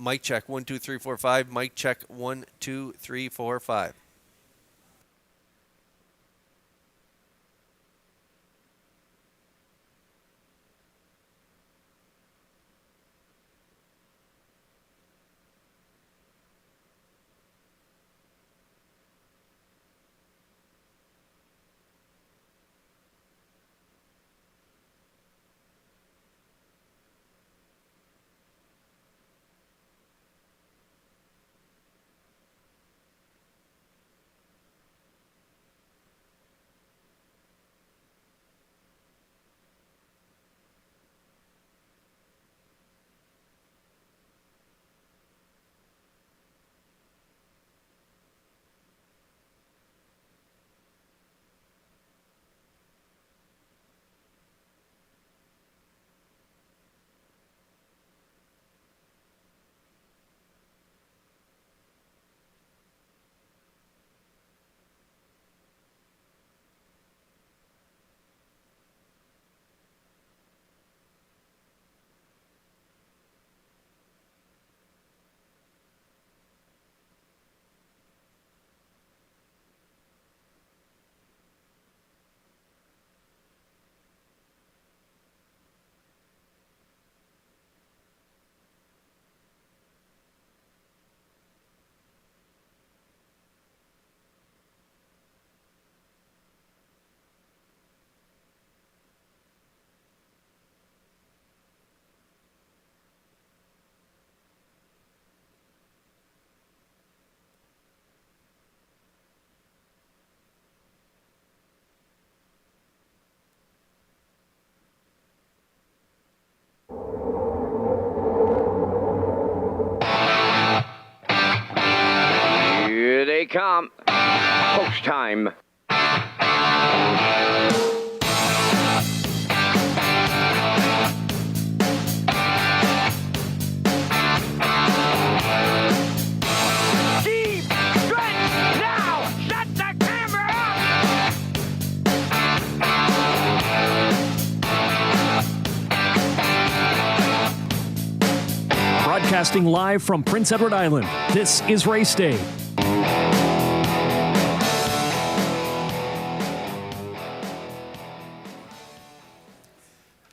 Mic check 1 2 3 4 5. Mic check 1 2 3 4 5. Here they come. Post time. Deep stretch now. Shut the camera up. Broadcasting live from Prince Edward Island, this is Race Day.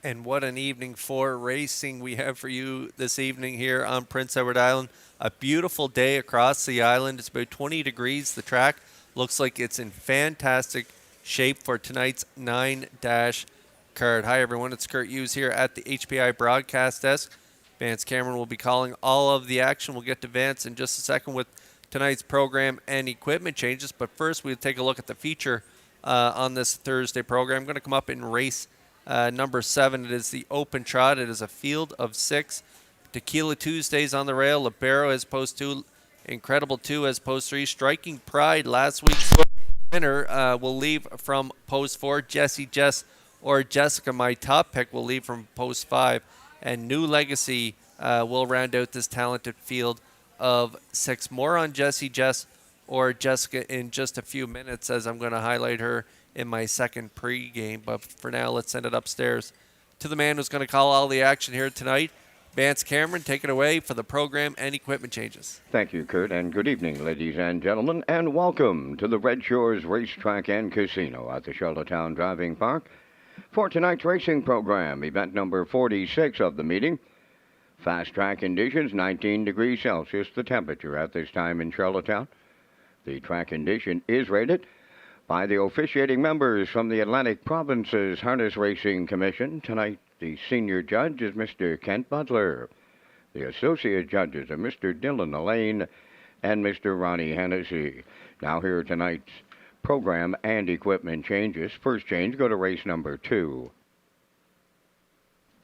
And what an evening for racing we have for you this evening here on Prince Edward Island. A beautiful day across the island. It's about 20 degrees. The track looks like it's in fantastic shape for tonight's 9-dash card. Hi, everyone. It's Kurt Hughes here at the HPI broadcast desk. Vance Cameron will be calling all of the action. We'll get to Vance in just a second with tonight's program and equipment changes. But first, we'll take a look at the feature on this Thursday program. I'm going to come up in race number 7. It is the Open Trot. It is a field of 6. Tequila Tuesdays on the rail. Libero as post 2. Incredible 2 as post 3. Striking Pride, last week's winner, will leave from post 4. Jessie Jess or Jessica, my top pick, will leave from post 5. And New Legacy will round out this talented field of 6. More on Jessie Jess or Jessica in just a few minutes, as I'm going to highlight her in my second pregame. But for now, let's send it upstairs to the man who's going to call all the action here tonight. Vance Cameron, take it away for the program and equipment changes. Thank you, Kurt, and good evening, ladies and gentlemen, and welcome to the Redshores Racetrack and Casino at the Charlottetown Driving Park for tonight's racing program, event number 46 of the meeting. Fast track conditions, 19 degrees Celsius, the temperature at this time in Charlottetown. The track condition is rated by the officiating members from the Atlantic Province's Harness Racing Commission. Tonight, the senior judge is Mr. Kent Butler. The associate judges are Mr. Dylan Elaine and Mr. Ronnie Hennessy. Now here are tonight's program and equipment changes. First change, go to race number 2.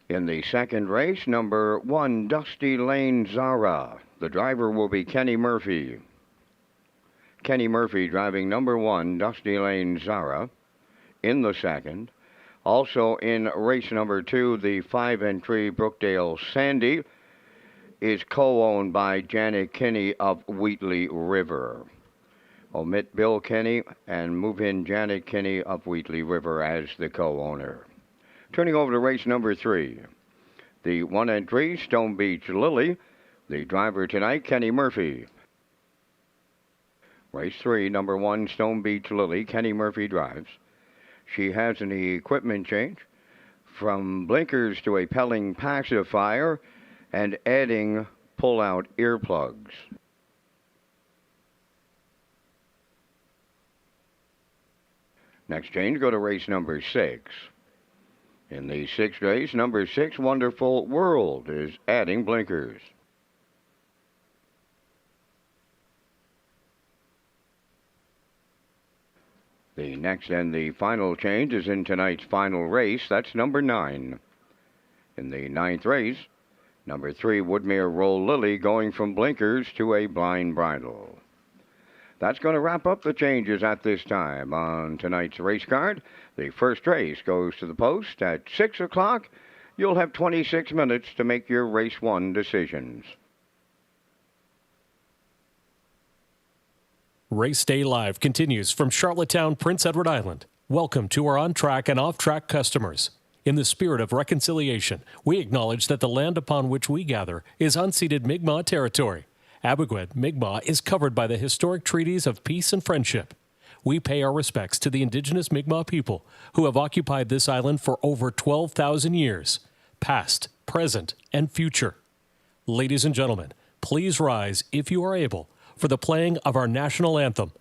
In the second race, number 1, Dusty Lane Zara. The driver will be Kenny Murphy. Kenny Murphy driving number 1, Dusty Lane Zara, in the second. Also in race number 2, the 5-3 Brookdale Sandy is co-owned by Janet Kinney of Wheatley River. Omit Bill Kinney and move in Janet Kinney of Wheatley River as the co-owner. Turning over to race number 3, the 1-3 Stone Beach Lily The driver tonight, Kenny Murphy. Race 3, number 1, Stone Beach Lily. Kenny Murphy drives. She has an equipment change from blinkers to a Pelling pacifier and adding pull-out earplugs. Next change, go to race number 6. In the 6th race, number 6, Wonderful World, is adding blinkers. The next and the final change is in tonight's final race. That's number 9. In the 9th race, number 3, Woodmere Roll Lily, going from blinkers to a blind bridle. That's going to wrap up the changes at this time on tonight's race card. The first race goes to the post at 6 o'clock. You'll have 26 minutes to make your race 1 decisions. Race Day Live continues from Charlottetown, Prince Edward Island. Welcome to our on-track and off-track customers. In the spirit of reconciliation, we acknowledge that the land upon which we gather is unceded Mi'kmaq territory. Abogwed, Mi'kmaq is covered by the historic treaties of peace and friendship. We pay our respects to the indigenous Mi'kmaq people who have occupied this island for over 12,000 years, past, present, and future. Ladies and gentlemen, please rise, if you are able, for the playing of our national anthem.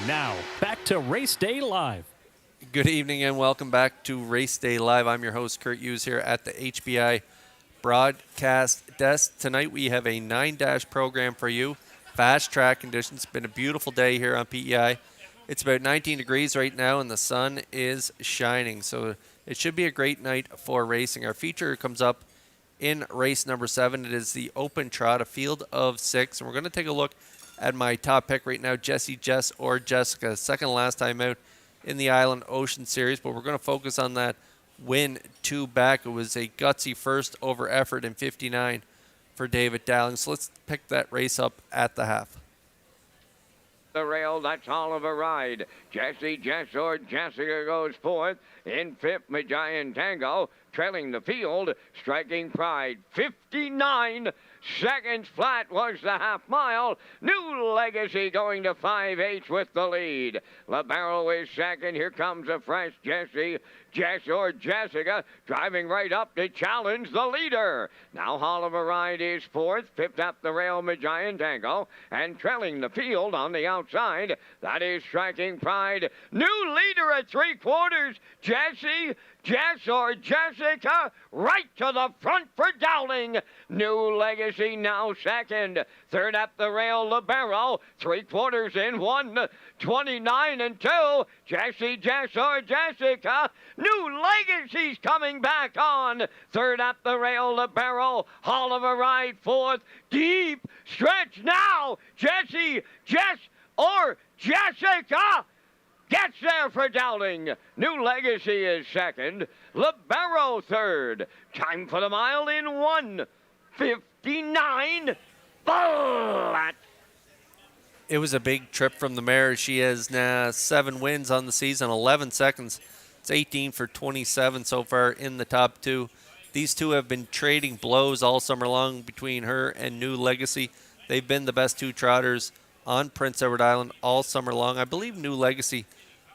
Now, back to Race Day Live. Good evening and welcome back to Race Day Live. I'm your host, Kurt Hughes, here at the HBI broadcast desk. Tonight we have a 9-dash program for you. Fast track conditions. It's been a beautiful day here on PEI. It's about 19 degrees right now and the sun is shining. So it should be a great night for racing. Our feature comes up in race number 7. It is the Open Trot, a field of 6. And we're going to take a look at my top pick right now, Jessie, Jess, or Jessica. Second to last time out in the Island Ocean Series, but we're going to focus on that win 2 back. It was a gutsy first over effort in 59 for David Dowling. So let's pick that race up at the half. The rail, that's Oliver Ride. Jessie, Jess, or Jessica goes fourth. In fifth, Magian Tango. Trailing the field, Striking Pride. 59 seconds flat was the half mile. New Legacy going to 5/8 with the lead. LaBarrel is second. Here comes a fresh Jessie. Jess or Jessica driving right up to challenge the leader. Now Oliver Ride is fourth. Fifth up the rail, Magian Tango. And trailing the field on the outside, that is Striking Pride. New leader at 3/4. Jessie, Jess or Jessica, right to the front for Dowling. New Legacy now second. Third up the rail, LaBarrel. 3/4 in 1. 29 and 2. Jessie, Jess or Jessica. New Legacy's coming back on. Third up the rail, LaBarrel. Oliver Ride fourth. Deep stretch now. Jessie, Jess or Jessica gets there for Dowling. New Legacy is second. LaBarrel third. Time for the mile in 1:59. Flat. It was a big trip from the mare. She has now 7 wins on the season, 11 seconds. It's 18 for 27 so far in the top 2. These two have been trading blows all summer long between her and New Legacy. They've been the best 2 trotters on Prince Edward Island all summer long. I believe New Legacy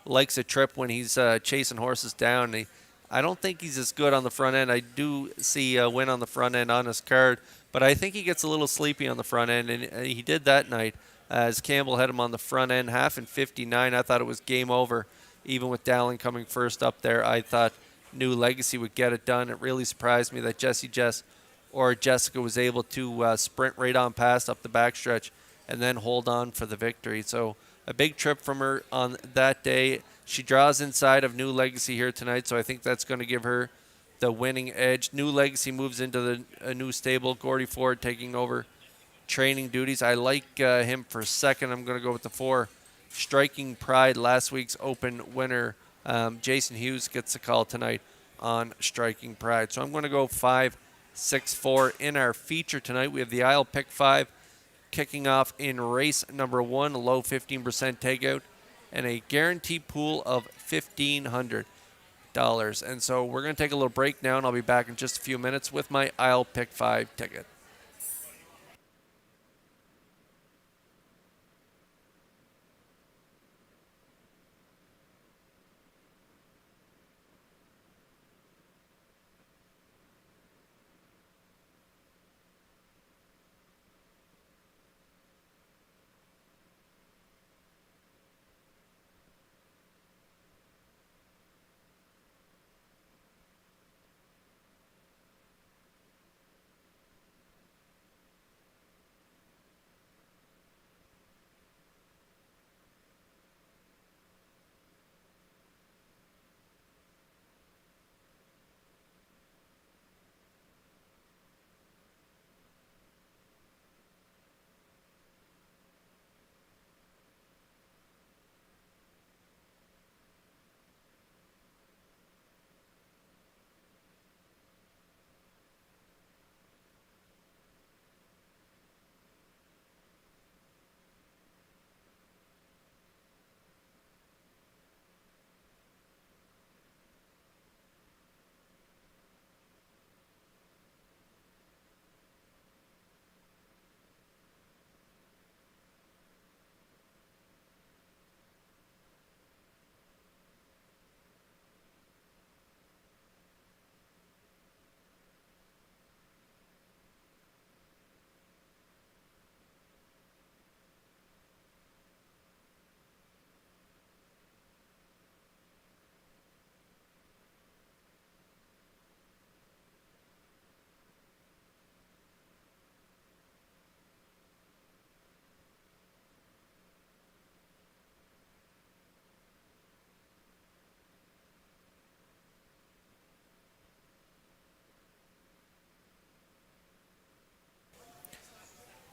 likes a trip when he's chasing horses down. I don't think he's as good on the front end. I do see a win on the front end on his card, but I think he gets a little sleepy on the front end, and he did that night as Campbell had him on the front end, half in 59. I thought it was game over, even with Dowling coming first up there. I thought New Legacy would get it done. It really surprised me that Jessie, Jess, or Jessica was able to sprint right on past up the backstretch and then hold on for the victory. So a big trip from her on that day. She draws inside of New Legacy here tonight, so I think that's going to give her the winning edge. New Legacy moves into a new stable. Gordy Ford taking over training duties. I like him for second. I'm going to go with the 4. Striking Pride, last week's Open winner. Jason Hughes gets the call tonight on Striking Pride. So I'm going to go 5, 6, 4 in our feature tonight. We have the Isle Pick 5 kicking off in race number 1, a low 15% takeout, and a guaranteed pool of $1,500. And so we're going to take a little break now, and I'll be back in just a few minutes with my Isle Pick 5 ticket.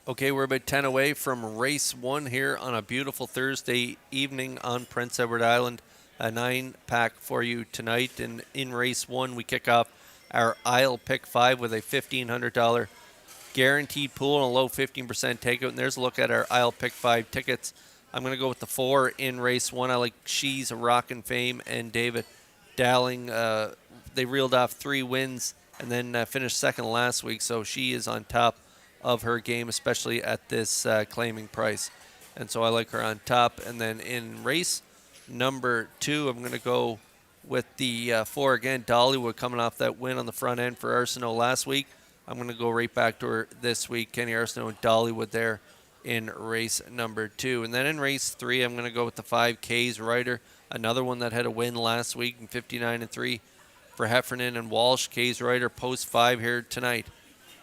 Okay, we're about 10 away from race 1 here on a beautiful Thursday evening on Prince Edward Island. A 9-pack for you tonight. And in race 1, we kick off our Isle Pick 5 with a $1,500 guaranteed pool and a low 15% takeout. And there's a look at our Isle Pick 5 tickets. I'm going to go with the 4 in race 1. I like She's Rockin' Fame and David Dowling. They reeled off 3 wins and then finished second last week, so she is on top of her game, especially at this claiming price. And so I like her on top. And then in race number 2, I'm going to go with the 4 again, Dollywood, coming off that win on the front end for Arsenault last week. I'm going to go right back to her this week. Kenny Arsenault and Dollywood there in race number 2. And then in race 3, I'm going to go with the 5 K's Rider, another one that had a win last week in 59-3 for Heffernan and Walsh. K's Rider post 5 here tonight.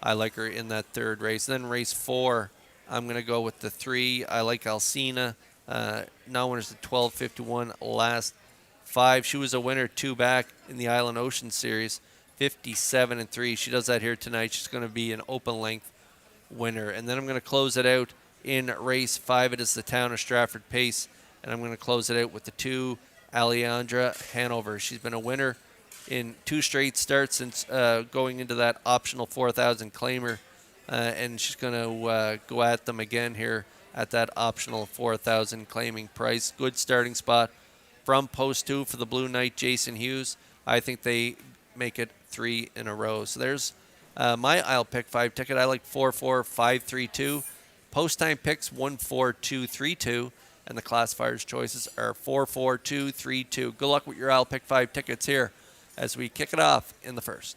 I like her in that third race. Then race 4, I'm going to go with the 3. I like Alcina. Now winners at 12.51 last 5. She was a winner 2 back in the Island Ocean Series, 57-3. She does that here tonight. She's going to be an open length winner. And then I'm going to close it out in race 5. It is the Town of Stratford Pace. And I'm going to close it out with the 2, Alejandra Hanover. She's been a winner in 2 straight starts since going into that optional 4,000 claimer, and she's going to go at them again here at that optional 4,000 claiming price. Good starting spot from post 2 for the Blue Knight, Jason Hughes. I think they make it 3 in a row. So there's my Isle Pick 5 ticket. I like 4-4-5-3-2. Post time picks 1-4-2-3-2. And the classifier's choices are 4-4-2-3-2. Good luck with your Isle Pick 5 tickets here as we kick it off in the first.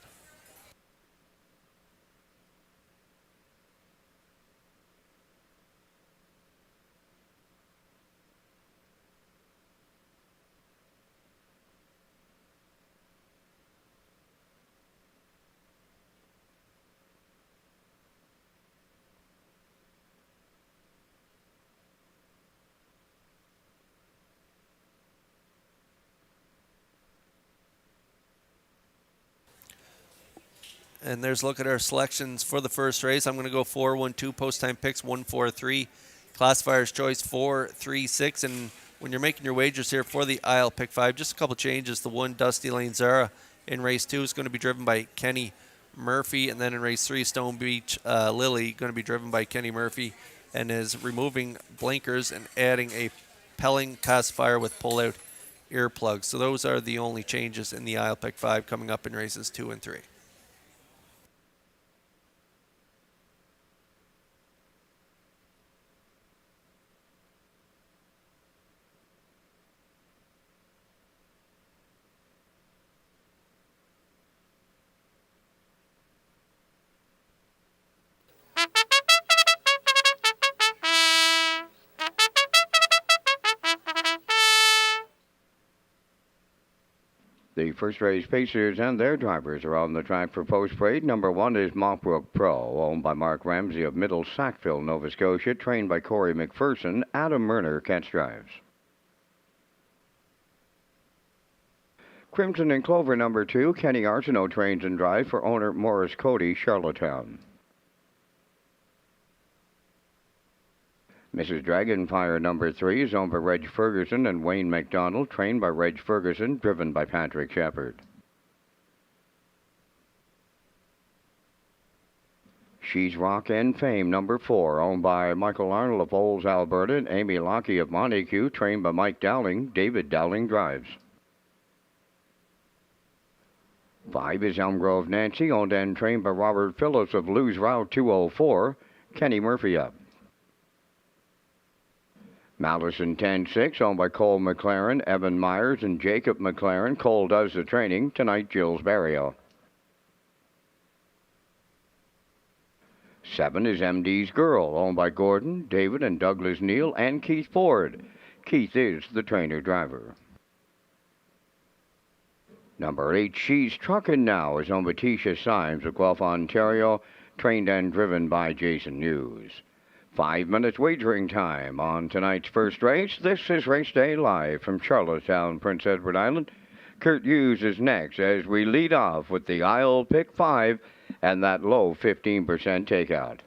And there's a look at our selections for the first race. I'm going to go 4-1-2 post time picks 1-4-3. Classifier's choice 4-3-6. And when you're making your wagers here for the Isle Pick 5, just a couple changes. The 1 Dusty Lane Zara in race 2 is going to be driven by Kenny Murphy. And then in race 3, Stone Beach Lily going to be driven by Kenny Murphy and is removing blinkers and adding a Pelling classifier with pull-out earplugs. So those are the only changes in the Isle Pick 5 coming up in races 2 and 3. The first race pacers and their drivers are on the track for post parade. Number 1 is Mockbrook Pro, owned by Mark Ramsey of Middle Sackville, Nova Scotia, trained by Corey McPherson. Adam Murner catch drives. Crimson and Clover number 2, Kenny Arsenault trains and drives for owner Morris Cody, Charlottetown. Mrs. Dragonfire number 3 is owned by Reg Ferguson and Wayne McDonald, trained by Reg Ferguson, driven by Patrick Shepard. She's Rock and Fame number 4, owned by Michael Arnold of Olds, Alberta, and Amy Lockie of Montague, trained by Mike Dowling. David Dowling drives. 5 is Elm Grove Nancy, owned and trained by Robert Phillips of Lewis Route 204. Kenny Murphy up. Madison 10-6, owned by Cole McLaren, Evan Myers, and Jacob McLaren. Cole does the training. Tonight, Jill's Burial. 7 is MD's Girl, owned by Gordon, David, and Douglas Neal, and Keith Ford. Keith is the trainer-driver. Number 8, She's Truckin' Now, is owned by Tisha Symes of Guelph, Ontario, trained and driven by Jason Hughes. 5 minutes wagering time on tonight's first race. This is Race Day live from Charlottetown, Prince Edward Island. Kurt Hughes is next as we lead off with the Isle Pick 5 and that low 15% takeout.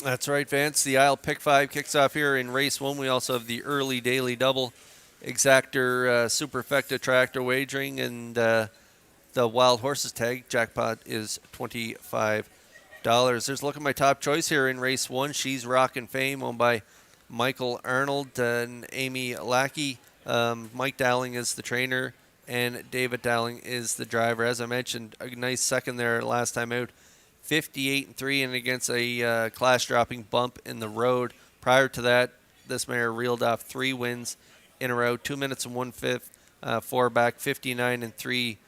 That's right, Vance. The Isle Pick 5 kicks off here in race 1. We also have the early daily double, Exactor Superfecta tractor wagering, and the Wild Horses tag. Jackpot is $25. There's a look at my top choice here in race 1. She's Rockin' Fame, owned by Michael Arnold and Amy Lackey. Mike Dowling is the trainer, and David Dowling is the driver. As I mentioned, a nice second there last time out. 58-3 and against a class-dropping bump in the road. Prior to that, this mare reeled off 3 wins in a row, 2 minutes and 1/5, 4 back, 59 and 3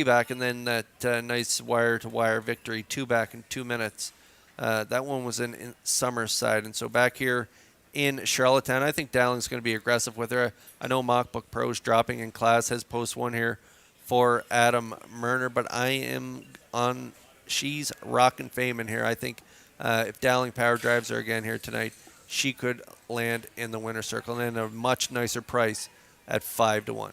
back, and then that nice wire-to-wire victory, 2 back in 2 minutes. That one was in Summerside, and so back here in Charlottetown, I think Dowling's going to be aggressive with her. I know Mockbook Pro's dropping in class, has post 1 here for Adam Murner, but I am on She's Rockin' Fame in here. I think if Dowling power drives her again here tonight, she could land in the winner's circle, and then a much nicer price at 5-1.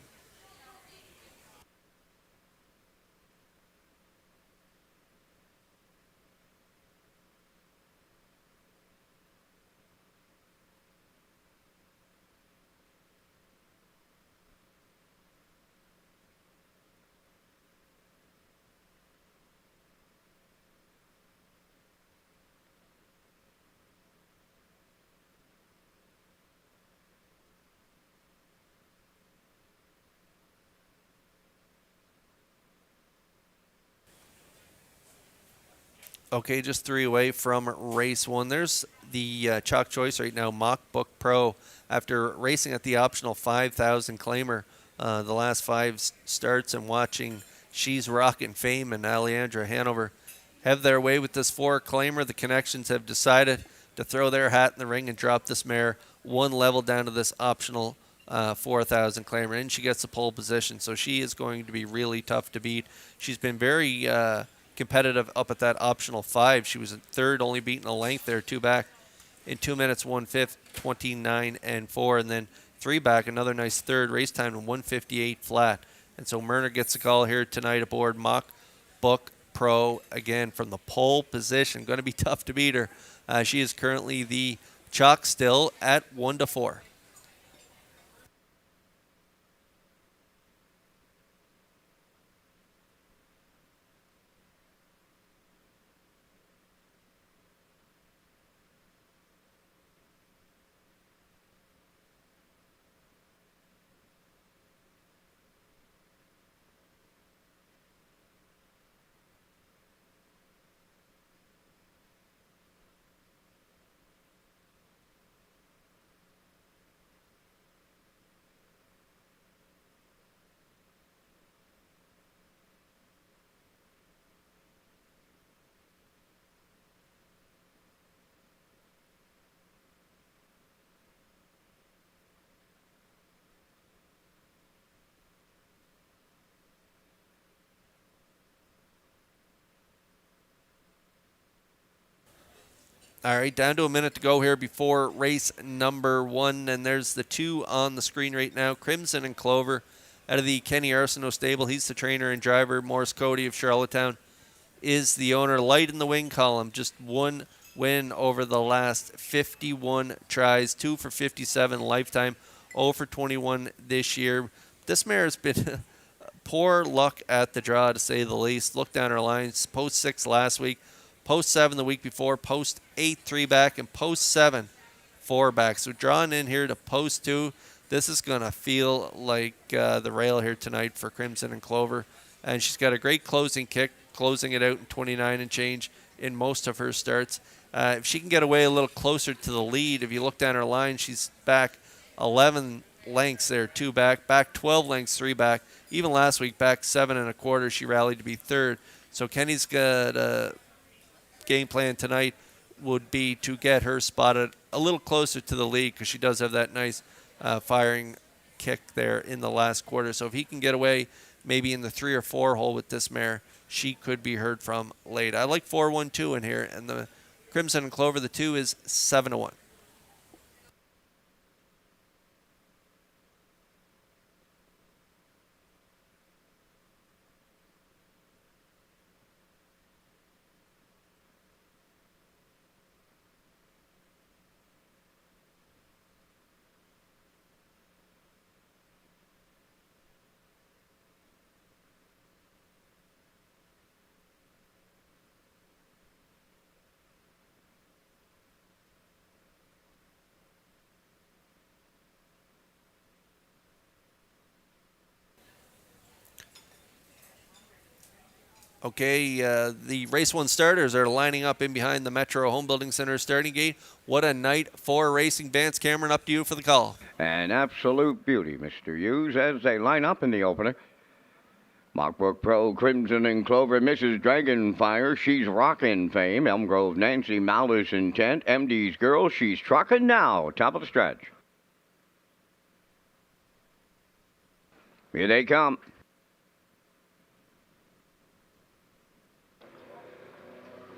Okay, just 3 away from race 1. There's the chalk choice right now, Mockbook Pro. After racing at the optional 5,000 claimer the last 5 starts and watching She's Rockin' Fame and Alejandra Hanover have their way with this 4 claimer, the Connections have decided to throw their hat in the ring and drop this mare 1 level down to this optional 4,000 claimer, and she gets the pole position. So she is going to be really tough to beat. She's been very competitive up at that optional 5. She was in third, only beating a length there, 2 back in 2 minutes 1/5, 29 and 4, and then 3 back, another nice third race time in 1:58 flat. And so Myrna gets a call here tonight aboard Mockbook Pro again from the pole position. Going to be tough to beat her. She is currently the chalk still at 1-4. All right, down to a minute to go here before race number 1, and there's the 2 on the screen right now, Crimson and Clover, out of the Kenny Arsenault stable. He's the trainer and driver. Morris Cody of Charlottetown is the owner. Light in the wing column, just 1 win over the last 51 tries, 2 for 57 lifetime, 0 for 21 this year. This mare has been poor luck at the draw, to say the least. Look down her lines, post 6 last week, post 7 the week before, post 8 3 back, and post 7 4 back. So drawn in here to post 2. This is going to feel like the rail here tonight for Crimson and Clover. And she's got a great closing kick, closing it out in 29 and change in most of her starts. If she can get away a little closer to the lead, if you look down her line, she's back 11 lengths there, 2 back, back 12 lengths, 3 back. Even last week, back 7 1/4, she rallied to be third. So Kenny's got a game plan tonight would be to get her spotted a little closer to the lead, because she does have that nice firing kick there in the last quarter. So if he can get away maybe in the 3 or 4 hole with this mare, she could be heard from late. I like 4-1-2 in here, and the Crimson and Clover, the 2 is 7-1. Okay, the race one starters are lining up in behind the Metro Home Building Center starting gate. What a night for racing. Vance Cameron, up to you for the call. An absolute beauty, Mr. Hughes, as they line up in the opener. Mockbrook Pro, Crimson and Clover, Mrs. Dragonfire, she's rockin' fame. Elm Grove Nancy, Malice Intent, MD's Girl, she's truckin' now. Top of the stretch. Here they come.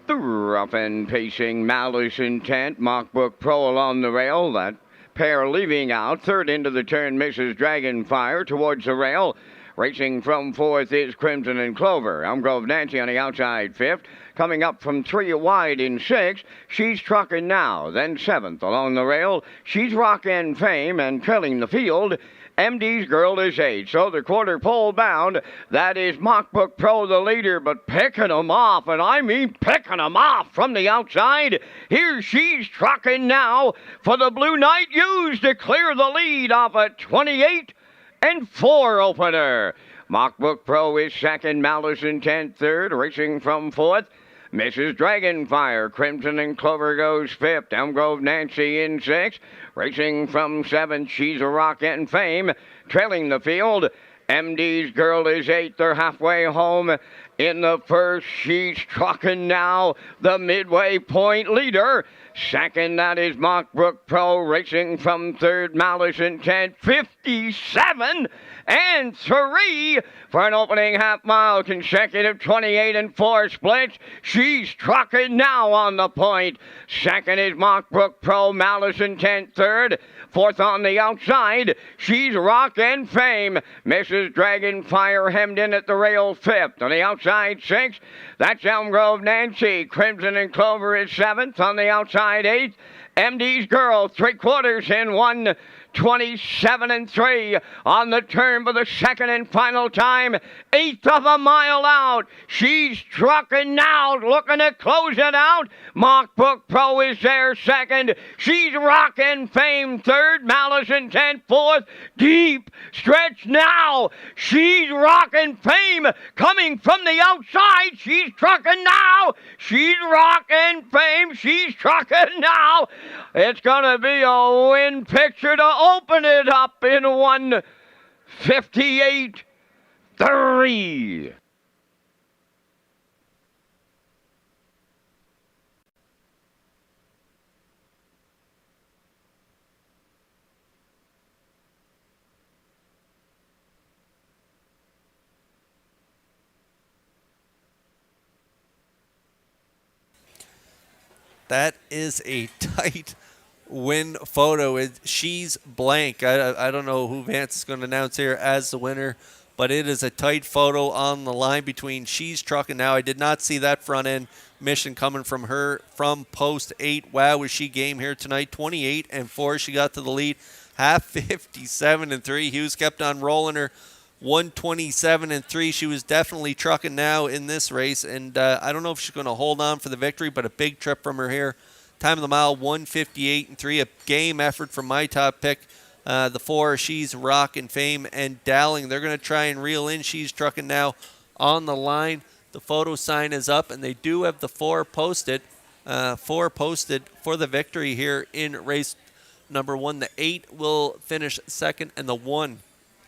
The rough and pacing Malice Intent, Mockbrook Pro along the rail. That pair leaving out. Third into the turn, Mrs. Dragonfire towards the rail. Racing from fourth is Crimson and Clover. Elm Grove Nancy on the outside fifth. Coming up from 3 wide in sixth, she's trucking now. Then seventh along the rail, she's rockin' fame, and trailing the field, MD's Girl is 8. So the quarter pole bound, that is Mockbrook Pro the leader, but picking them off, and I mean picking them off from the outside. Here she's trucking now for the Blue Knight Ewes to clear the lead off a 28 and 4 opener. Mockbrook Pro is second, Malice Intent third, racing from fourth. Mrs. Dragonfire, Crimson and Clover goes fifth. Elm Grove Nancy in sixth. Racing from seventh, she's a rockin' fame. Trailing the field, MD's Girl is eighth. They're halfway home. In the first, she's trucking now. The midway point leader. Second, that is Mockbrook Pro, racing from third, Malice Intent, 57 and 3 for an opening half-mile consecutive 28 and 4 splits. She's trucking now on the point. Second is Mockbrook Pro, Malice Intent third. Fourth on the outside, she's rockin' fame. Mrs. Dragonfire hemmed in at the rail fifth. On the outside sixth, that's Elm Grove Nancy. Crimson and Clover is seventh. On the outside eighth, MD's Girl, 3/4 in 1. 27 and 3 on the turn for the second and final time. Eighth of a mile out. She's trucking now, looking to close it out. Mockbrook Pro is there second. She's rocking fame third. Malice Intent fourth. Deep stretch now. She's rocking fame coming from the outside. She's trucking now. She's rocking fame. She's trucking now. It's going to be a win picture to open it up in 1:58.3. That is a tight win photo. She's blank. I don't know who Vance is going to announce here as the winner, but it is a tight photo on the line between She's Trucking Now. I did not see that front end mission coming from her from post 8. Wow, was she game here tonight. 28 and 4. She got to the lead. Half 57 and 3. Hughes kept on rolling her. 127 and 3. She was definitely trucking now in this race, and I don't know if she's going to hold on for the victory, but a big trip from her here. Time of the mile, 158 and 3. A game effort from my top pick. The 4, She's Rockin' Fame and Dowling. They're going to try and reel in She's Trucking Now on the line. The photo sign is up, and they do have the 4 posted. 4 posted for the victory here in race number 1. The 8 will finish second, and the 1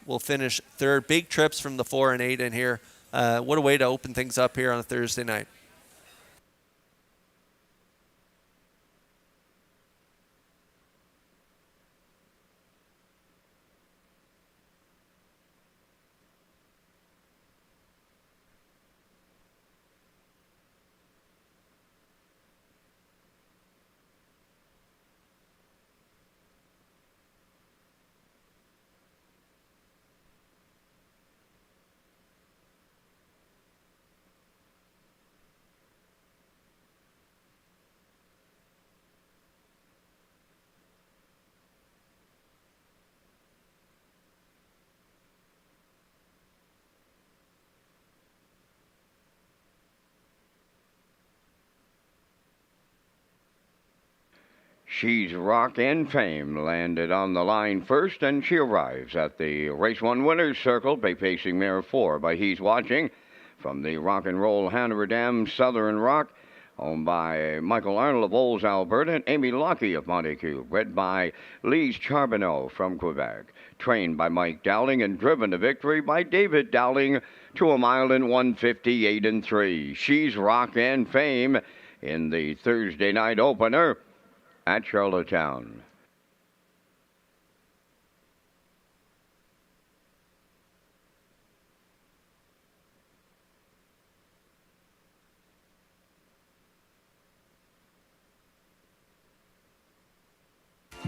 will finish third. Big trips from the 4 and 8 in here. What a way to open things up here on a Thursday night. She's Rockin' Fame landed on the line first, and she arrives at the Race 1 winner's circle, facing mare 4 by He's Watching. from the Rock and Roll Hanover Dam Southern Rock, owned by Michael Arnold of Olds, Alberta, and Amy Lockie of Montecue, bred by Lise Charbonneau from Quebec, trained by Mike Dowling and driven to victory by David Dowling to a mile in 1:58 3. She's Rock and Fame in the Thursday night opener at Charlottetown.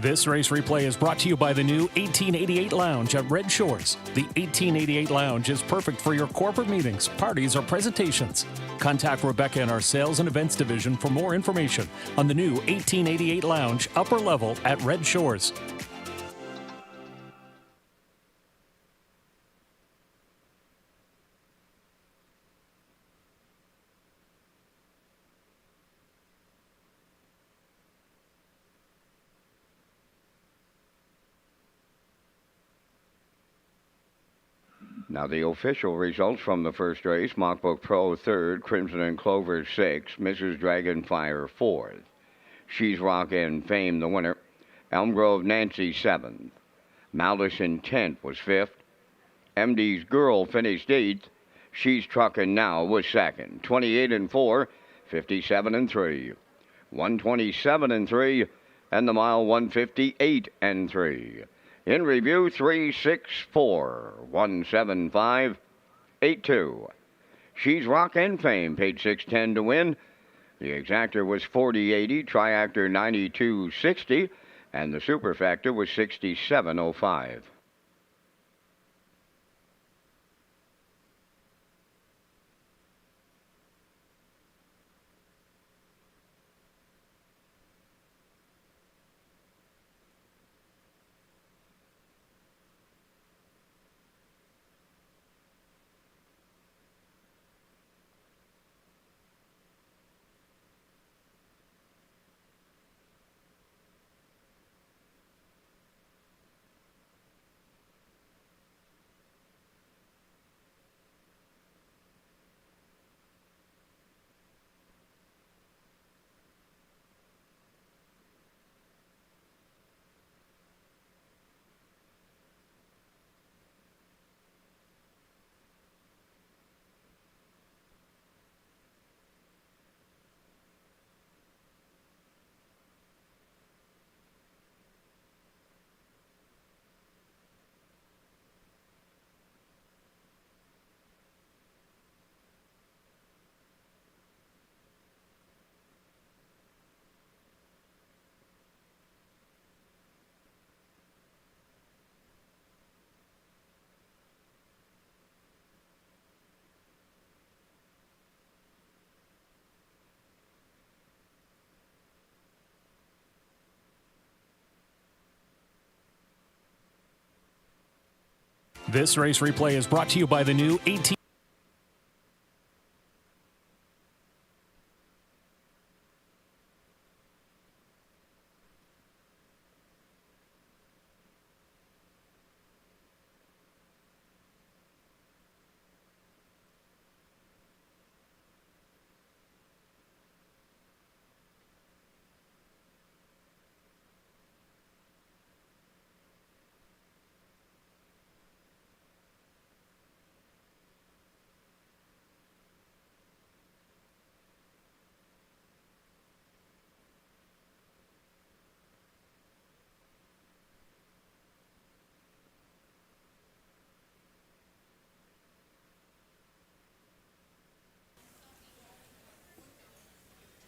This race replay is brought to you by the new 1888 Lounge at Red Shores. The 1888 Lounge is perfect for your corporate meetings, parties, or presentations. Contact Rebecca in our Sales and Events Division for more information on the new 1888 Lounge upper level at Red Shores. Now the official results from the first race: Mockbook Pro 3rd, Crimson and Clover 6th, Mrs. Dragonfire 4th, She's Rock and Fame the winner, Elm Grove Nancy 7th, Malice Intent was 5th, MD's Girl finished 8th, She's Truckin' Now was 2nd, 28 4, 57 3, 127 3, and the mile 158 3. In review, 3, 6, 4, 1, 7, 5, 8, 2. She's Rock and Fame paid $6.10 to win. The exactor was 40.80, triactor 92.60, and the superfactor was 67.05. This race replay is brought to you by the new 18.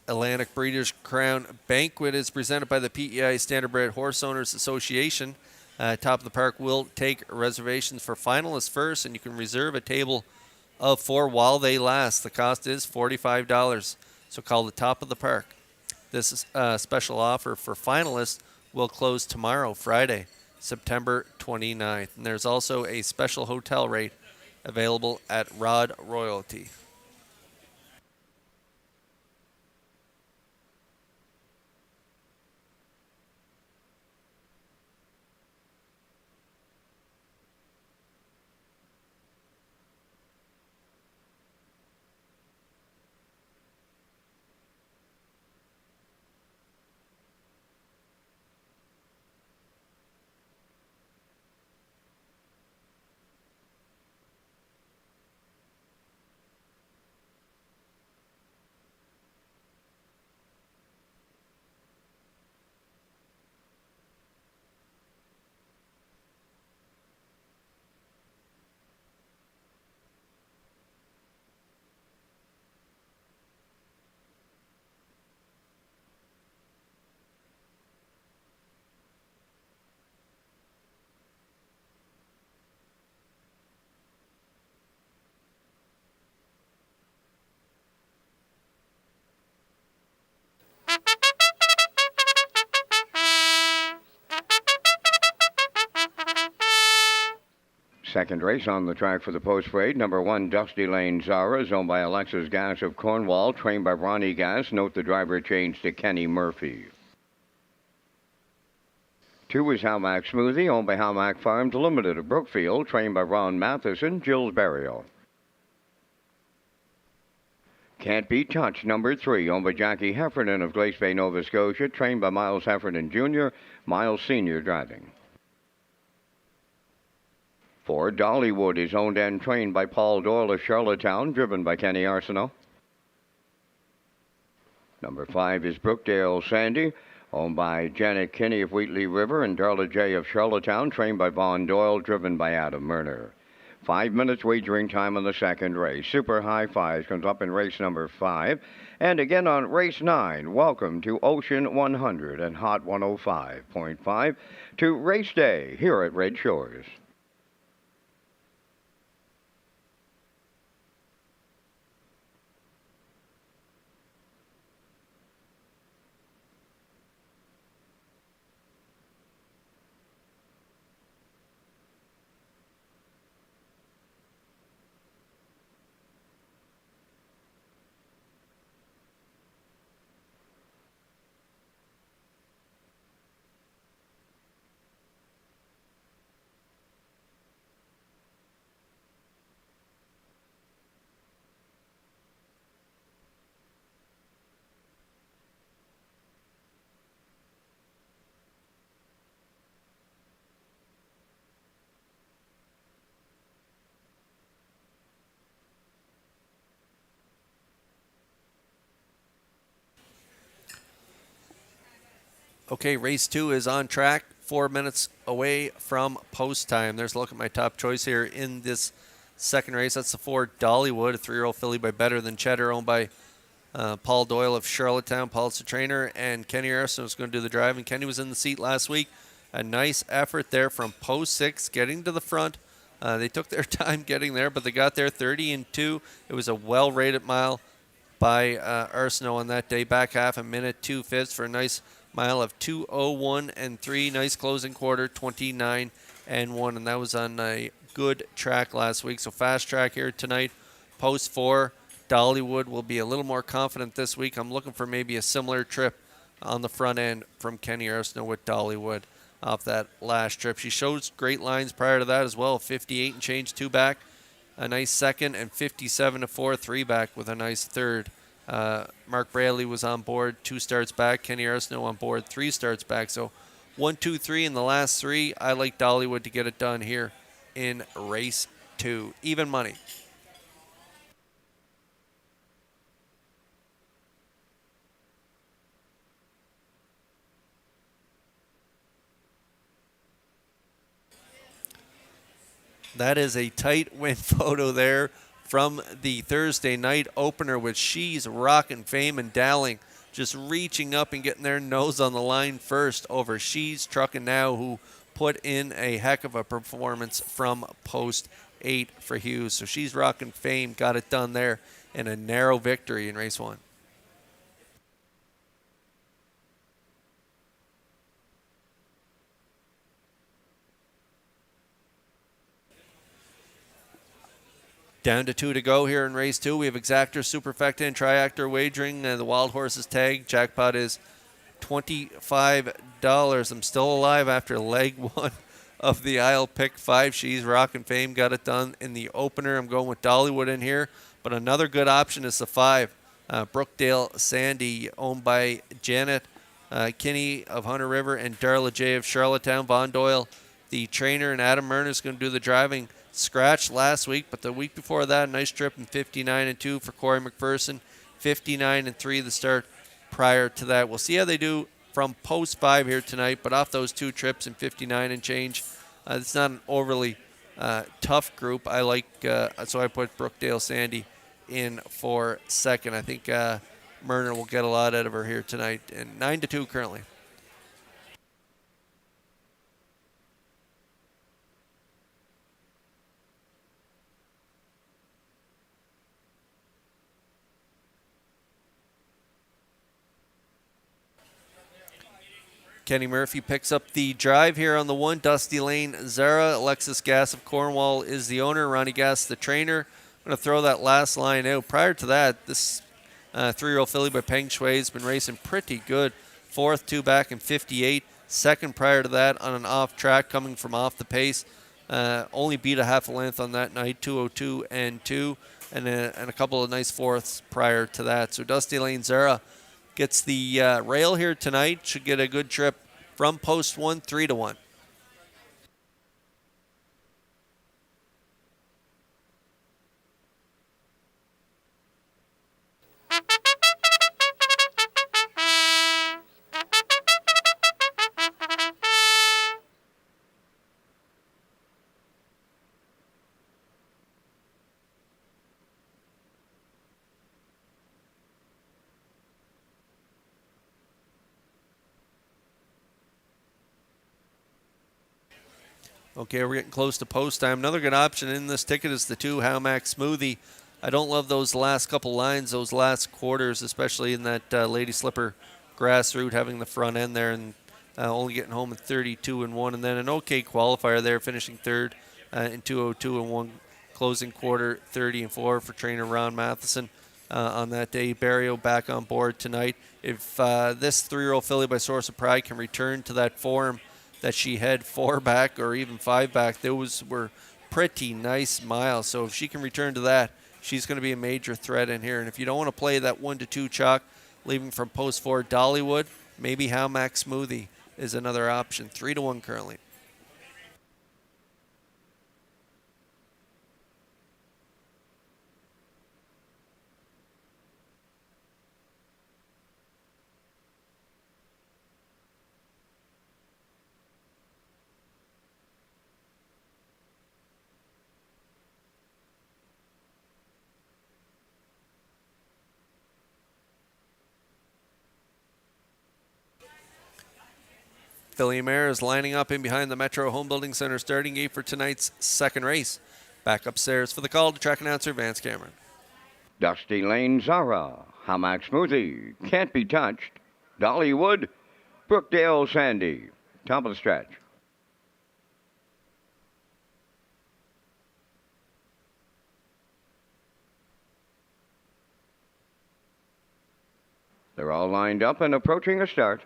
Atlantic Breeders' Crown Banquet is presented by the PEI Standardbred Horse Owners Association. Top of the Park will take reservations for finalists first, and you can reserve a table of 4 while they last. The cost is $45, so call the Top of the Park. This special offer for finalists will close tomorrow, Friday, September 29th. And there's also a special hotel rate available at Rod Royalty. Second race on the track for the post parade. Number 1, Dusty Lane Zara, is owned by Alexis Gas of Cornwall, trained by Ronnie Gas. Note the driver changed to Kenny Murphy. 2 is Hamac Smoothie, owned by Hamac Farms Limited of Brookfield, trained by Ron Matheson, Jill's Burial. Can't Be Touched, number 3, owned by Jackie Heffernan of Glace Bay, Nova Scotia, trained by Miles Heffernan Jr., Miles Sr. driving. 4, Dollywood is owned and trained by Paul Doyle of Charlottetown, driven by Kenny Arsenault. Number 5 is Brookdale Sandy, owned by Janet Kinney of Wheatley River and Darla J. of Charlottetown, trained by Vaughn Doyle, driven by Adam Murner. 5 minutes wagering time on the second race. Super High Fives comes up in race number 5. And again on race 9, welcome to Ocean 100 and Hot 105.5 to race day here at Red Shores. Okay, race 2 is on track, 4 minutes away from post time. There's a look at my top choice here in this second race. That's the 4, Dollywood, a 3-year-old filly by Better Than Cheddar, owned by Paul Doyle of Charlottetown. Paul's the trainer, and Kenny Arsenault is going to do the driving. Kenny was in the seat last week. A nice effort there from post 6, getting to the front. They took their time getting there, but they got there 30-2. It was a well-rated mile by Arsenault on that day. Back half, a minute 2/5 for a nice mile of 2:01.3. Nice closing quarter, 29-1, and that was on a good track last week. So fast track here tonight. Post 4, Dollywood will be a little more confident this week. I'm looking for maybe a similar trip on the front end from Kenny Arsenault with Dollywood off that last trip. She shows great lines prior to that as well. 58 and change, 2 back. A nice second, and 57-4, 3 back with a nice third. Mark Bradley was on board, 2 starts back. Kenny Arsenault on board, 3 starts back. So 1, 2, 3 in the last 3. I like Dollywood to get it done here in race 2. Even money. That is a tight win photo there from the Thursday night opener with She's Rockin' Fame and Dowling just reaching up and getting their nose on the line first over She's Truckin' Now, who put in a heck of a performance from post 8 for Hughes. So She's Rockin' Fame got it done there in a narrow victory in race 1. Down to 2 to go here in race 2. We have exactor, superfecta, and triactor wagering. The Wild Horses tag. Jackpot is $25. I'm still alive after leg 1 of the Isle Pick 5. She's Rockin' Fame. Got it done in the opener. I'm going with Dollywood in here. But another good option is the 5. Brookdale Sandy, owned by Janet Kinney of Hunter River and Darla J. of Charlottetown. Von Doyle, the trainer, and Adam Murner is going to do the driving. Scratched last week, but the week before that, a nice trip in 59-2 for Corey McPherson. 59-3 the start prior to that. We'll see how they do from post 5 here tonight, but off those 2 trips in 59 and change, it's not an overly tough group. I like, so I put Brookdale Sandy in for second. I think Murner will get a lot out of her here tonight, and 9-2 currently. Kenny Murphy picks up the drive here on the 1. Dusty Lane Zara. Alexis Gass of Cornwall is the owner. Ronnie Gass, the trainer. I'm going to throw that last line out. Prior to that, this 3-year-old filly by Peng Shui has been racing pretty good. 4th, 2 back in 58. 2nd prior to that on an off track coming from off the pace. Only beat a half a length on that night, 2:02 and 2, and a couple of nice 4ths prior to that. So Dusty Lane Zara gets the rail here tonight. Should get a good trip from post 1, 3-1. Okay, we're getting close to post time. Another good option in this ticket is the 2 Howmax Smoothie. I don't love those last couple lines, those last quarters, especially in that Lady Slipper grass route, having the front end there and only getting home at 32 and 1, and then an okay qualifier there, finishing 3rd in 2:02 and 1, closing quarter 30 and 4 for trainer Ron Matheson on that day. Barrio back on board tonight. If this 3-year-old filly by Source of Pride can return to that form that she had 4 back or even 5 back, those were pretty nice miles. So if she can return to that, she's going to be a major threat in here. And if you don't want to play that 1-2 chalk, leaving from post 4 Dollywood, maybe Howmax Smoothie is another option. 3-1 currently. Philly Mare is lining up in behind the Metro Home Building Center starting gate for tonight's 2nd race. Back upstairs for the call to track announcer Vance Cameron. Dusty Lane Zara, Howmax Smoothie, Can't Be Touched, Dollywood, Brookdale Sandy. Top of the stretch. They're all lined up and approaching a start.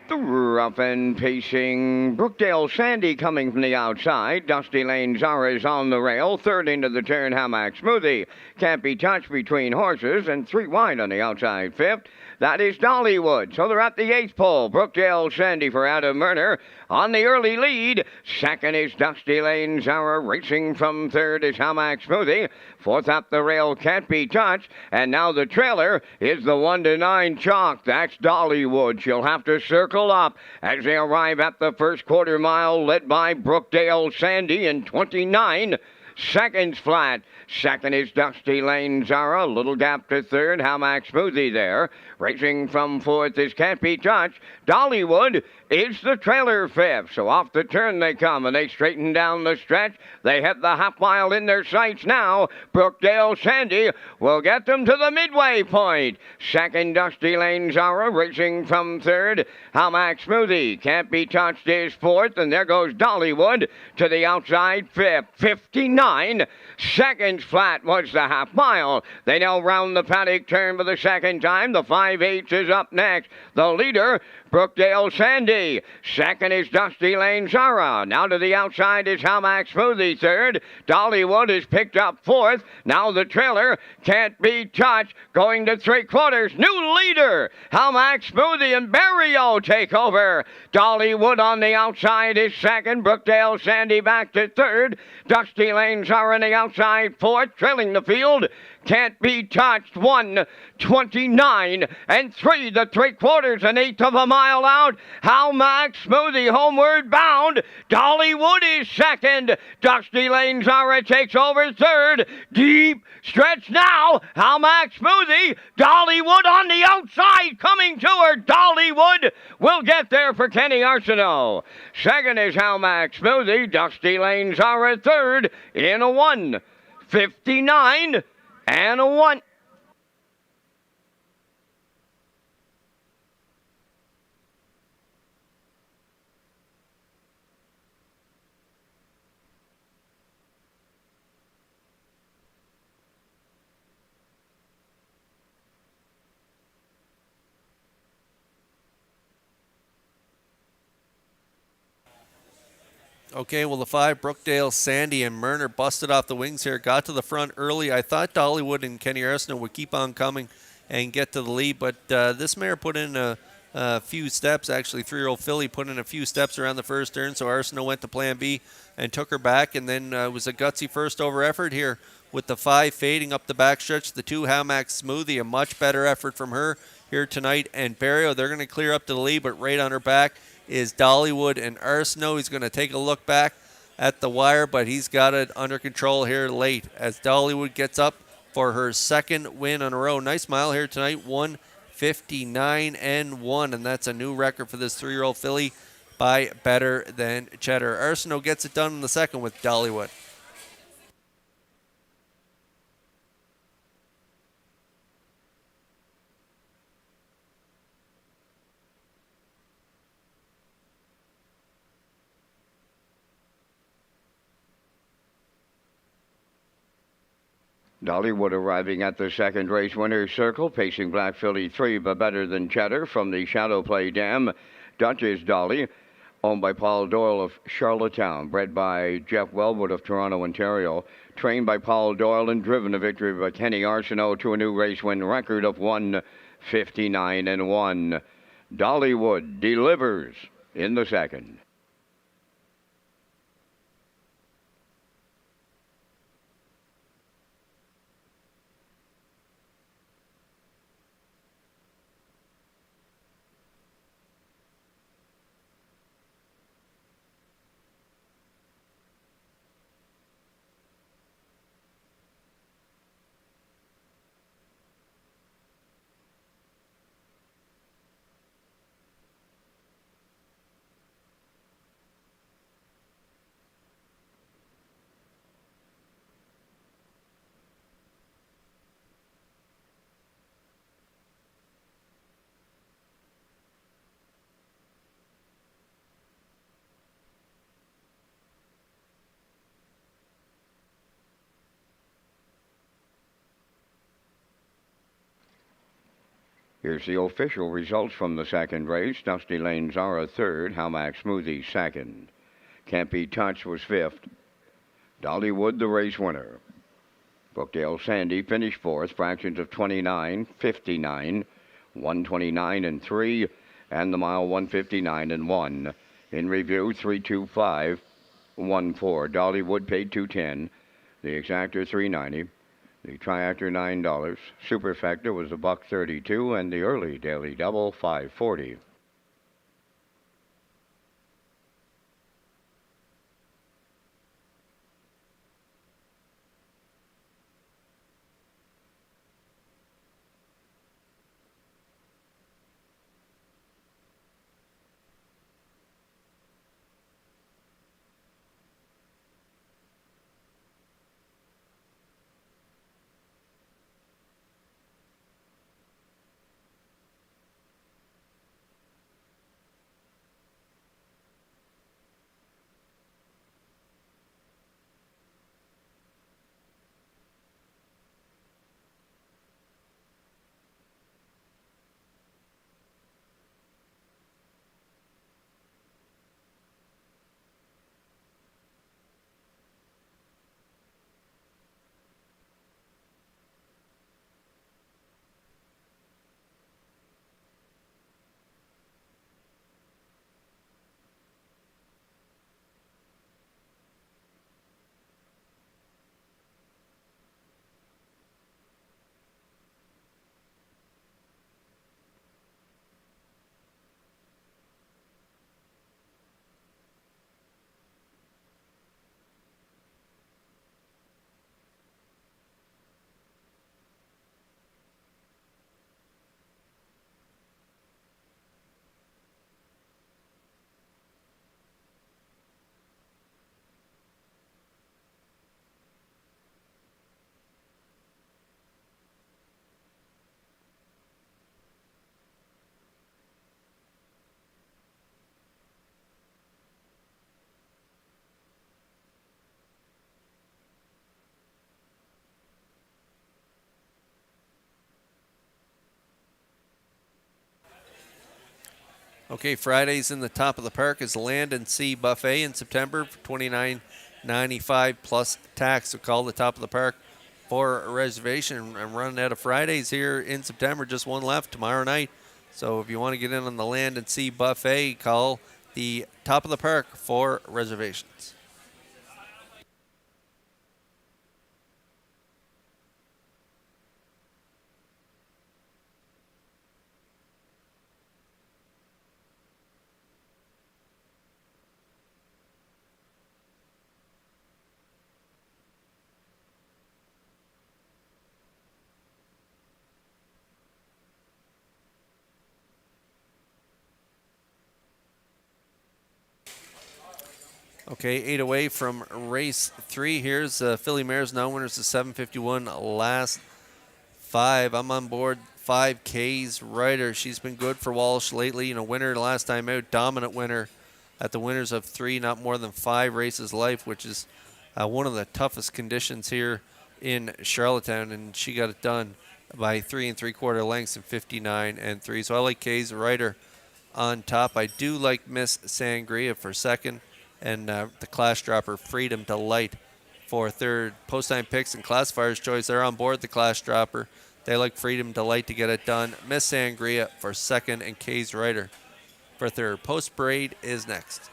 The rough and pacing Brookdale Sandy coming from the outside. Dusty Lane Zara is on the rail. 3rd into the turn, Howmax Smoothie. Can't Be Touched between horses, and 3 wide on the outside 5th. That is Dollywood. So they're at the 8th pole. Brookdale Sandy for Adam Murner on the early lead. 2nd is Dusty Lane Zara. Racing from 3rd is Howmax Smoothie. 4th up the rail, Can't Be Touched. And now the trailer is the 1-9 chalk. That's Dollywood. She'll have to circle up as they arrive at the first quarter mile, led by Brookdale Sandy in 29 seconds flat. 2nd is Dusty Lane Zara. Little gap to 3rd. Howmax Smoothie there. Racing from 4th is Can't Be Touched. Dollywood is the trailer 5th. So off the turn they come, and they straighten down the stretch. They hit the half mile in their sights now. Brookdale Sandy will get them to the midway point. 2nd, Dusty Lane Zara. Racing from 3rd. Howmax Smoothie. Can't Be Touched is 4th, and there goes Dollywood to the outside 5th. 59 seconds flat was the half mile. They now round the paddock turn for the 2nd time. The 5/8 is up next. The leader, Brookdale Sandy. 2nd is Dusty Lane Zara. Now to the outside is Howmax Smoothie 3rd. Dollywood is picked up 4th. Now the trailer, Can't Be Touched, going to 3/4. New leader, Howmax Smoothie and Barrio take over. Dollywood on the outside is 2nd. Brookdale Sandy back to 3rd. Dusty Lane Zara on the outside 4th. Trailing the field, Can't Be Touched, 1:29 and 3 3/4, an 1/8 of a mile out. Howmax Smoothie homeward bound. Dollywood is 2nd. Dusty Lane Zara takes over 3rd. Deep stretch now. Howmax Smoothie. Dollywood on the outside coming to her. Dollywood will get there for Kenny Arsenault. 2nd is Howmax Smoothie. Dusty Lane Zara 3rd in a 1:59 and a 1. Okay, well, the 5, Brookdale, Sandy, and Murner busted off the wings here. Got to the front early. I thought Dollywood and Kenny Arsenault would keep on coming and get to the lead, but this mare put in a few steps. Actually, 3-year-old filly put in a few steps around the first turn, so Arsenault went to plan B and took her back, and then it was a gutsy first over effort here with the 5 fading up the backstretch. The 2, Hamac Smoothie, a much better effort from her here tonight. And Barrio, they're going to clear up to the lead, but right on her back is Dollywood and Arsenault. He's going to take a look back at the wire, but he's got it under control here late as Dollywood gets up for her second win in a row. Nice mile here tonight, 1:59.1, and that's a new record for this 3-year-old filly by Better Than Cheddar. Arsenault gets it done in the second with Dollywood. Dollywood arriving at the second race winner's circle, pacing Black Philly 3, but Better Than Cheddar from the Shadow Play Dam. Duchess Dolly, owned by Paul Doyle of Charlottetown, bred by Jeff Wellwood of Toronto, Ontario, trained by Paul Doyle and driven to victory by Kenny Arsenault to a new race win record of 1:59.1. Dollywood delivers in the second. Here's the official results from the second race. Dusty Lane Zara third, Hamac Smoothie second. Can't Be Touched was fifth. Dollywood the race winner. Brookdale Sandy finished fourth, fractions of 29, 59, 129 and 3, and the mile 159 and 1. In review, 325, 14. Dollywood paid 210. The exactor 390. The triactor $9. Superfecta was $1.32, and the early daily double $5.40. Okay, Fridays in the top of the park is Land and Sea Buffet in September for $29.95 plus tax. So call the top of the park for a reservation. I'm running out of Fridays here in September, just one left tomorrow night. So if you want to get in on the Land and Sea Buffet, call the top of the park for reservations. Okay, 8 away from race 3. Here's Philly Mares now winners of 751 last 5. I'm on board 5K's Rider. She's been good for Walsh lately. Winner last time out, dominant winner at the winners of 3, not more than 5 races life, which is one of the toughest conditions here in Charlottetown, and she got it done by 3 3/4 lengths in 59 and 3. So I like K's Rider on top. I do like Miss Sangria for second, and the class dropper Freedom Delight for third. Post time picks and classifier's choice, they're on board the class dropper. They like Freedom Delight to get it done. Miss Sangria for second and K's Rider for third. Post parade is next.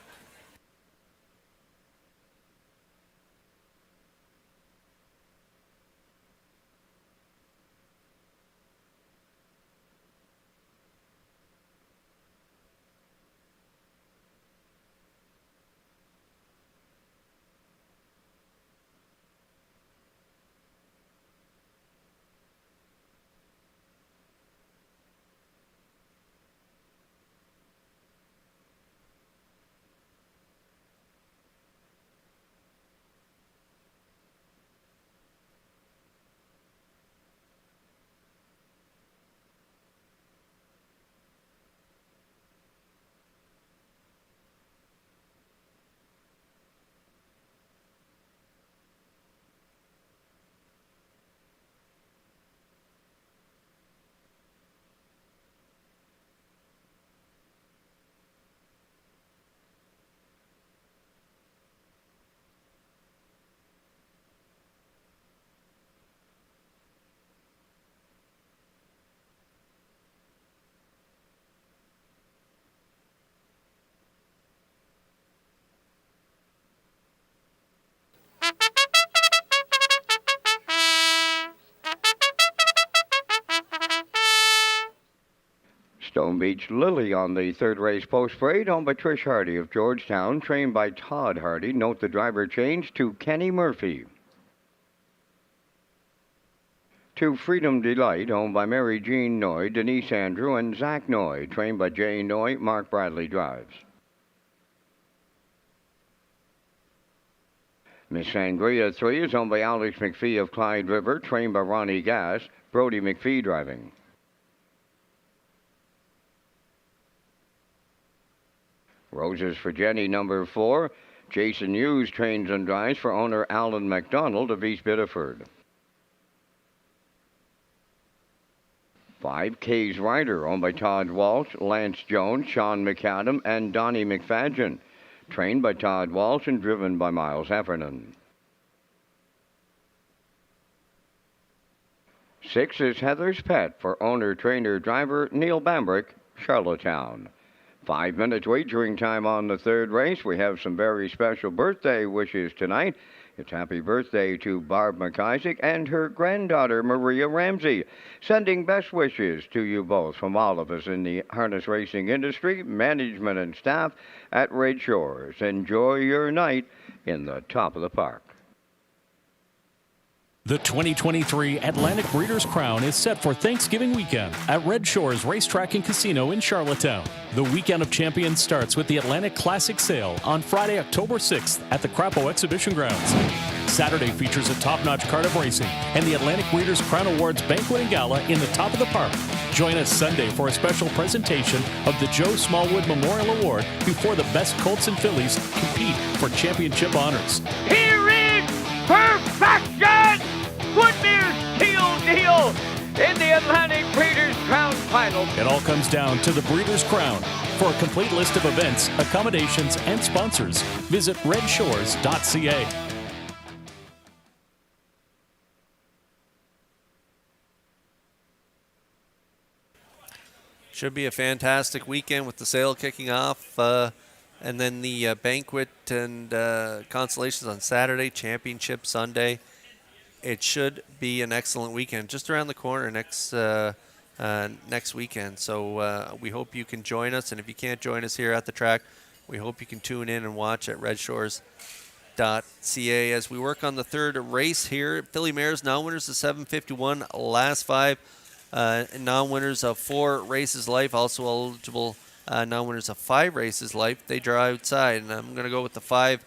Stone Beach Lily on the third race post parade, owned by Trish Hardy of Georgetown, trained by Todd Hardy. Note the driver change to Kenny Murphy. To Freedom Delight, owned by Mary Jean Noy, Denise Andrew, and Zach Noy, trained by Jay Noy. Mark Bradley drives. Miss Sangria 3 is owned by Alex McPhee of Clyde River, trained by Ronnie Gass. Brody McPhee driving. Roses for Jenny, number 4. Jason Hughes trains and drives for owner Alan McDonald of East Biddeford. 5K's Rider, owned by Todd Walsh, Lance Jones, Sean McAdam, and Donnie McFadgen. Trained by Todd Walsh and driven by Miles Heffernan. 6 is Heather's Pet for owner, trainer, driver Neil Bambrick, Charlottetown. 5 minutes wagering time on the third race. We have some very special birthday wishes tonight. It's happy birthday to Barb McIsaac and her granddaughter Maria Ramsey. Sending best wishes to you both from all of us in the harness racing industry, management and staff at Red Shores. Enjoy your night in the top of the park. The 2023 Atlantic Breeders' Crown is set for Thanksgiving weekend at Redshores Racetrack and Casino in Charlottetown. The Weekend of Champions starts with the Atlantic Classic Sale on Friday, October 6th at the Crapo Exhibition Grounds. Saturday features a top-notch card of racing and the Atlantic Breeders' Crown Awards Banquet and Gala in the top of the park. Join us Sunday for a special presentation of the Joe Smallwood Memorial Award before the best colts and fillies compete for championship honors. Here is perfection! Woodmere's Teal Deal in the Atlantic Breeders' Crown Classic. It all comes down to the Breeders' Crown. For a complete list of events, accommodations, and sponsors, visit Redshores.ca. Should be a fantastic weekend with the sale kicking off, and then the banquet and consolations on Saturday, championship Sunday. It should be an excellent weekend just around the corner next weekend. So we hope you can join us, and if you can't join us here at the track, we hope you can tune in and watch at Redshores.ca as we work on the third race here. Filly Mares non-winners of 751, last 5 non-winners of 4 races life, also eligible non-winners of 5 races life. They draw outside, and I'm going to go with the 5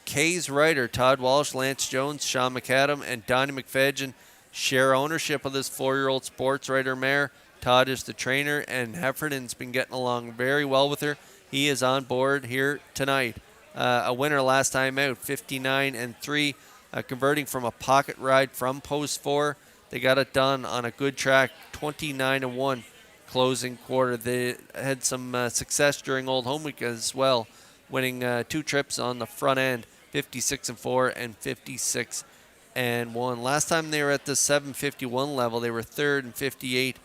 K's Rider. Todd Walsh, Lance Jones, Sean McAdam, and Donnie McFadgen share ownership of this 4-year-old sports rider mare. Todd is the trainer, and Heffernan's been getting along very well with her. He is on board here tonight. A winner last time out, 59-3, converting from a pocket ride from post 4. They got it done on a good track, 29-1 closing quarter. They had some success during Old Home Week as well, winning 2 trips on the front end, 56-4 and 56-1. Last time they were at the 751 level, they were third and 58-1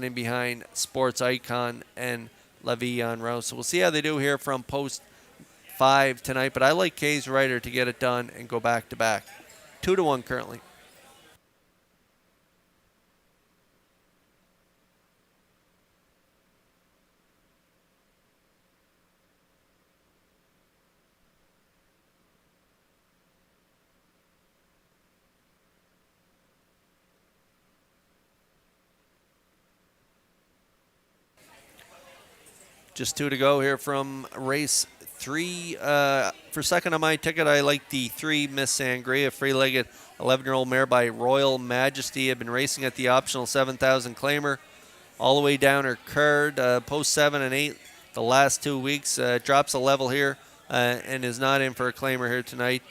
in behind Sports Icon and La Vie en Rose. So we'll see how they do here from post 5 tonight, but I like K's Rider to get it done and go back-to-back. 2-1 currently. Just 2 to go here from race 3. For second on my ticket, I like the 3 Miss Sangria, free-legged 11-year-old mare by Royal Majesty. I've been racing at the optional 7,000 claimer all the way down her card. Post 7 and 8 the last 2 weeks. Drops a level here and is not in for a claimer here tonight.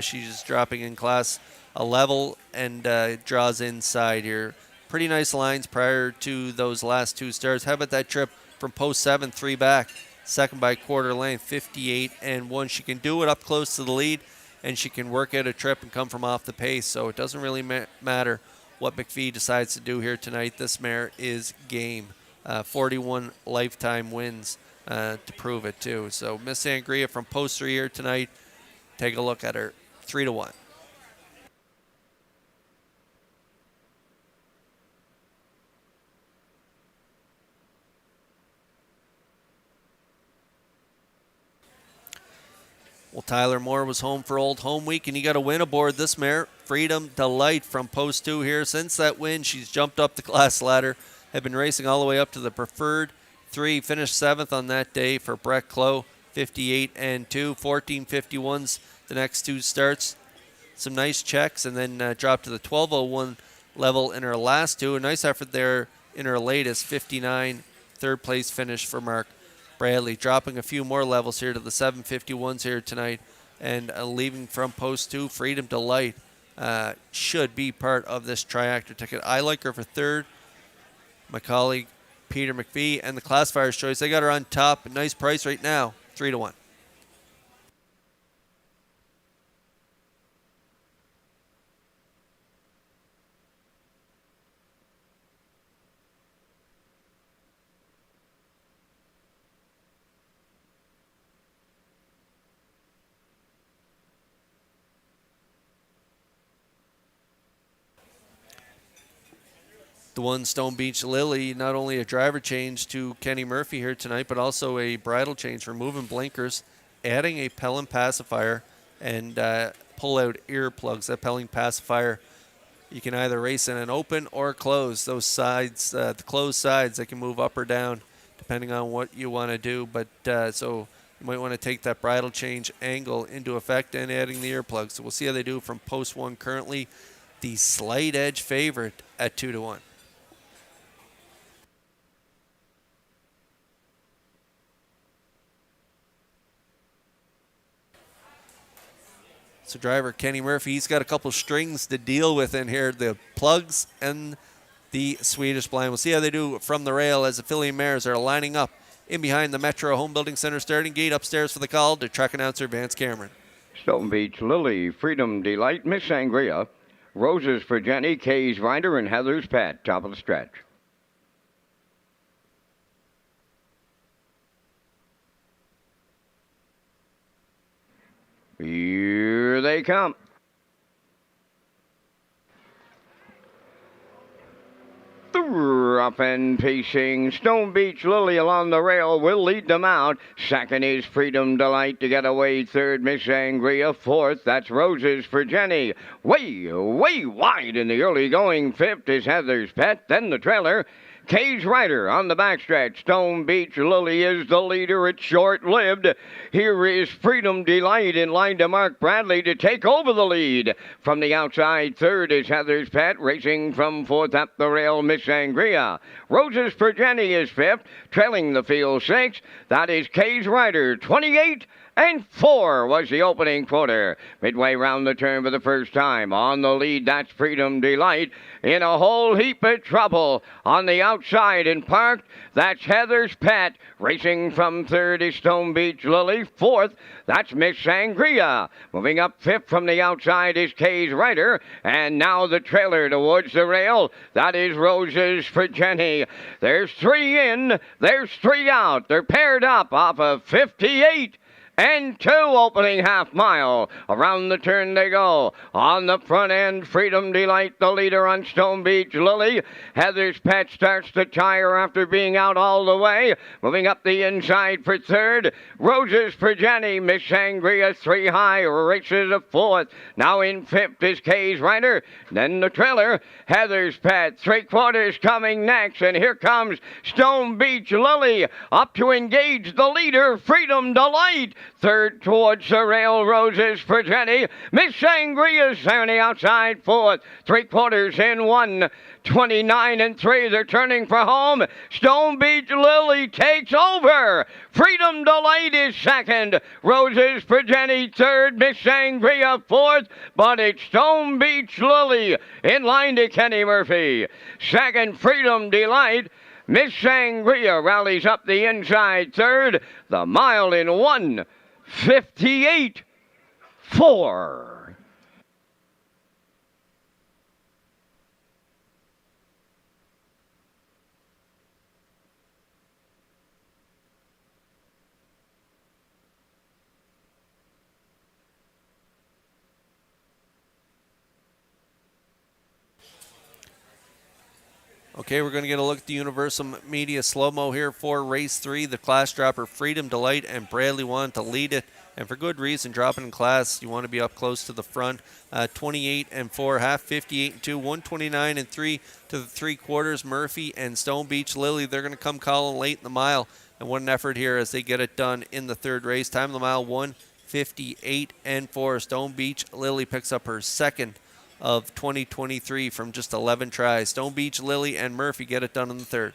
She's dropping in class a level and draws inside here. Pretty nice lines prior to those last 2 starts. How about that trip from post 7, 3 back, second by quarter length, 58-1. She can do it up close to the lead, and she can work out a trip and come from off the pace. So it doesn't really matter what McPhee decides to do here tonight. This mare is game. 41 lifetime wins to prove it too. So Miss Sangria from post 3 here tonight. Take a look at her, 3-1. Well, Tyler Moore was home for Old Home Week, and he got a win aboard this mare, Freedom Delight, from post 2 here. Since that win, she's jumped up the class ladder, have been racing all the way up to the preferred 3, finished 7th on that day for Brett Clough, 58-2, 14:51s the next 2 starts. Some nice checks, and then dropped to the 12:01 level in her last 2. A nice effort there in her latest, 59, third place finish for Mark Bradley, dropping a few more levels here to the 751s here tonight, and leaving from post 2. Freedom Delight should be part of this triactor ticket. I like her for 3rd. My colleague Peter McPhee and the classifier's choice, they got her on top. Nice price right now, 3-1. The 1 Stone Beach Lily, not only a driver change to Kenny Murphy here tonight, but also a bridle change, removing blinkers, adding a Pelham pacifier, and pull-out earplugs. That Pelham pacifier, you can either race in an open or close. Those sides, the closed sides, they can move up or down depending on what you want to do. But so you might want to take that bridle change angle into effect and adding the earplugs. So we'll see how they do from post 1 currently. The slight edge favorite at 2-1. So driver Kenny Murphy, he's got a couple strings to deal with in here, the plugs and the Swedish Blind. We'll see how they do from the rail as the filly mares are lining up in behind the Metro Home Building Center starting gate. Upstairs for the call to track announcer Vance Cameron. Stone Beach Lily, Freedom Delight, Miss Sangria, Roses for Jenny, Kay's Rider, and Heather's Pet. Top of the stretch. Here they come. Up and pacing, Stone Beach Lily along the rail will lead them out. Second is Freedom Delight to get away. Third, Miss Sangria. Fourth, that's Roses for Jenny. Way wide in the early going. Fifth is Heather's Pet. Then the trailer. Kay's Rider on the backstretch. Stone Beach Lily is the leader. It's short-lived. Here is Freedom Delight in line to Mark Bradley to take over the lead. From the outside, third is Heather's Pet. Racing from fourth up the rail, Miss Sangria. Roses for Jenny is fifth. Trailing the field sixth. That is Kay's Rider, 28 and 4 was the opening quarter. Midway round the turn for the first time. On the lead, that's Freedom Delight. In a whole heap of trouble. On the outside and parked, that's Heather's Pet. Racing from third is Stone Beach Lily. Fourth, that's Miss Sangria. Moving up fifth from the outside is Kay's Rider. And now the trailer towards the rail. That is Roses for Jenny. There's 3 in, there's 3 out. They're paired up off of 58 and 2 opening half mile. Around the turn they go. On the front end, Freedom Delight, the leader on Stone Beach Lily. Heather's Pet starts to tire after being out all the way. Moving up the inside for third. Roses for Jenny. Miss Sangria 3 high, races a fourth. Now in fifth is Kay's Rider. Then the trailer. Heather's Pet, 3/4 coming next. And here comes Stone Beach Lily up to engage the leader, Freedom Delight. Third towards the rail, Roses for Jenny. Miss Sangria's on the outside fourth. 3/4 in 1. 29 and 3. They're turning for home. Stone Beach Lily takes over. Freedom Delight is second. Roses for Jenny third. Miss Sangria fourth. But it's Stone Beach Lily in line to Kenny Murphy. Second, Freedom Delight. Miss Sangria rallies up the inside third. The mile in 1:58.4. Okay, we're going to get a look at the Universal Media slow-mo here for race 3. The class dropper Freedom Delight and Bradley wanted to lead it, and for good reason. Dropping in class, you want to be up close to the front. 28 and 4, half 58 and 2, 129 and 3 to the 3/4. Murphy and Stone Beach Lily, they're going to come calling late in the mile, and what an effort here as they get it done in the third race. Time of the mile 1:58 and 4. Stone Beach Lily picks up her second of 2023 from just 11 tries. Stone Beach Lily and Murphy get it done in the third.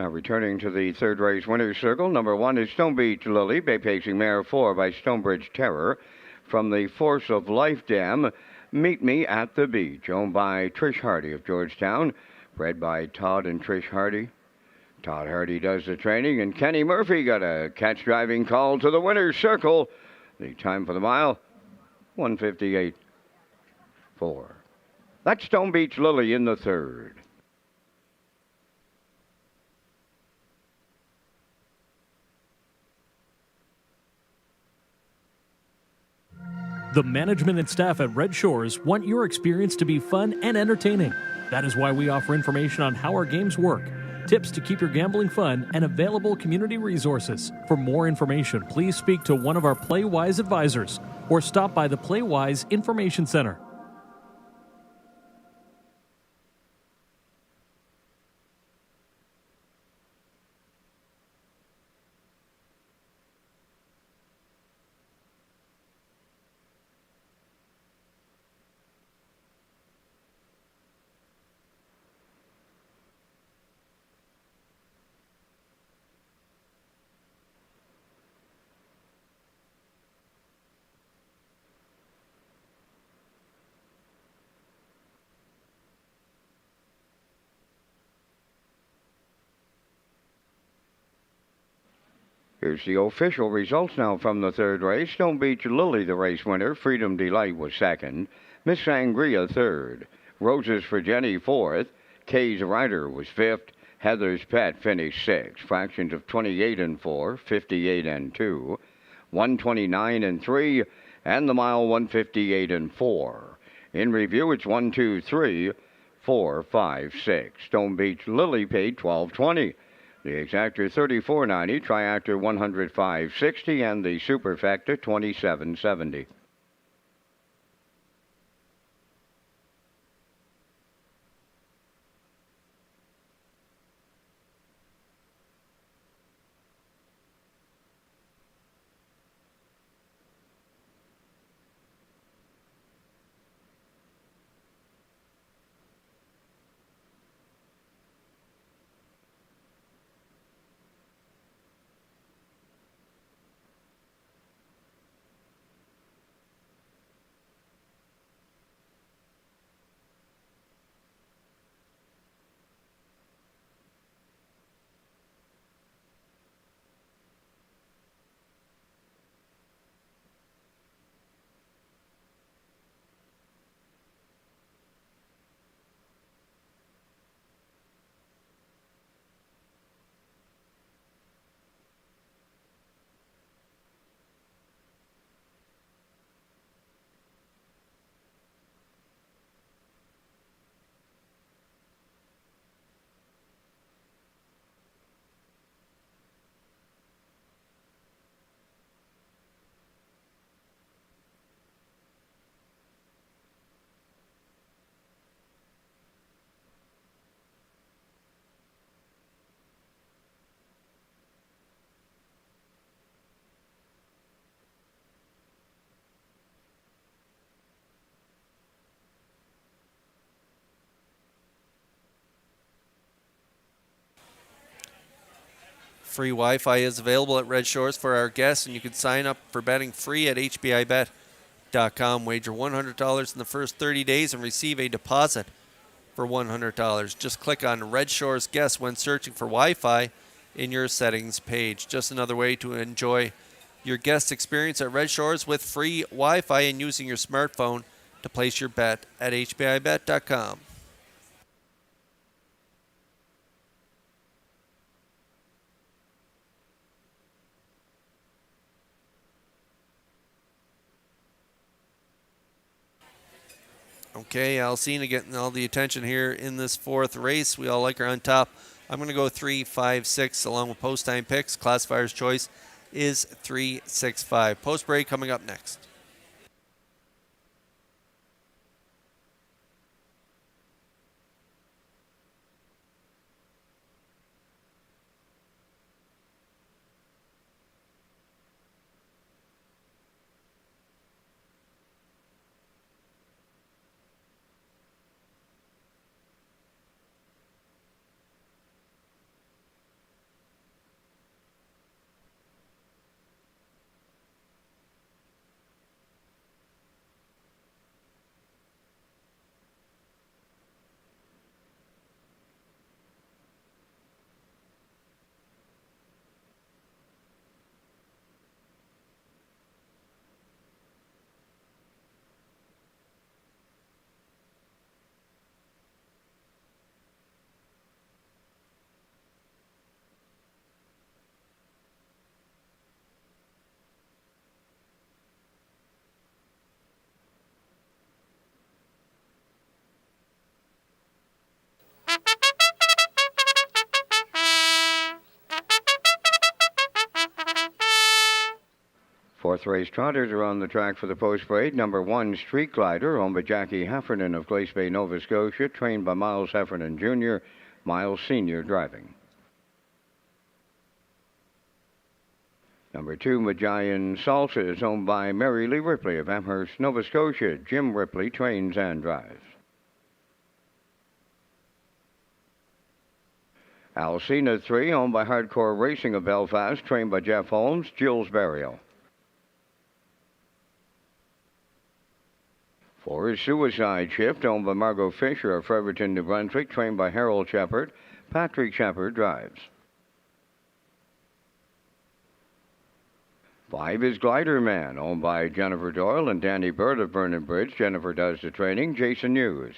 Now returning to the third race winner's circle, number 1 is Stone Beach Lily, bay pacing mare 4 by Stonebridge Terror. From the Force of Life Dam, Meet Me at the Beach, owned by Trish Hardy of Georgetown, bred by Todd and Trish Hardy. Todd Hardy does the training, and Kenny Murphy got a catch driving call to the winner's circle. The time for the mile, 1:58.4. That's Stone Beach Lily in the third. The management and staff at Red Shores want your experience to be fun and entertaining. That is why we offer information on how our games work, tips to keep your gambling fun, and available community resources. For more information, please speak to one of our PlayWise advisors or stop by the PlayWise Information Center. Here's the official results now from the third race. Stone Beach Lily, the race winner. Freedom Delight was second. Miss Sangria, third. Roses for Jenny, fourth. Kay's Rider was fifth. Heather's Pet finished sixth. Fractions of 28 and 4, 58 and 2, 129 and 3, and the mile 1:58 and 4. In review, it's 1, 2, 3, 4, 5, 6. Stone Beach Lily paid $12.20. The exactor $34.90, triactor $105.60, and the superfecta $27.70. Free Wi-Fi is available at Red Shores for our guests, and you can sign up for betting free at HBIBet.com. Wager $100 in the first 30 days and receive a deposit for $100. Just click on Red Shores Guests when searching for Wi-Fi in your settings page. Just another way to enjoy your guest experience at Red Shores with free Wi-Fi and using your smartphone to place your bet at HBIBet.com. Okay, Alcina getting all the attention here in this fourth race. We all like her on top. I'm going to go 3, 5, 6 along with post time picks. Classifier's choice is 3, 6, 5. Post break coming up next. Fourth race trotters are on the track for the post parade. Number 1, Street Glider, owned by Jackie Heffernan of Glace Bay, Nova Scotia, trained by Miles Heffernan Jr., Miles Sr. driving. Number 2, Magian Salsa is owned by Mary Lee Ripley of Amherst, Nova Scotia. Jim Ripley trains and drives. Alcina 3, owned by Hardcore Racing of Belfast, trained by Jeff Holmes, Jules Burial. 4 is Suicide Shift, owned by Margot Fisher of Fredericton, New Brunswick, trained by Harold Shepard. Patrick Shepard drives. 5 is Glider Man, owned by Jennifer Doyle and Danny Bird of Vernon Bridge. Jennifer does the training. Jason Hughes.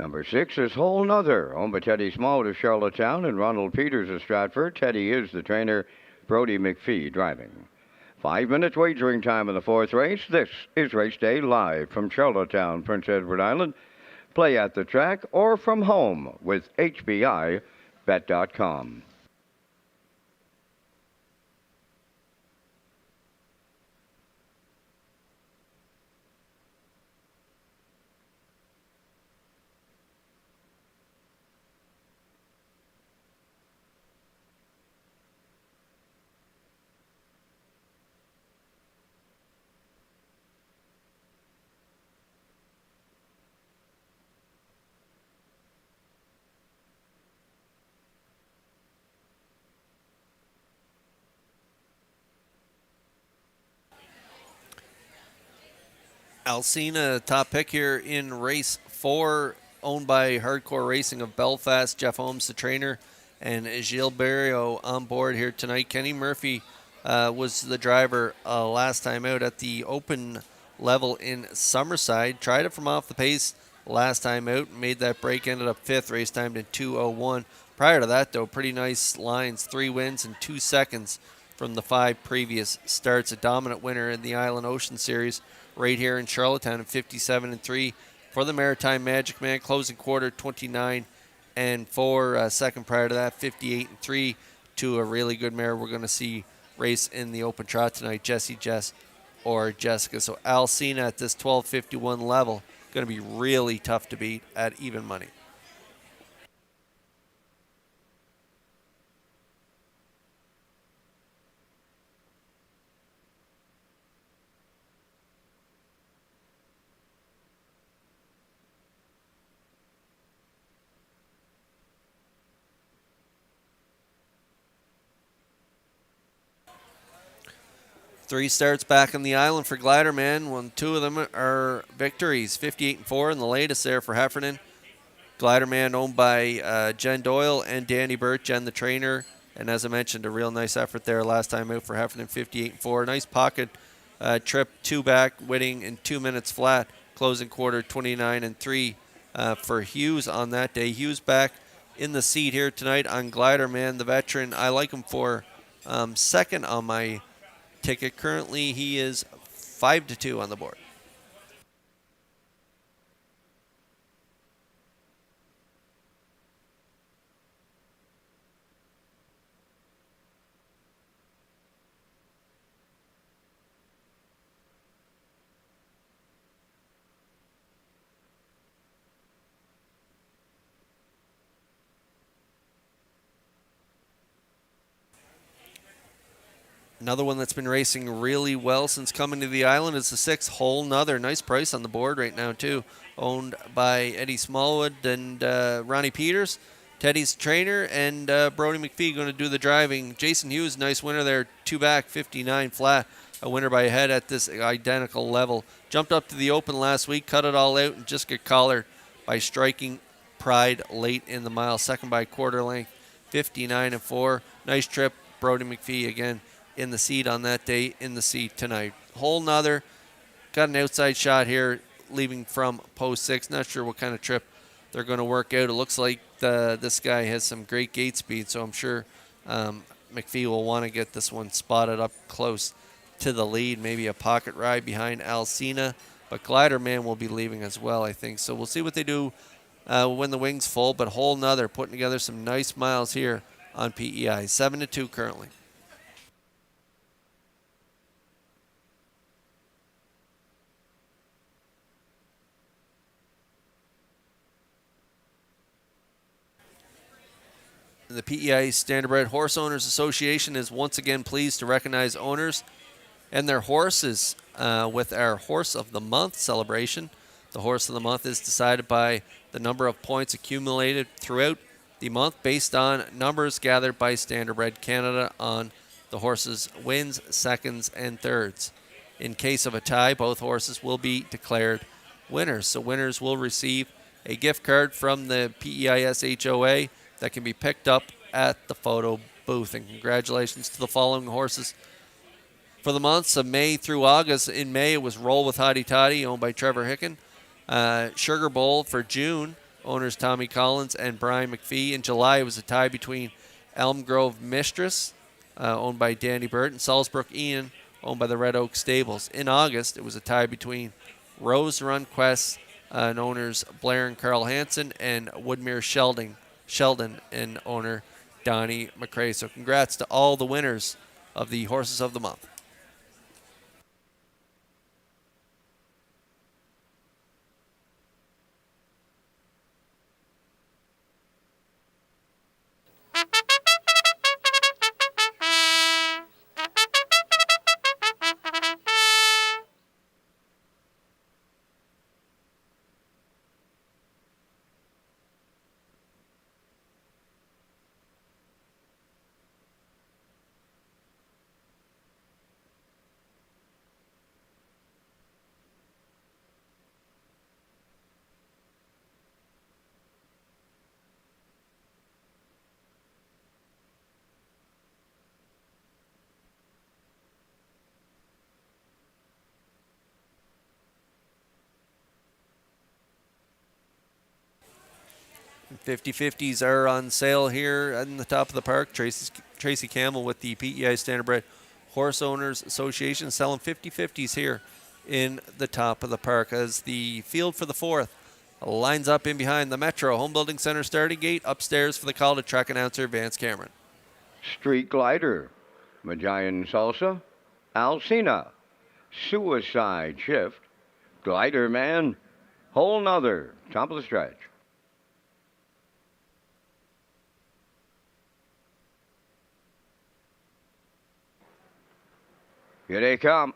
Number 6 is Whole Nother, owned by Teddy Small of Charlottetown and Ronald Peters of Stratford. Teddy is the trainer. Brody McPhee driving. 5 minutes wagering time in the fourth race. This is Race Day live from Charlottetown, Prince Edward Island. Play at the track or from home with HBIBet.com. Alcina, top pick here in race 4, owned by Hardcore Racing of Belfast. Jeff Holmes, the trainer, and Gilles Barrio on board here tonight. Kenny Murphy was the driver last time out at the open level in Summerside. Tried it from off the pace last time out, made that break, ended up 5th, race timed in 2:01. Prior to that, though, pretty nice lines, 3 wins and 2 seconds from the 5 previous starts. A dominant winner in the Island Ocean Series right here in Charlottetown at 57-3 for the Maritime Magic Man. Closing quarter 29-4. Second prior to that, 58-3 to a really good mare we're going to see race in the open trot tonight, Jessie Jess or Jessica. So Alcina at this 12.51 level, going to be really tough to beat at even money. Three starts back on the island for Glider Man. 2 of them are victories, 58-4 in the latest there for Heffernan. Glider Man owned by Jen Doyle and Danny Burt, Jen the trainer. And as I mentioned, a real nice effort there last time out for Heffernan, 58-4. Nice pocket trip, 2 back, winning in 2 minutes flat. Closing quarter 29-3 for Hughes on that day. Hughes back in the seat here tonight on Glider Man, the veteran. I like him for second on my ticket. Currently, he is 5-2 on the board. Another one that's been racing really well since coming to the island is the 6 Whole Nother. Nice price on the board right now, too. Owned by Eddie Smallwood and Ronnie Peters. Teddy's trainer, and Brody McPhee going to do the driving. Jason Hughes, nice winner there. 2 back, 59 flat. A winner by a head at this identical level. Jumped up to the open last week, cut it all out, and just got collared by Striking Pride late in the mile. Second by quarter length, 59-4. Nice trip. Brody McPhee again in the seat on that day, in the seat tonight. Whole Nother got an outside shot here, leaving from post 6. Not sure what kind of trip they're going to work out. It looks like this guy has some great gate speed, so I'm sure McPhee will want to get this one spotted up close to the lead. Maybe a pocket ride behind Alcina, but Glider Man will be leaving as well, I think. So we'll see what they do when the wing's full, but Whole Nother putting together some nice miles here on PEI. 7-2 currently. The PEI Standardbred Horse Owners Association is once again pleased to recognize owners and their horses with our Horse of the Month celebration. The Horse of the Month is decided by the number of points accumulated throughout the month based on numbers gathered by Standardbred Canada on the horse's wins, seconds, and thirds. In case of a tie, both horses will be declared winners. So winners will receive a gift card from the PEI SHOA that can be picked up at the photo booth. And congratulations to the following horses for the months of May through August. In May, it was Roll with Hottie Toddy, owned by Trevor Hicken. Sugar Bowl for June, owners Tommy Collins and Brian McPhee. In July, it was a tie between Elm Grove Mistress, owned by Danny Burt, and Salisbrook Ian, owned by the Red Oak Stables. In August, it was a tie between Rose Run Quest and owners Blair and Carl Hansen, and Woodmere Sheldon and owner Donnie McRae. So congrats to all the winners of the Horses of the Month. $50/50s are on sale here in the top of the park. Tracy Campbell with the PEI Standardbred Horse Owners Association selling $50/50s here in the top of the park as the field for the fourth lines up in behind the Metro Home Building Center starting gate. Upstairs for the call to track announcer Vance Cameron. Street Glider, Majayan Salsa, Alcina, Suicide Shift, Glider Man, Whole Nother, top of the stretch. Here they come.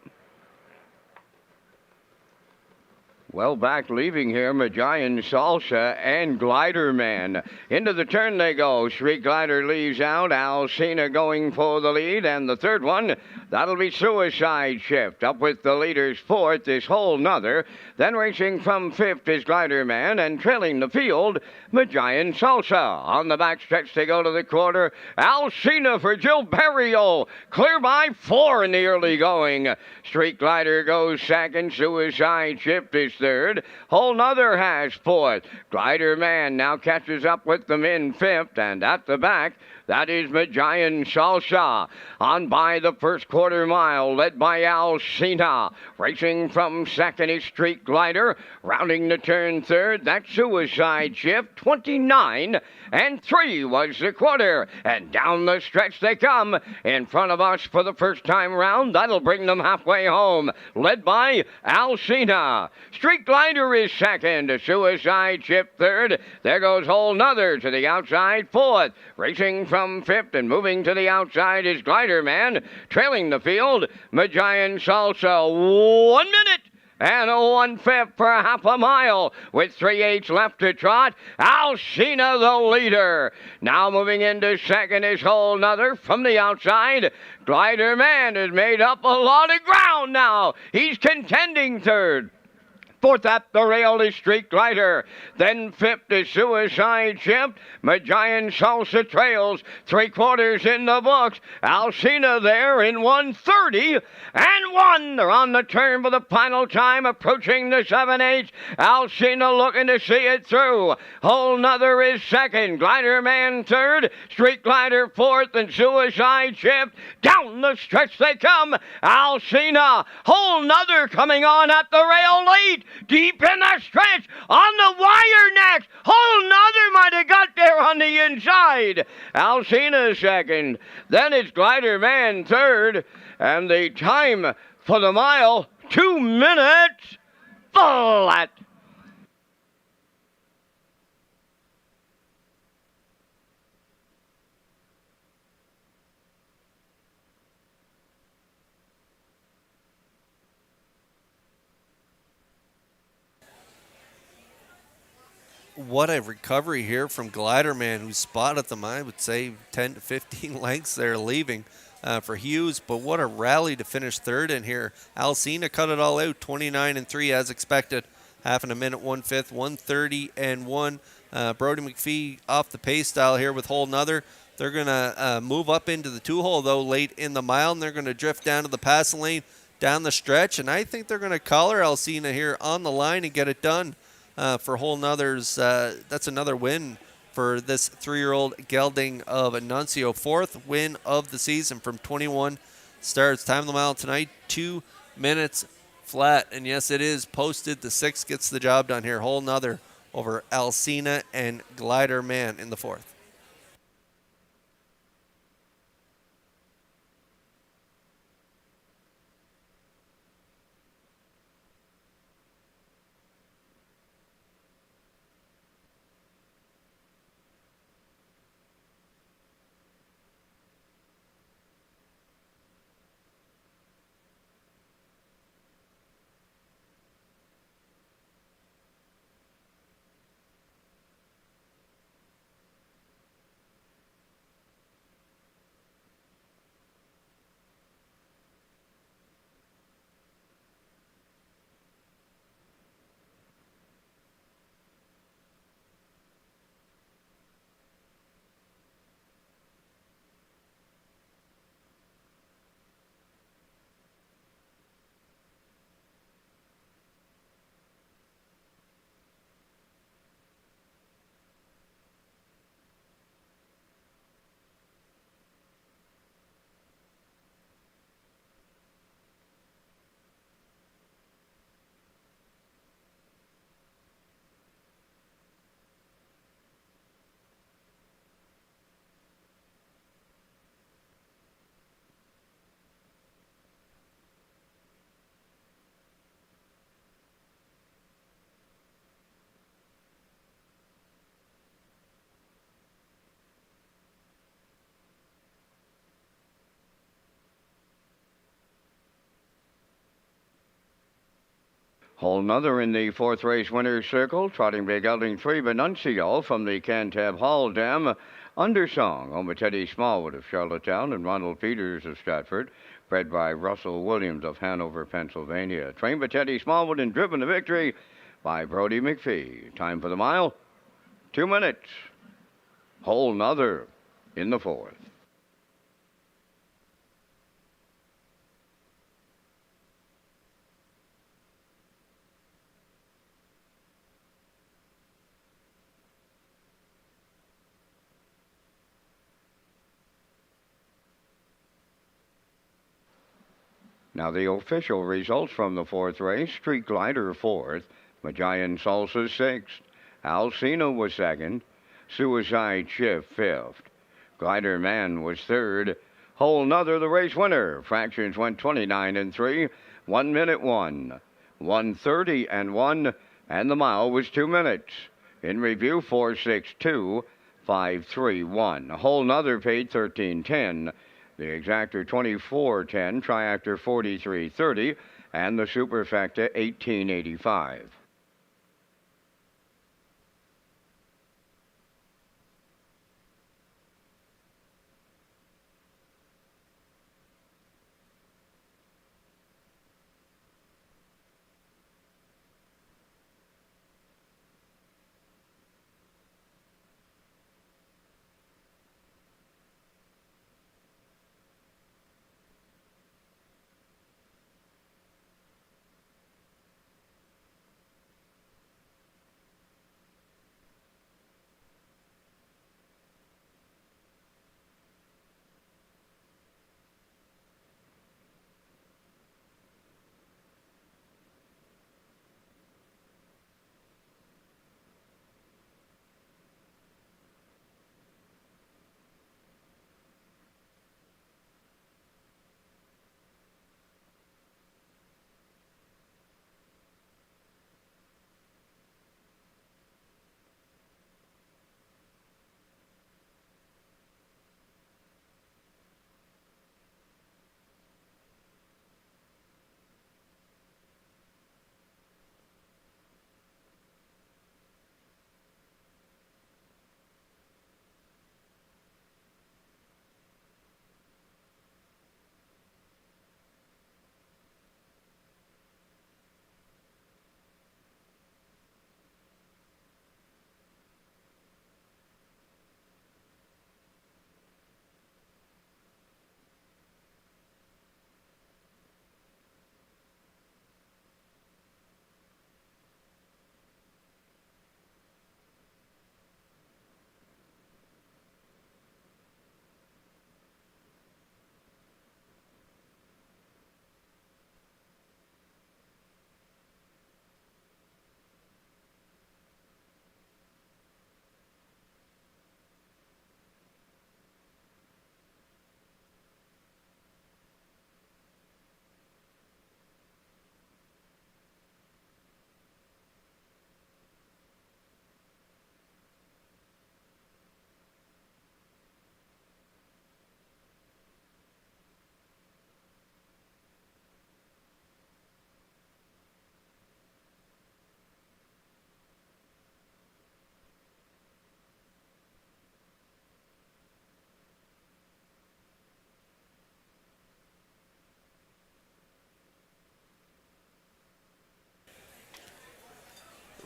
Well, back leaving here, Majayan Salsa and Glider Man. Into the turn they go. Street Glider leaves out. Alcina going for the lead. And the third one, that'll be Suicide Shift. Up with the leaders fourth is Whole Nother. Then racing from fifth is Glider Man. And trailing the field, Majayan Salsa. On the back stretch they go to the quarter. Alcina for Jill Barrio. Clear by 4 in the early going. Street Glider goes second. Suicide Shift is third. Whole Nother has fourth. Glider Man now catches up with them in fifth. And at the back, that is Majayan Salsa. On by the first quarter mile, led by Alcina. Racing from second is Street Glider. Rounding the turn third, that's Suicide Shift. 29 and 3 was the quarter. And down the stretch they come. In front of us for the first time round. That'll bring them halfway home. Led by Alcina. Street Glider is second. Suicide Shift third. There goes Whole Nother to the outside fourth. Racing from fifth and moving to the outside is Glider Man. Trailing the field, Majayan Salsa. 1 minute and a 1/5 for half a mile with 3/8 left to trot. Alcina the leader. Now moving into second is Whole Nother from the outside. Glider Man has made up a lot of ground now. He's contending third. Fourth at the rail is Street Glider. Then fifth is Suicide Shift. Majayan Salsa trails. 3/4 in the books. Alcina there in 1:30 and 1. They're on the turn for the final time, approaching the 7/8. Alcina looking to see it through. Whole Nother is second. Glider Man third. Street Glider fourth, and Suicide Shift. Down the stretch they come. Alcina. Whole Nother coming on at the rail late. deep in the stretch, on the wire next. Whole Nother might have got there on the inside. Alcina second. Then it's Glider Man third. And the time for the mile, 2 minutes flat. What a recovery here from Gliderman, who spotted them, I would say, 10 to 15 lengths there leaving for Hughes. But what a rally to finish third in here. Alcina cut it all out, 29-3 as expected. Half in a minute, 1/5, 1:30-1. Brody McPhee off the pace style here with Hole Nother. They're going to move up into the 2-hole, though, late in the mile, and they're going to drift down to the passing lane down the stretch. And I think they're going to collar Alcina here on the line and get it done. For Hole Nother's, that's another win for this 3-year-old gelding of Anuncio. 4th win of the season from 21 starts. Time of the mile tonight, 2 minutes flat. And yes, it is posted. The 6 gets the job done here. Hole Nother over Alcina and Glider Man in the 4th. Hole Nother in the 4th race winner's circle, trotting big gelding 3 Benuncio from the Cantab Hall Dam. Undersong, owned by Teddy Smallwood of Charlottetown and Ronald Peters of Stratford, bred by Russell Williams of Hanover, Pennsylvania. Trained by Teddy Smallwood and driven to victory by Brody McPhee. Time for the mile, 2 minutes. Hole Nother in the 4th. Now the official results from the 4th race. Street Glider 4th, Magian Salsa 6th, Alcina was 2nd, Suicide Shift 5th, Glider Man was 3rd, Hole Nother the race winner. Fractions went 29-3, 1 minute 1, 1:30-1, and the mile was 2 minutes. In review, 4:62, 5:31. Hole Nother paid 13.10. The exactor 24.10, triactor 43.30, and the superfecta 18.85.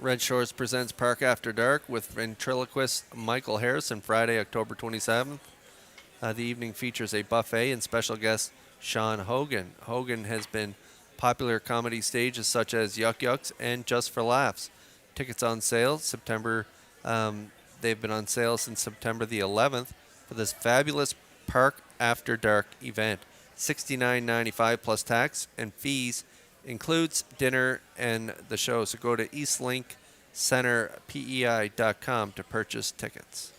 Red Shores presents Park After Dark with ventriloquist Michael Harrison Friday, October 27th. The evening features a buffet and special guest Sean Hogan. Hogan has been popular comedy stages such as Yuck Yucks and Just for Laughs. Tickets on sale September. They've been on sale since September the 11th for this fabulous Park After Dark event. $69.95 plus tax and fees, includes dinner and the show. So go to eastlinkcenterpei.com to purchase tickets.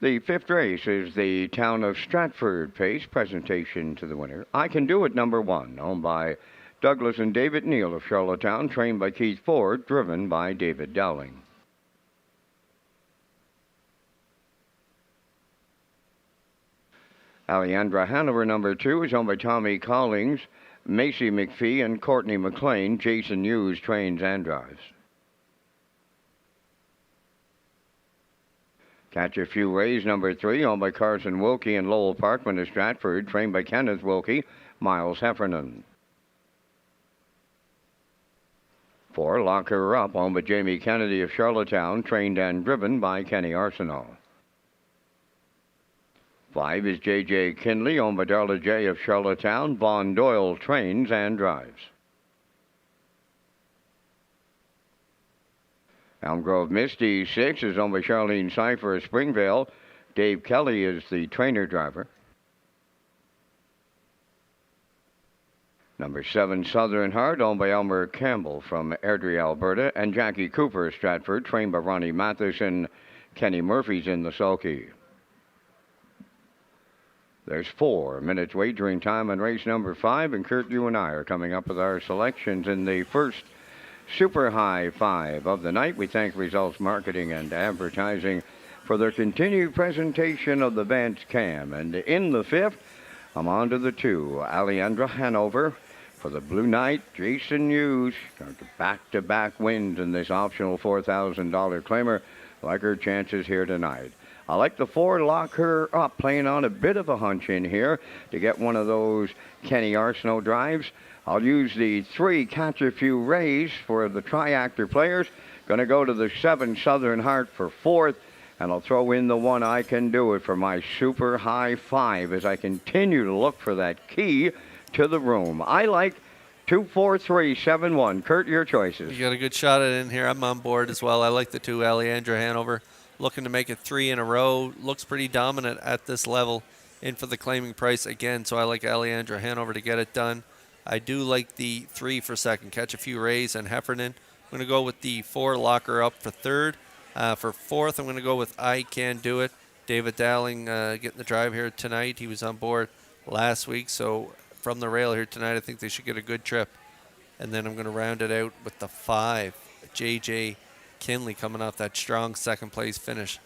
The fifth race is the Town of Stratford Pace presentation to the winner. I Can Do It, number 1, owned by Douglas and David Neal of Charlottetown, trained by Keith Ford, driven by David Dowling. Alejandra Hanover, number 2, is owned by Tommy Collings, Macy McPhee, and Courtney McLean. Jason Hughes trains and drives. Catch a Few Rays, number 3, owned by Carson Wilkie and Lowell Parkman of Stratford, trained by Kenneth Wilkie, Miles Heffernan. 4, Lock Her Up, owned by Jamie Kennedy of Charlottetown, trained and driven by Kenny Arsenault. 5 is J.J. Kinley, owned by Darla J. of Charlottetown. Vaughn Doyle trains and drives. Elm Grove Misty 6 is owned by Charlene Cipher of Springvale. Dave Kelly is the trainer driver. Number 7, Southern Heart, owned by Elmer Campbell from Airdrie, Alberta. And Jackie Cooper of Stratford, trained by Ronnie Matheson. Kenny Murphy's in the sulky. There's 4 minutes wagering time on race number 5, and Kurt, you and I are coming up with our selections in the first Super High 5 of the night. We thank Results Marketing and Advertising for their continued presentation of the Vance Cam. And in the 5th, I'm on to the 2, Alejandra Hanover. For the Blue Knight, Jason Hughes, back-to-back wins in this optional $4,000 claimer. Like her chances here tonight. I like the 4, Lock Her Up, playing on a bit of a hunch in here to get one of those Kenny Arsenault drives. I'll use the 3, Catch a Few Rays for the Triactor players. Going to go to the 7, Southern Heart for 4th. And I'll throw in the 1, I Can Do It for my Super High 5 as I continue to look for that key to the room. I like 2, 4, 3, 7, 1. Kurt, your choices. You got a good shot at it in here. I'm on board as well. I like the 2, Alejandra Hanover. Looking to make it 3 in a row. Looks pretty dominant at this level. In for the claiming price again, so I like Alejandra Hanover to get it done. I do like the 3 for second, Catch a Few Rays and Heffernan. I'm going to go with the 4, Lock Her Up for 3rd. For 4th, I'm going to go with I Can Do It. David Dowling getting the drive here tonight. He was on board last week, so from the rail here tonight, I think they should get a good trip. And then I'm going to round it out with the 5, J.J. Kinley, coming off that strong second-place finish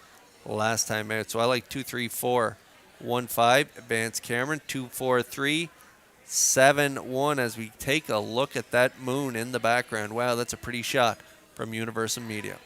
last time out. So I like 2, 3, 4, 1, 5, Vance Cameron, 2, 4, 3, 7, 1, as we take a look at that moon in the background. Wow, that's a pretty shot from Universal Media.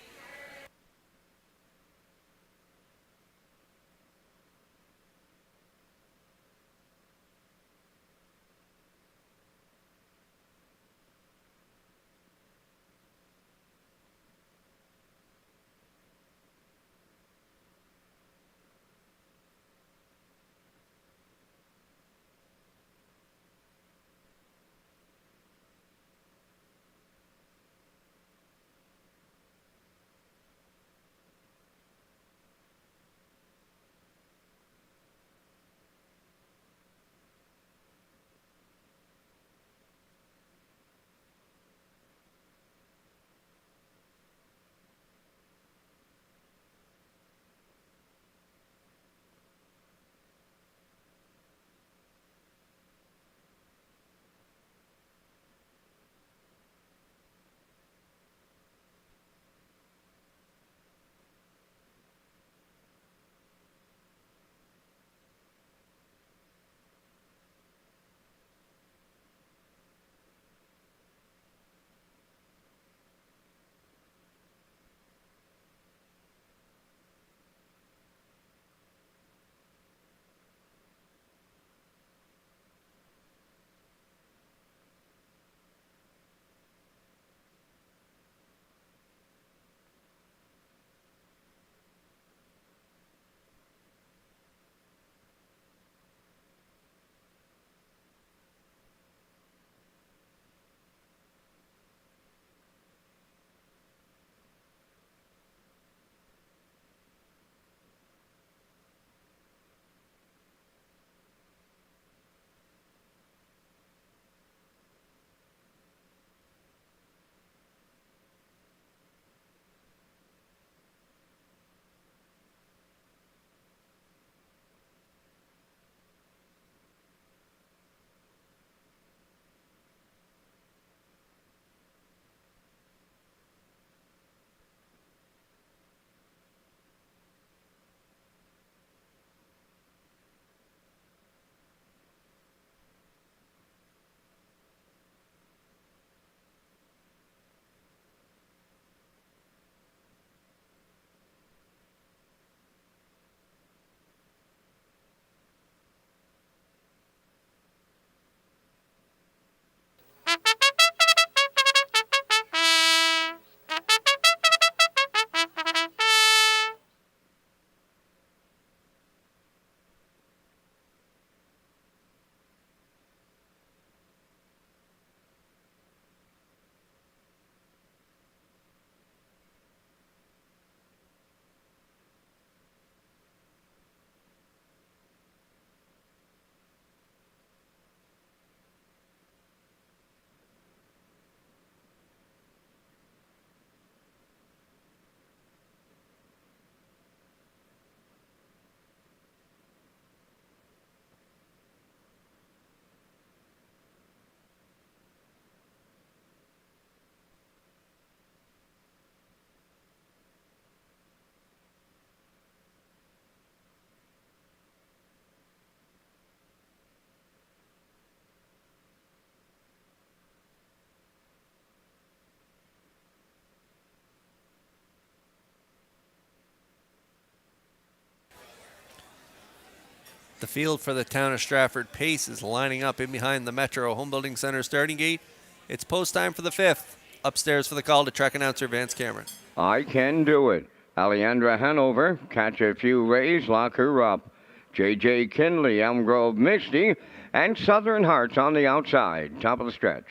The field for the town of Stratford Pace is lining up in behind the Metro Home Building Center starting gate. It's post time for the 5th. Upstairs for the call to track announcer Vance Cameron. I Can Do It. Alejandra Hanover, Catch a Few Rays, Lock Her Up. J.J. Kinley, Elm Grove Misty, and Southern Hearts on the outside. Top of the stretch.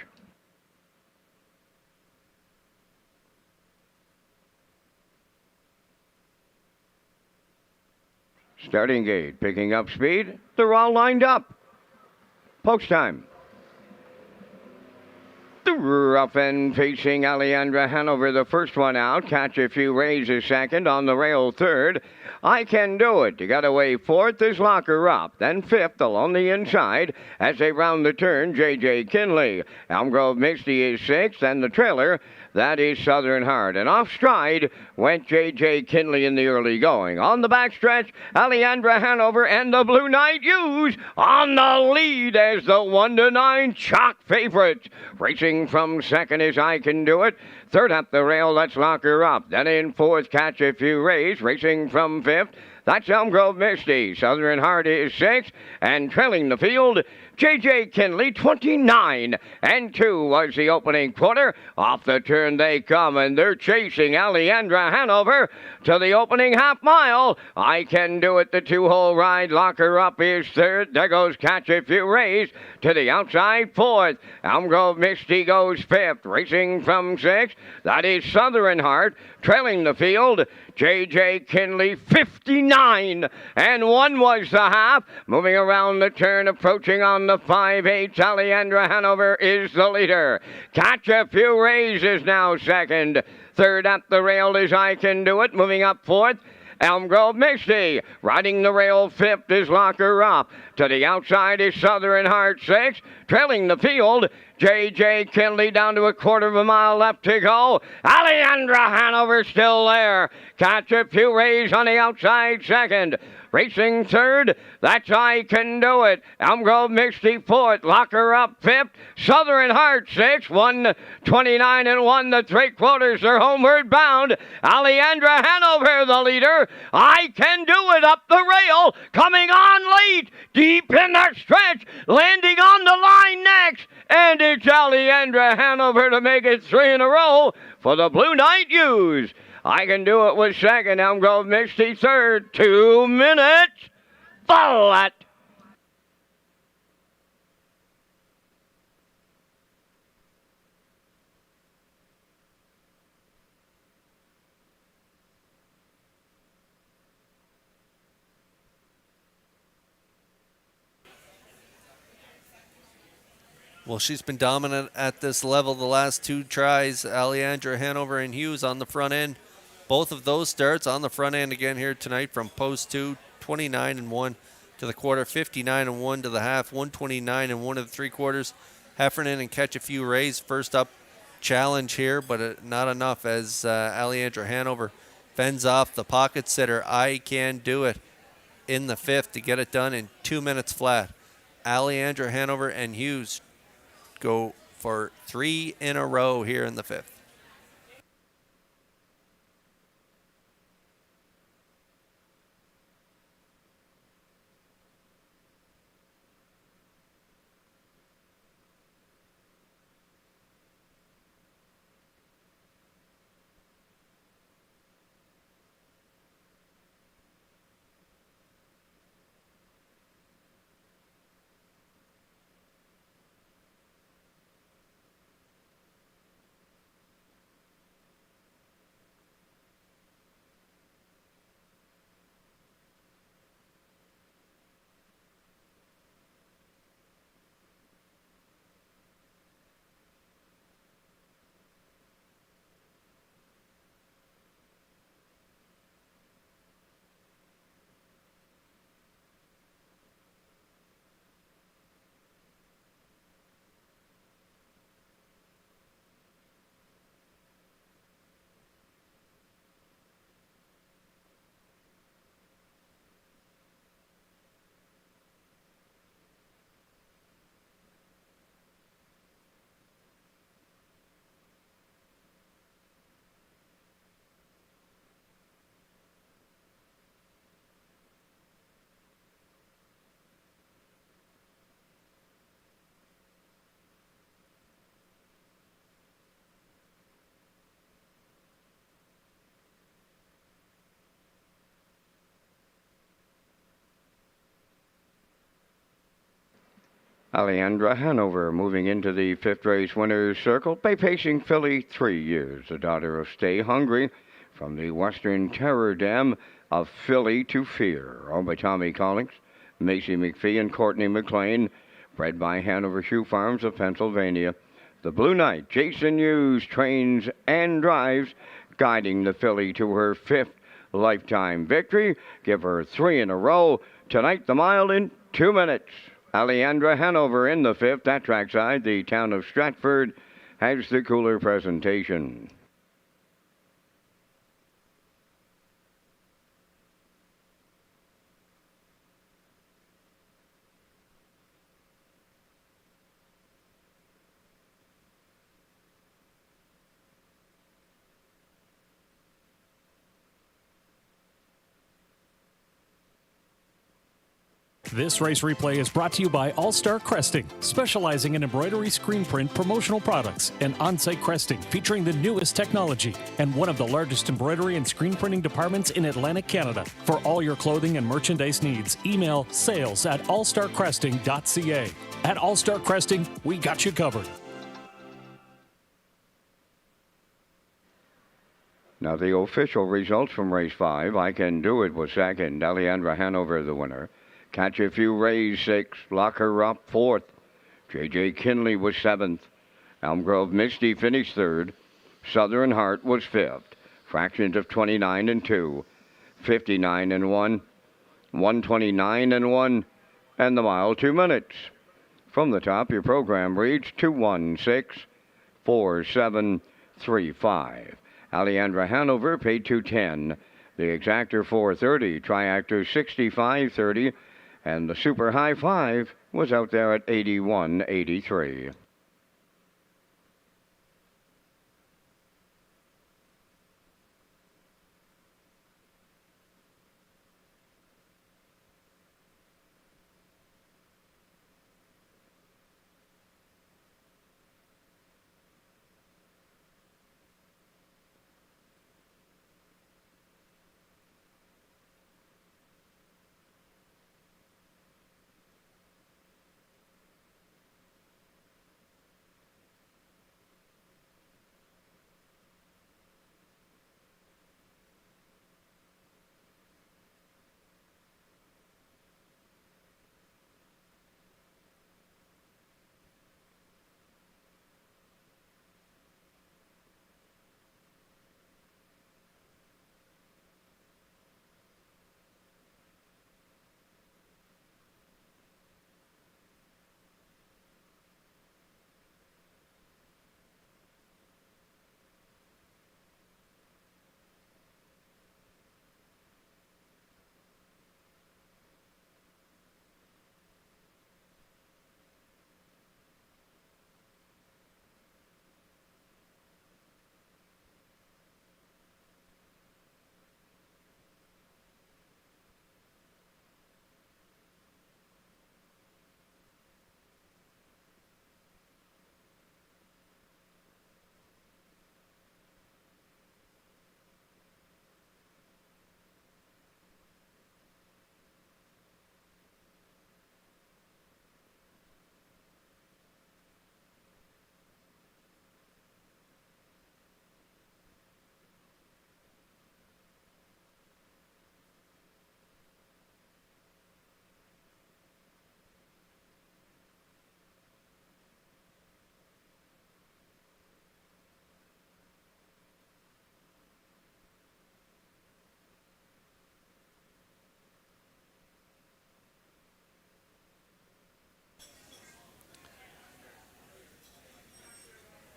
Starting gate, picking up speed. They're all lined up. Post time. The rough end facing Alejandra Hanover, the first one out. Catch a Few Rays is second. On the rail, third. I Can Do It. You got away fourth is Lock Her Up. Then fifth along the inside as they round the turn, J.J. Kinley. Elm Grove Misty is sixth, and the trailer, that is Southern Heart. And off stride went J.J. Kinley in the early going. On the backstretch, Alejandra Hanover and the Blue Knight Hughes on the lead as the 1-9 chalk favorites. Racing from second is I Can Do It. Third up the rail, let's Lock Her Up. Then in fourth, Catch a Few Rays. Racing from fifth, that's Elm Grove Misty. Southern Heart is sixth, and trailing the field, J.J. Kinley, 29 and 2 was the opening quarter. Off the turn they come, and they're chasing Alejandra Hanover to the opening half mile. I Can Do It, the two-hole ride. Lock Her Up is third. There goes Catch a Few Rays to the outside fourth. Elm Grove Misty goes fifth. Racing from sixth, that is Southern Heart. Trailing the field, J.J. Kinley, 59 and 1 was the half. Moving around the turn, approaching on the 5/8. Alejandra Hanover is the leader. Catch a Few Rays is now second. Third up the rail is I Can Do It. Moving up fourth, Elm Grove Misty. Riding the rail fifth is Lock Her Up. To the outside is Southern Heart sixth. Trailing the field, J.J. Kinley down to a quarter of a mile left to go. Alejandra Hanover still there. Catch a Few Rays on the outside second. Racing third, that's I Can Do It. Elm Grove Misty fourth. Lock Her Up fifth. Southern Heart sixth. 1:29 and 1. The three-quarters are homeward bound. Alejandra Hanover the leader. I Can Do It up the rail. Coming on late. Deep in the stretch. Landing on the line next. And it's Alejandra Hanover to make it 3 in a row for the Blue Knight Hughes. I Can Do It was second. Elm Grove Misty third. 2 minutes flat. Well, she's been dominant at this level the last two tries. Alejandra Hanover and Hughes on the front end. Both of those starts on the front end again here tonight from post 2, 29 and 1 to the quarter, 59 and 1 to the half, 129 and 1 to the three quarters. Heffernan and Catch a Few Rays first up challenge here, but not enough as Alejandra Hanover fends off the pocket sitter. I Can Do It in the fifth to get it done in 2 minutes flat. Alejandra Hanover and Hughes go for 3 in a row here in the fifth. Alejandra Hanover moving into the fifth race winner's circle by pacing filly 3 years, the daughter of Stay Hungry from the Western Terror Dam of Philly to Fear, owned by Tommy Collins, Macy McPhee, and Courtney McLean, bred by Hanover Shoe Farms of Pennsylvania. The Blue Knight, Jason Hughes, trains and drives, guiding the filly to her fifth lifetime victory. Give her 3 in a row. Tonight, the mile in 2 minutes. Alejandra Hanover in the fifth. At trackside, the town of Stratford has the cooler presentation. This race replay is brought to you by All Star Cresting, specializing in embroidery, screen print, promotional products, and on-site cresting featuring the newest technology, and one of the largest embroidery and screen printing departments in Atlantic Canada. For all your clothing and merchandise needs, email sales@allstarcresting.ca. At All Star Cresting, we got you covered. Now the official results from race 5. I Can Do It was second. Alejandra Hanover the winner. Catch a Few Rays 6th. Lock Her Up 4th. J.J. Kinley was 7th. Elm Grove Misty finished 3rd. Southern Heart was 5th. Fractions of 29 and 2. 59 and 1. 129 and 1. And the mile 2 minutes. From the top, your program reads 216-4735. Alejandra Hanover paid 210. The exactor 430. Triactor 6530. And the Super High 5 was out there at 81.83.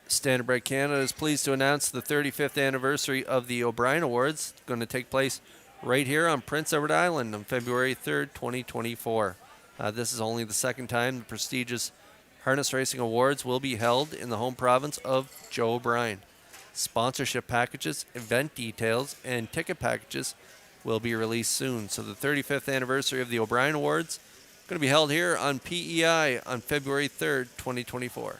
Standardbred Canada is pleased to announce the 35th anniversary of the O'Brien Awards. It's going to take place right here on Prince Edward Island on February 3rd, 2024. This is only the second time the prestigious Harness Racing Awards will be held in the home province of Joe O'Brien. Sponsorship packages, event details, and ticket packages will be released soon. So the 35th anniversary of the O'Brien Awards is going to be held here on PEI on February 3rd, 2024.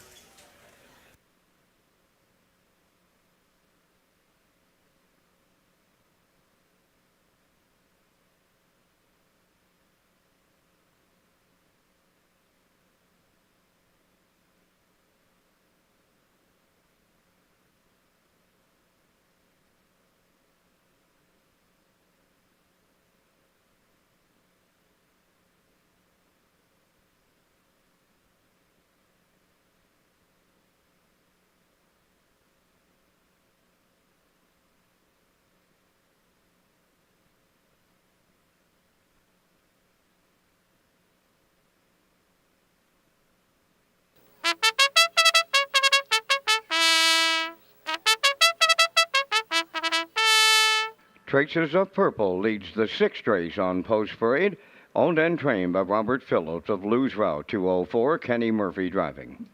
Traces of Purple leads the sixth race on Post Parade, owned and trained by Robert Phillips of Lose Route 204, Kenny Murphy driving.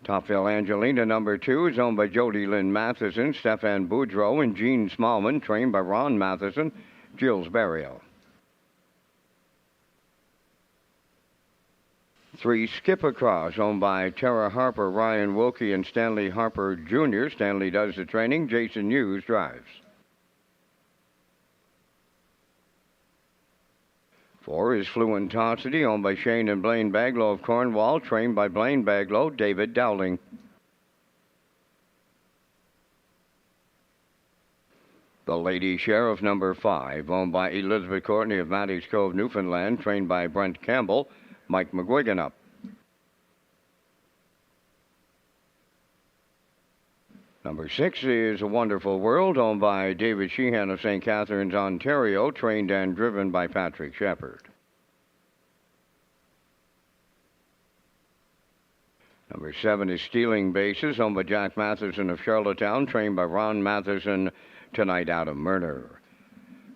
Topville Angelina number 2 is owned by Jody Lynn Matheson, Stefan Boudreau, and Gene Smallman, trained by Ron Matheson, Gilles Barrio. 3 Skip Across, owned by Tara Harper, Ryan Wilkie, and Stanley Harper Jr. Stanley does the training. Jason Hughes drives. 4 is Fluentosity, owned by Shane and Blaine Baglow of Cornwall, trained by Blaine Baglow, David Dowling. The Lady Sheriff number 5, owned by Elizabeth Courtney of Matty's Cove, Newfoundland, trained by Brent Campbell, Mike McGuigan up. Number 6 is A Wonderful World, owned by David Sheehan of St. Catharines, Ontario, trained and driven by Patrick Shepard. Number 7 is Stealing Bases, owned by Jack Matheson of Charlottetown, trained by Ron Matheson, tonight out of Murner.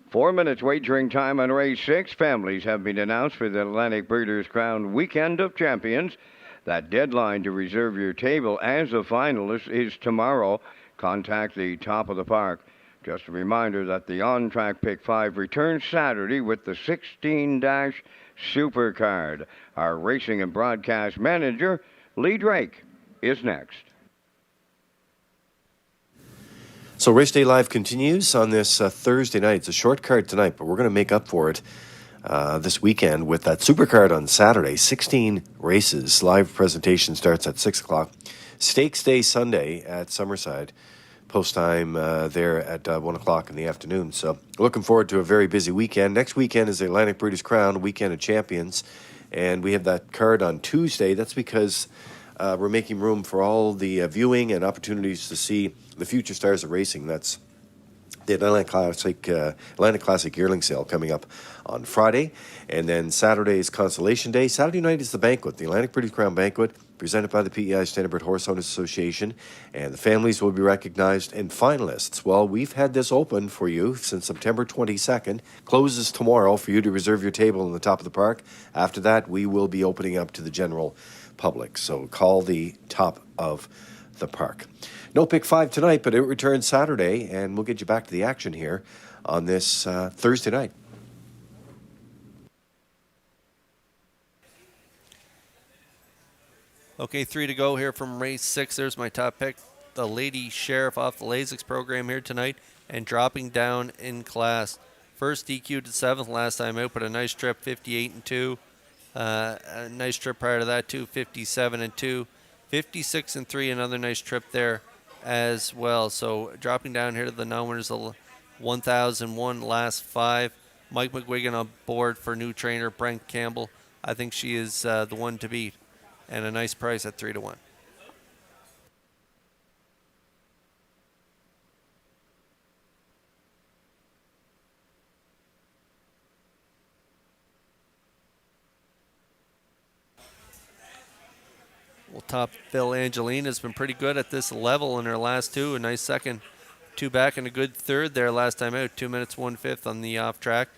4 minutes wagering time on race 6. Families have been announced for the Atlantic Breeders' Crown Weekend of Champions. That deadline to reserve your table as a finalist is tomorrow. Contact the Top of the Park. Just a reminder that the on-track Pick 5 returns Saturday with the 16-dash Supercard. Our racing and broadcast manager, Lee Drake, is next. So Race Day Live continues on this Thursday night. It's a short card tonight, but we're going to make up for it this weekend with that Supercard on Saturday. 16 races. Live presentation starts at 6 o'clock. Stakes Day Sunday at Summerside. Post time there at 1 o'clock in the afternoon. So looking forward to a very busy weekend. Next weekend is the Atlantic Breeders' Crown Weekend of Champions. And we have that card on Tuesday. That's because we're making room for all the viewing and opportunities to see the future stars of racing. That's the Atlantic Classic Yearling Sale coming up on Friday. And then Saturday is Consolation Day. Saturday night is the banquet, the Atlantic Breeders' Crown Banquet, presented by the PEI Standardbred Horse Owners Association. And the families will be recognized and finalists. Well, we've had this open for you since September 22nd. Closes tomorrow for you to reserve your table on the Top of the Park. After that, we will be opening up to the general public. So call the Top of the Park. No Pick 5 tonight, but it returns Saturday, and we'll get you back to the action here on this Thursday night. Okay, 3 to go here from race 6. There's my top pick, the Lady Sheriff off the Lasix program here tonight, and dropping down in class. First DQ to 7th last time out, but a nice trip, 58-2. A nice trip prior to that too, 57-2. 56-3, another nice trip there as well. So dropping down here to the non-winners, 1001 last 5. Mike McGuigan on board for new trainer Brent Campbell. I think she is the one to beat, and a nice price at 3-1. Well, top Phil Angelina has been pretty good at this level in her last 2. A nice second, 2 back, and a good third there last time out. 2 minutes, 1/5 on the off track.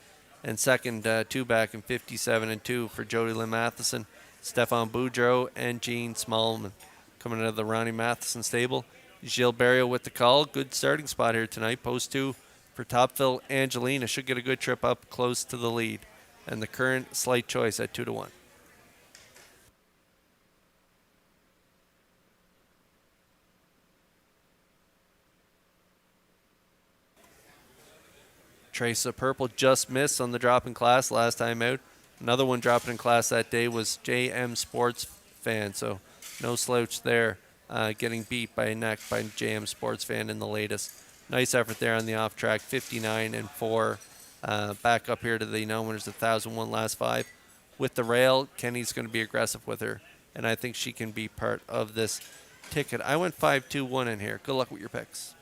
And second, 2 back in 57-2 for Jody Lynn Matheson, Stefan Boudreau, and Gene Smallman. Coming out of the Ronnie Matheson stable. Gilles Barrio with the call. Good starting spot here tonight. Post 2 for top Phil Angelina. Should get a good trip up close to the lead. And the current slight choice at 2-1. Trace of Purple just missed on the drop in class last time out. Another one dropping in class that day was JM Sports Fan, so no slouch there, getting beat by a neck by JM Sports Fan in the latest. Nice effort there on the off track, 59-4. Back up here to the non-winners, 1001 last 5. With the rail, Kenny's going to be aggressive with her, and I think she can be part of this ticket. I went 5-2-1 in here. Good luck with your picks.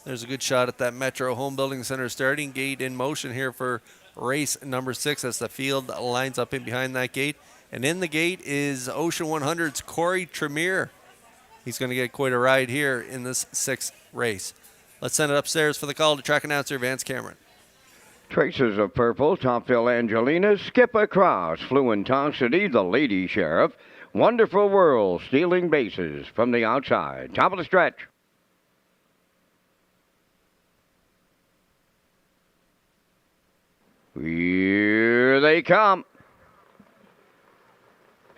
There's a good shot at that Metro Home Building Center starting gate in motion here for race number 6 as the field lines up in behind that gate. And in the gate is Ocean 100's Corey Tremere. He's going to get quite a ride here in this 6th race. Let's send it upstairs for the call to track announcer Vance Cameron. Traces of Purple, Topville Angelina, Skip Across, Fluentosity, the Lady Sheriff, Wonderful World, stealing bases from the outside. Top of the stretch. Here they come.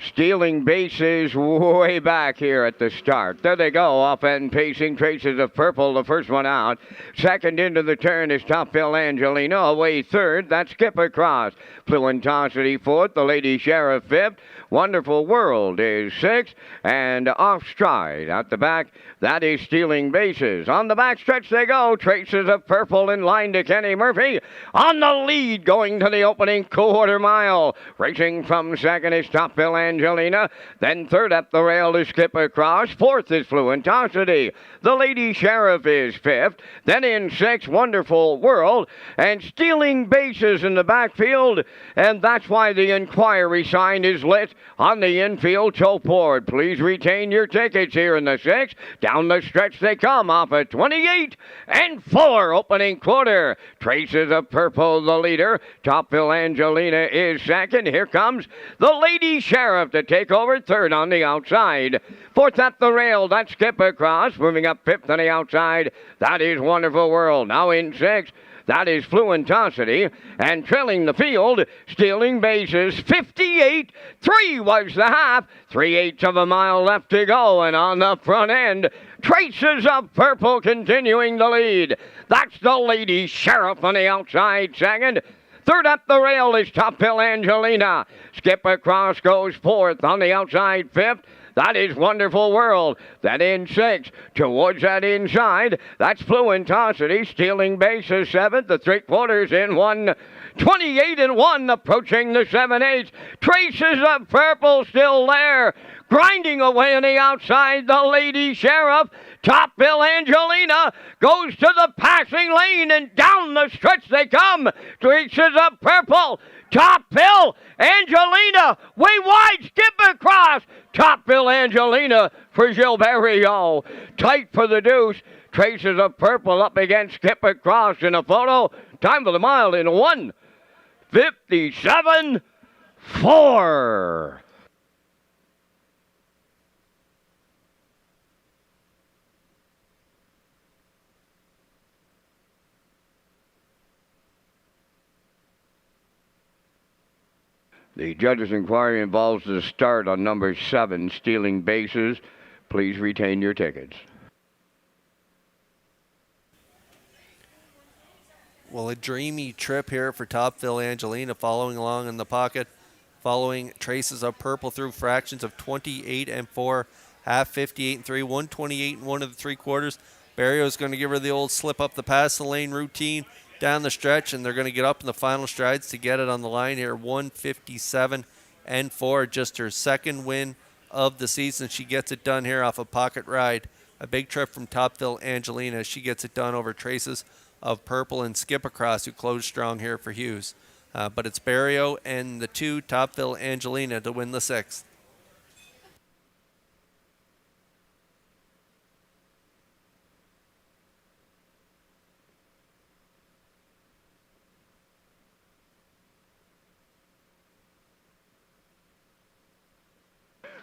Stealing bases way back here at the start. There they go, off and pacing. Traces of Purple, the first one out. Second into the turn is Topville Angelina. Away third, that's Skip Across. Fluentosity fourth, the Lady Sheriff fifth. Wonderful World is sixth. And off stride at the back, that is Stealing Bases. On the back stretch they go. Traces of Purple in line to Kenny Murphy. On the lead going to the opening quarter mile. Racing from second is Topville Angelina. Then third up the rail is Skip Across. Fourth is Fluentosity. The Lady Sheriff is fifth. Then in sixth, Wonderful World. And Stealing Bases in the backfield. And that's why the inquiry sign is lit on the infield tote board. Please retain your tickets here in the sixth. Down the stretch they come off at 28 and 4 opening quarter. Traces of Purple, the leader. Topville Angelina is second. Here comes the Lady Sheriff to take over third on the outside. Fourth at the rail, that's Skip Across. Moving up fifth on the outside, that is Wonderful World. Now in sixth, that is Fluentosity. And trailing the field, Stealing Bases, 58. 3 was the half. 3/8 of a mile left to go. And on the front end, Traces of Purple continuing the lead. That's the Lady Sheriff on the outside second. Third up the rail is Topville Angelina. Skip Across goes fourth on the outside fifth. That is Wonderful World. Then in sixth, towards that inside, that's Fluentosity. Stealing Bases seventh, the 3/4 in 1:28 and 1, approaching the 7/8. Traces of Purple still there. Grinding away on the outside, the Lady Sheriff. Topville Angelina goes to the passing lane, and down the stretch they come. Traces of Purple. Topville Angelina, way wide, Skip Across. Topville Angelina for Gilberto. Tight for the deuce. Traces of Purple up against Skip Across in a photo. Time for the mile in 1:57.4. The judge's inquiry involves the start on number 7, Stealing Bases. Please retain your tickets. Well, a dreamy trip here for Topville Angelina, following along in the pocket, following Traces of Purple through fractions of 28 and 4, half 58 and 3, 128 and 1 of the 3/4. Barrio's going to give her the old slip up the pass the lane routine down the stretch, and they're going to get up in the final strides to get it on the line here. 1:57 and 4, just her second win of the season. She gets it done here off a pocket ride. A big trip from Topville Angelina. She gets it done over Traces of Purple and Skip Across, who closed strong here for Hughes. But it's Barrio and the 2, Topville Angelina, to win the 6th.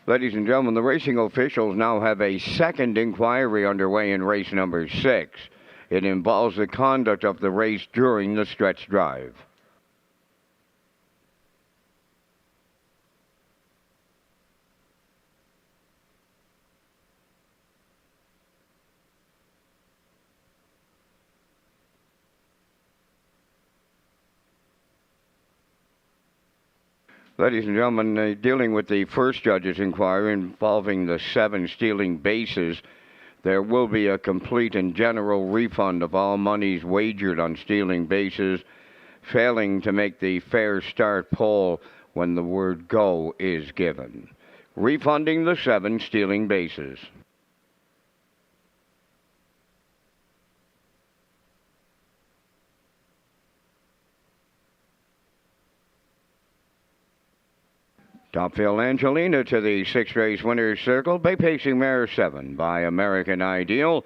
Ladies and gentlemen, the racing officials now have a second inquiry underway in race number 6. It involves the conduct of the race during the stretch drive. Ladies and gentlemen, dealing with the first judge's inquiry involving the 7 Stealing Bases, there will be a complete and general refund of all monies wagered on Stealing Bases, failing to make the fair start pole when the word go is given. Refunding the 7 Stealing Bases. Topfield Angelina to the sixth race winner's circle. Bay Pacing Mare 7 by American Ideal.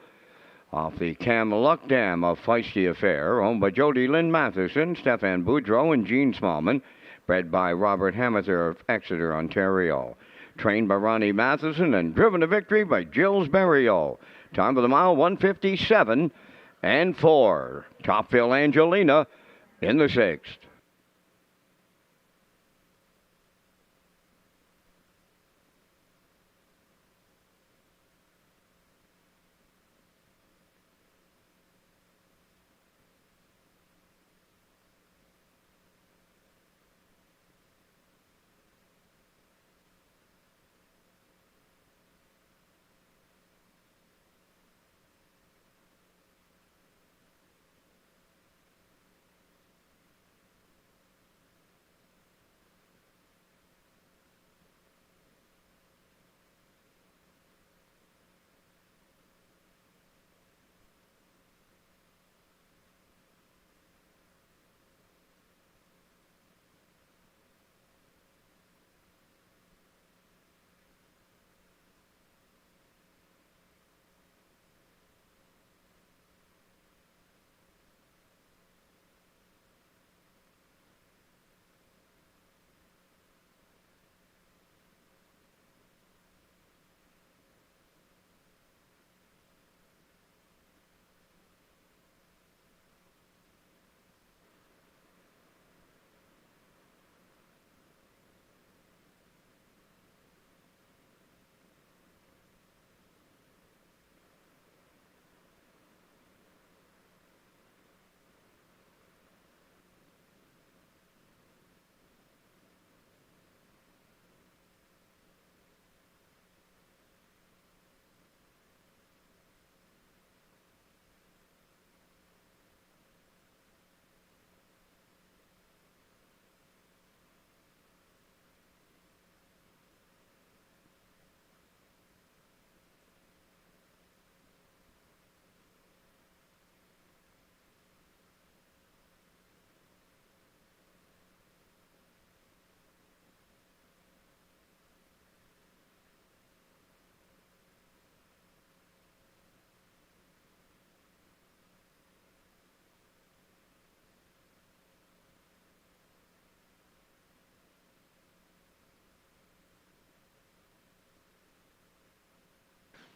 Off the Cam Luck Dam of Feisty Affair, owned by Jody Lynn Matheson, Stefan Boudreau, and Gene Smallman. Bred by Robert Hamather of Exeter, Ontario. Trained by Ronnie Matheson and driven to victory by Gilles Berriot. Time of the mile, 1:57 and 4. Topfield Angelina in the sixth.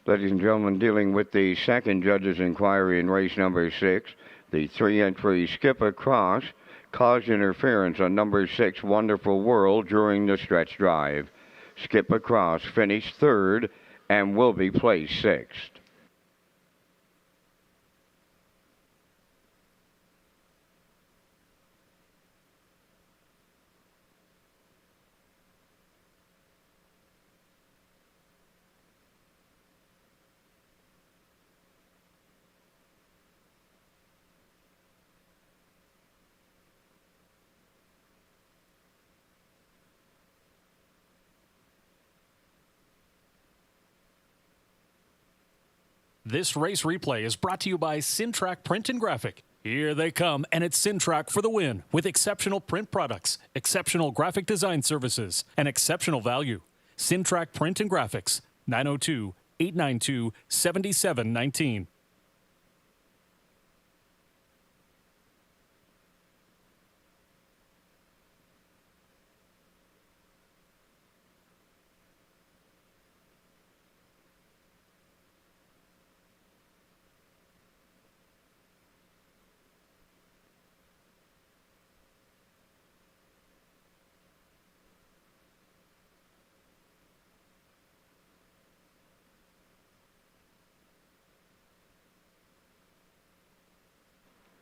Ladies and gentlemen, dealing with the second judge's inquiry in race number 6, the 3-entry Skip Across caused interference on number 6, Wonderful World, during the stretch drive. Skip Across finished third and will be placed sixth. This race replay is brought to you by Syntrack Print and Graphic. Here they come, and it's Syntrack for the win with exceptional print products, exceptional graphic design services, and exceptional value. Syntrack Print and Graphics, 902-892-7719.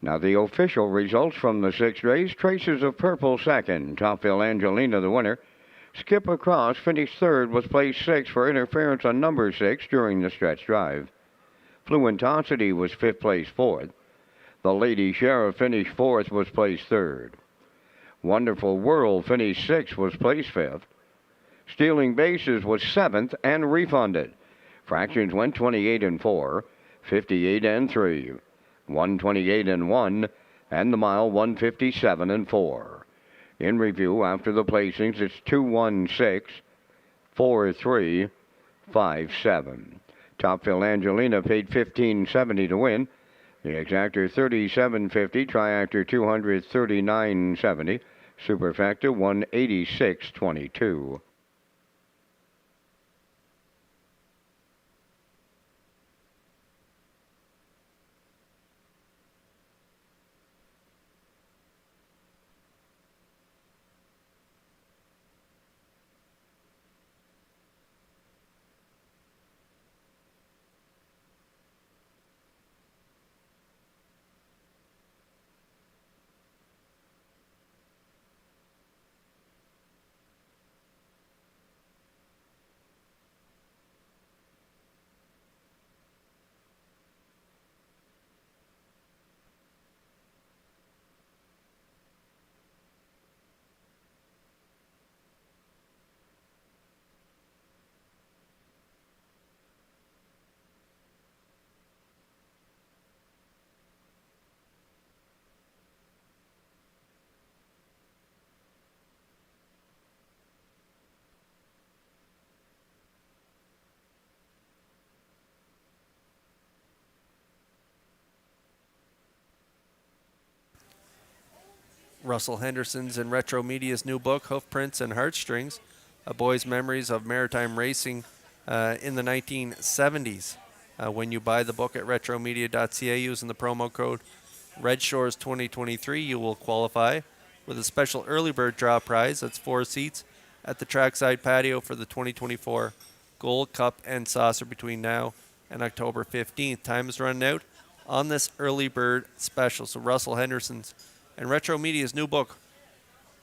Now the official results from the sixth race. Traces of Purple second. Topfield Angelina the winner. Skip Across finished third, was placed sixth for interference on number 6 during the stretch drive. Fluentosity was fifth place fourth. The Lady Sheriff finished fourth, was placed third. Wonderful World finished sixth, was placed fifth. Stealing Bases was seventh and refunded. Fractions went 28 and 4, 58 and 3. 128 and 1, and the mile 157 and 4. In review, after the placings, it's 216, 43, 57. Topville Angelina paid $15.70 to win. The exactor $37.50, triactor $239.70, superfecta $186.22. Russell Henderson's and Retro Media's new book, Hoofprints and Heartstrings, A Boy's Memories of Maritime Racing in the 1970s. When you buy the book at retromedia.ca using the promo code Redshores 2023, you will qualify with a special early bird draw prize. That's 4 seats at the trackside patio for the 2024 Gold Cup and Saucer between now and October 15th. Time is running out on this early bird special. So Russell Henderson's and Retro Media's new book,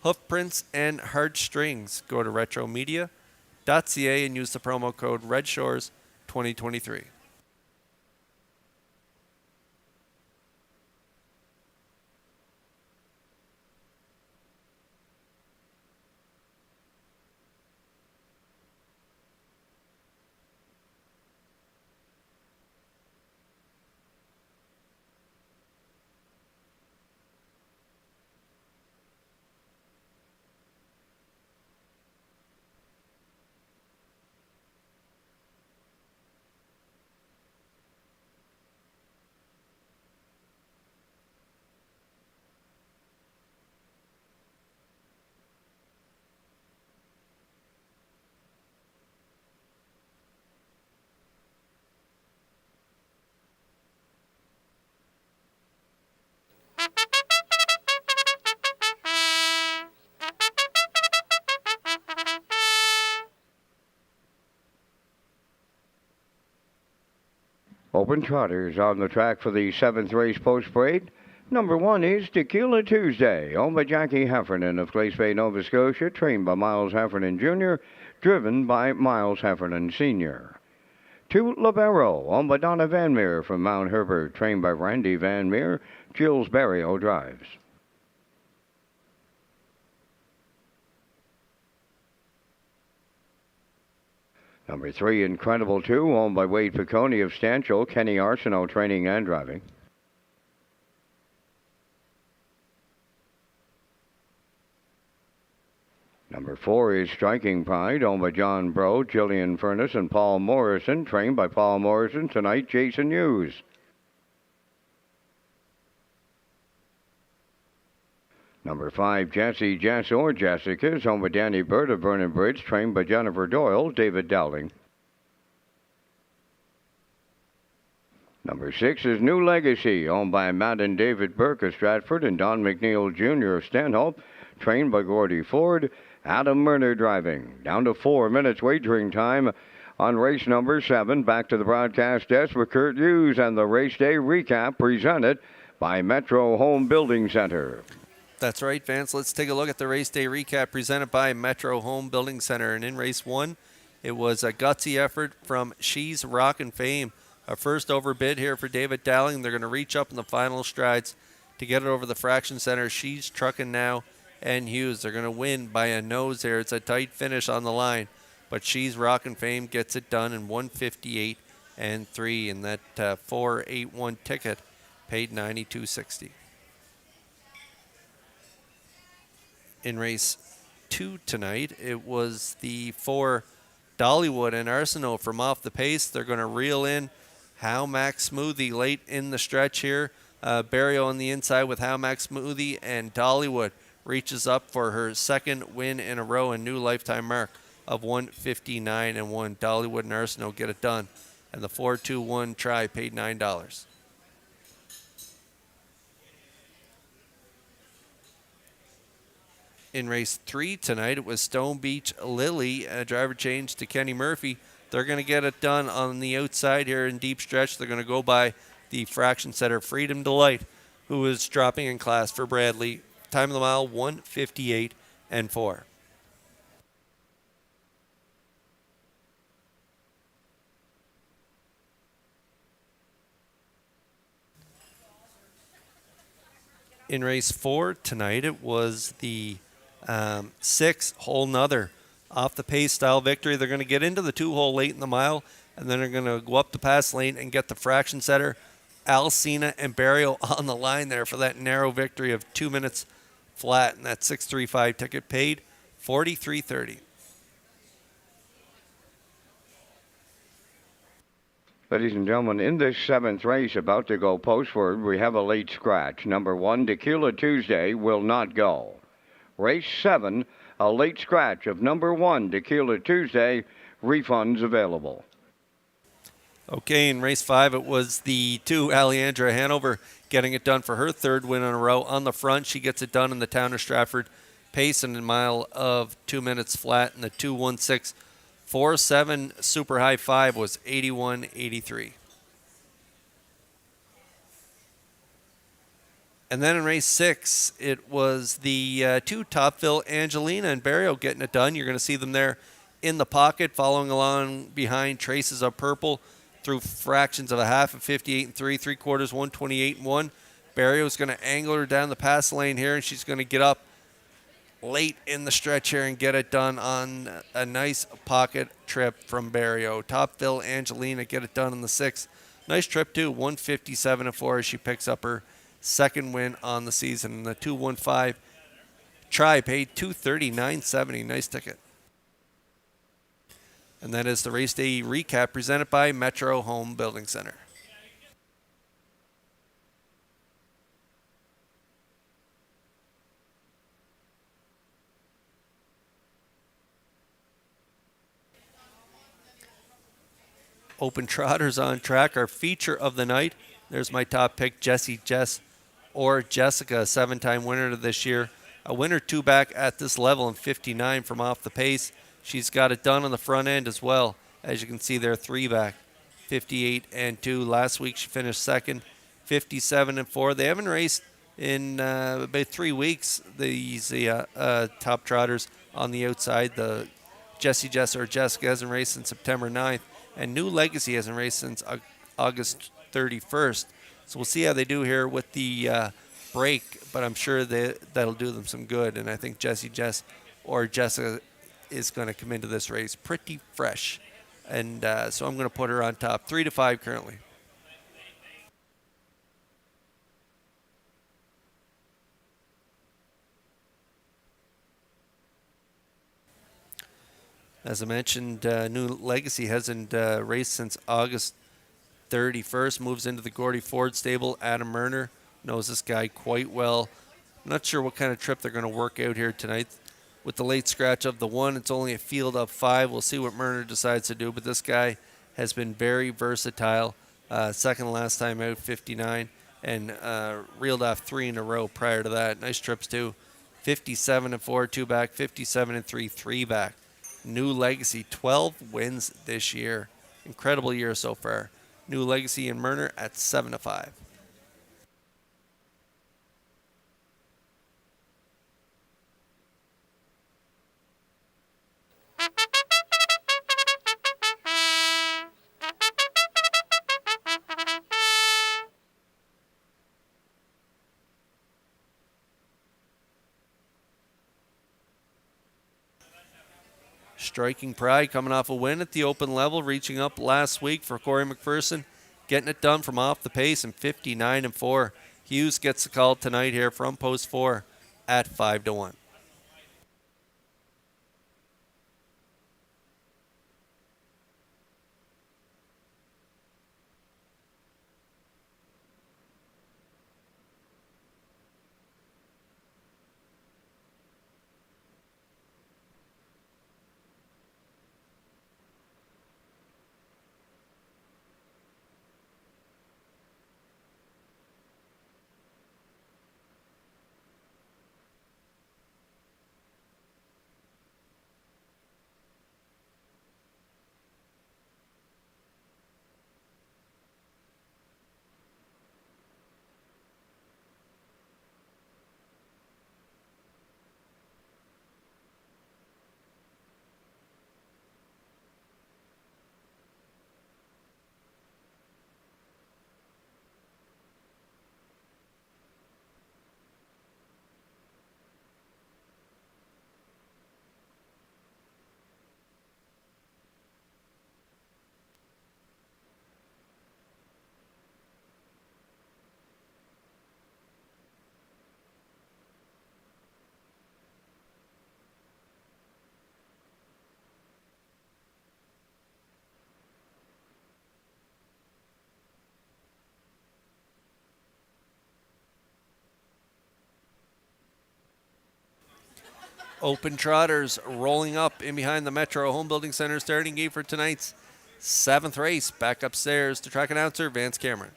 Hoofprints and Heartstrings. Go to retromedia.ca and use the promo code Redshores 2023. Open trotters on the track for the 7th race post-parade. Number 1 is Tequila Tuesday, owned by Jackie Heffernan of Glace Bay, Nova Scotia, trained by Miles Heffernan Jr., driven by Miles Heffernan Sr. 2 Libero, owned by Donna Van Meer from Mount Herbert, trained by Randy Van Meer. Jules Barrio drives. Number 3, Incredible 2, owned by Wade Piccone of Stanchel, Kenny Arsenault training and driving. Number 4 is Striking Pride, owned by John Bro, Jillian Furness, and Paul Morrison, trained by Paul Morrison. Tonight, Jason Hughes. Number 5, Jessie Jess or Jessica, is owned by Danny Bird of Vernon Bridge, trained by Jennifer Doyle, David Dowling. Number 6 is New Legacy, owned by Matt and David Burke of Stratford and Don McNeil Jr. of Stanhope, trained by Gordy Ford. Adam Murner driving. Down to 4 minutes wagering time on race number 7. Back to the broadcast desk with Kurt Hughes and the race day recap presented by Metro Home Building Center. That's right, Vance. Let's take a look at the race day recap presented by Metro Home Building Center. And in race 1, it was a gutsy effort from She's Rockin' Fame. A first overbid here for David Dowling. They're going to reach up in the final strides to get it over the fraction center. She's Truckin' Now and Hughes. They're going to win by a nose there. It's a tight finish on the line. But She's Rockin' Fame gets it done in 158 and 3. And that 481 ticket paid $92.60. In race 2 tonight, it was the 4 Dollywood and Arsenault from off the pace. They're going to reel in How Max Smoothie late in the stretch here. Barrio on the inside with How Max Smoothie, and Dollywood reaches up for her second win in a row, a new lifetime mark of 159 and 1. Dollywood and Arsenault get it done, and the 4-2-1 try paid $9. In race 3 tonight, it was Stone Beach Lily, a driver change to Kenny Murphy. They're going to get it done on the outside here in deep stretch. They're going to go by the fraction setter Freedom Delight, who is dropping in class for Bradley. Time of the mile, 1:58 and 4. In race 4 tonight, it was the 6 hole nother off the pace style victory. They're going to get into the 2-hole late in the mile, and then they're going to go up the pass lane and get the fraction setter Alcina and Barrio on the line there for that narrow victory of 2 minutes flat, and that 6.35 ticket paid $43.30. Ladies and gentlemen, in this 7th race about to go postward, we have a late scratch. Number 1, Tequila Tuesday, will not go. Race 7, a late scratch of number 1, Tequila Tuesday, refunds available. Okay, in race 5, it was the 2 Alejandra Hanover getting it done for her 3rd win in a row. On the front, she gets it done in the Town of Stratford pace in a mile of 2 minutes flat, and the 2:16.47 super high 5 was 81.83. And then in race 6, it was the 2 Topville Angelina and Barrio getting it done. You're going to see them there in the pocket, following along behind Traces of Purple through fractions of a half of 58 and 3/4, 128 and 1. Barrio's going to angle her down the pass lane here, and she's going to get up late in the stretch here and get it done on a nice pocket trip from Barrio. Topville Angelina get it done in the 6th. Nice trip too, 157 and 4 as she picks up her 2nd win on the season. And the 2:15 try paid $239.70. Nice ticket. And that is the race day recap presented by Metro Home Building Center. Open Trotters on track, our feature of the night. There's my top pick, Jessie Jess or Jessica, a 7-time winner this year. A winner 2 back at this level in 59 from off the pace. She's got it done on the front end as well. As you can see there, 3 back, 58 and 2. Last week she finished 2nd, 57 and 4. They haven't raced in about 3 weeks, these top trotters on the outside. The Jessie Jess or Jessica hasn't raced since September 9th. And New Legacy hasn't raced since August 31st. So we'll see how they do here with the break, but I'm sure that'll do them some good. And I think Jessie Jess or Jessica is going to come into this race pretty fresh. And so I'm going to put her on top, 3-5 currently. As I mentioned, New Legacy hasn't raced since August 31st. Moves into the Gordy Ford stable. Adam Murner knows this guy quite well. I'm not sure what kind of trip they're going to work out here tonight. With the late scratch of the 1, it's only a field of 5. We'll see what Murner decides to do, but this guy has been very versatile. 2nd last time out, 59, and reeled off 3 in a row prior to that. Nice trips too. 57 and 4, 2 back, 57 and 3, 3 back. New Legacy, 12 wins this year. Incredible year so far. New Legacy and Murner at 7-5. Striking Pride coming off a win at the open level, reaching up last week for Corey McPherson, getting it done from off the pace in 59 and 4. Hughes gets the call tonight here from post 4 at 5-1. Open Trotters rolling up in behind the Metro Home Building Center starting gate for tonight's 7th race. Back upstairs to track announcer Vance Cameron.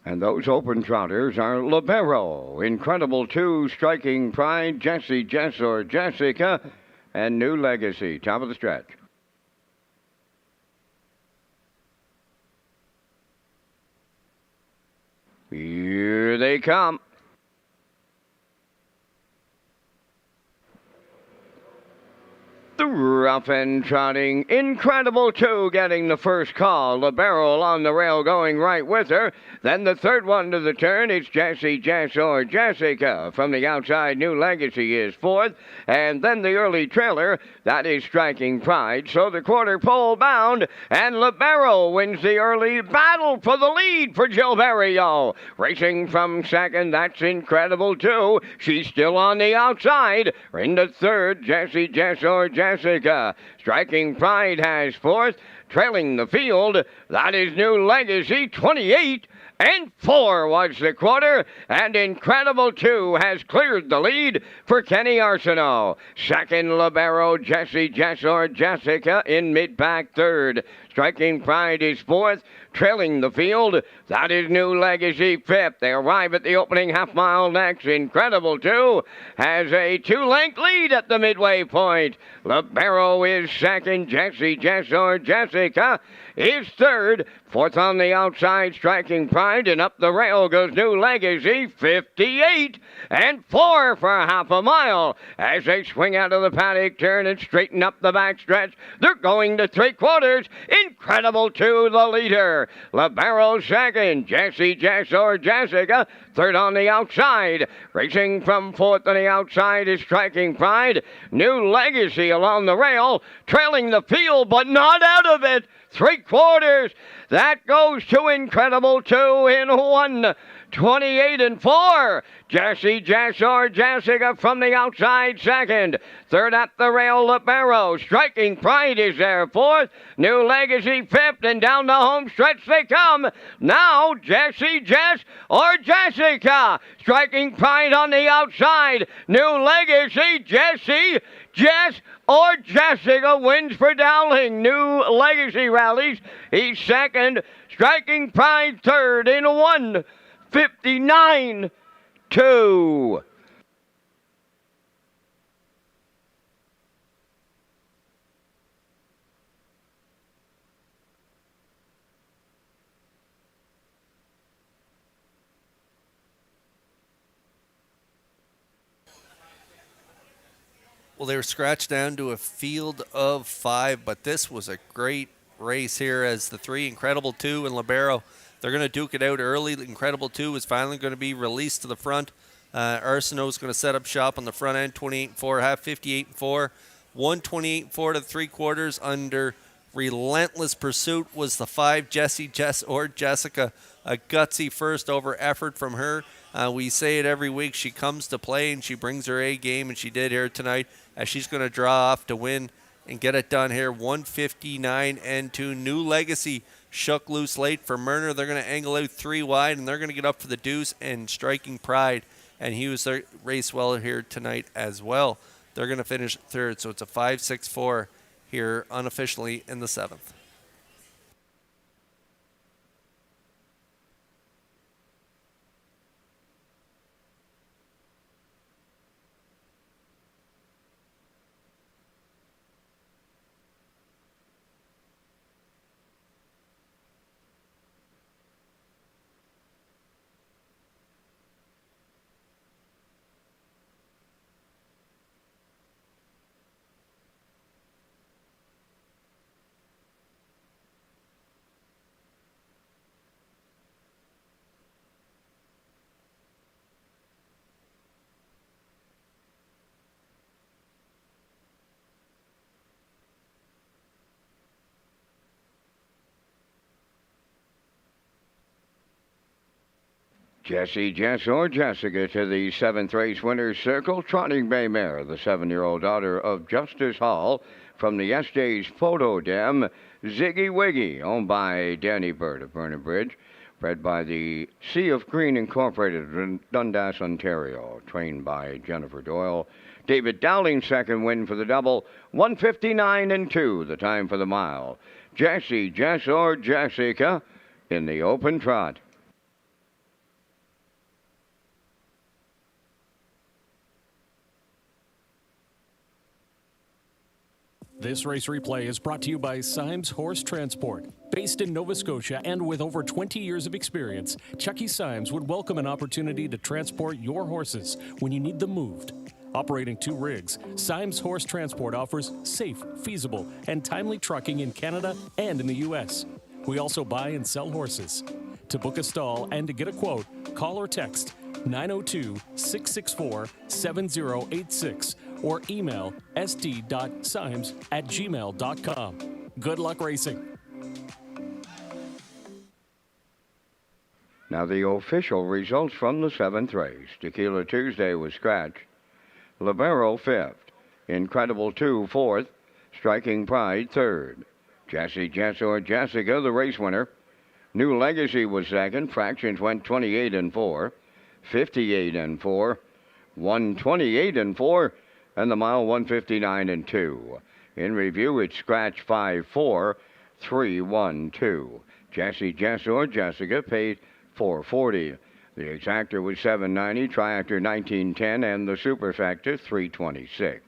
And those open trotters are Libero, Incredible 2, Striking Pride, Jesse, Jess, or Jessica, and New Legacy. Top of the stretch. Here they come. The rough and trotting Incredible 2 getting the first call. Libero on the rail going right with her. Then the third one to the turn. It's Jesse, Jess, or Jessica. From the outside, New Legacy is fourth. And then the early trailer, that is Striking Pride. So the quarter pole bound. And Libero wins the early battle for the lead for Jill Berrio. Racing from second, that's Incredible 2. She's still on the outside. In the third, Jesse, Jess, or Jessica. Striking Pride has fourth. Trailing the field, that is New Legacy, 28 and 4 was the quarter, and Incredible 2 has cleared the lead for Kenny Arsenault. Second, Libero, Jesse, Jess, or Jessica in mid-pack third. Striking Pride is fourth. Trailing the field, that is New Legacy fifth. They arrive at the opening half-mile next. Incredible 2 has a 2-length lead at the midway point. Libero is second. Jesse, Jess, or Jessica is third. Fourth on the outside, Striking Pride, and up the rail goes New Legacy, 58 and 4 for half a mile. As they swing out of the paddock turn and straighten up the backstretch, they're going to three-quarters. Incredible 2, the leader. Libero second. Jesse, Jess, or Jessica third on the outside. Racing from fourth on the outside is Striking Pride. New Legacy along the rail, trailing the field, but not out of it. Three-quarters. That goes to Incredible 2 in 1. 28 and 4. Jesse, Jess, or Jessica from the outside second. Third at the rail, Libero. Striking Pride is there fourth. New Legacy fifth, and down the home stretch they come. Now, Jesse, Jess, or Jessica. Striking Pride on the outside. New Legacy, Jesse, Jess, or Jessica wins for Dowling. New Legacy rallies. He's second. Striking Pride third in 1:59.2. Well, they were scratched down to a field of 5, but this was a great race here as the 3, Incredible 2 and Libero, they're going to duke it out early. Incredible 2 is finally going to be released to the front. Arsenault is going to set up shop on the front end, 28-4, half 58-4, 128-4 to three-quarters under relentless pursuit was the 5, Jesse, Jess, or Jessica. A gutsy first over effort from her. We say it every week. She comes to play and she brings her A game, and she did here tonight as she's going to draw off to win and get it done here. 159 and 2. New Legacy shook loose late for Murner. They're going to angle out 3 wide, and they're going to get up for the deuce and Striking Pride. And he was their race well here tonight as well. They're going to finish third, so it's a 5-6-4 here unofficially in the 7th. Jesse, Jess, or Jessica to the 7th race winner's circle. Trotting Bay Mare, the 7-year-old daughter of Justice Hall from the SJ's Photo Dem. Ziggy Wiggy, owned by Danny Bird of Vernon Bridge. Bred by the Sea of Green Incorporated in Dundas, Ontario. Trained by Jennifer Doyle. David Dowling, second win for the double. 1:59.2, the time for the mile. Jessie, Jess, or Jessica in the open trot. This race replay is brought to you by Symes Horse Transport. Based in Nova Scotia and with over 20 years of experience, Chucky Symes would welcome an opportunity to transport your horses when you need them moved. Operating 2 rigs, Symes Horse Transport offers safe, feasible, and timely trucking in Canada and in the U.S. We also buy and sell horses. To book a stall and to get a quote, call or text 902-664-7086 or email sd.symes@gmail.com. Good luck racing. Now the official results from the 7th race. Tequila Tuesday was scratched. Libero 5th. Incredible 2 4th. Striking Pride 3rd. Jessie, Jess, or Jessica, the race winner. New Legacy was 2nd. Fractions went 28-4. 58-4. 128-4. And the mile 1:59.2. In review, it's scratch 5-4, 3-1-2. Jessie, Jess, or Jessica paid $4.40. The exactor was $7.90, triactor $19.10, and the superfactor $3.26.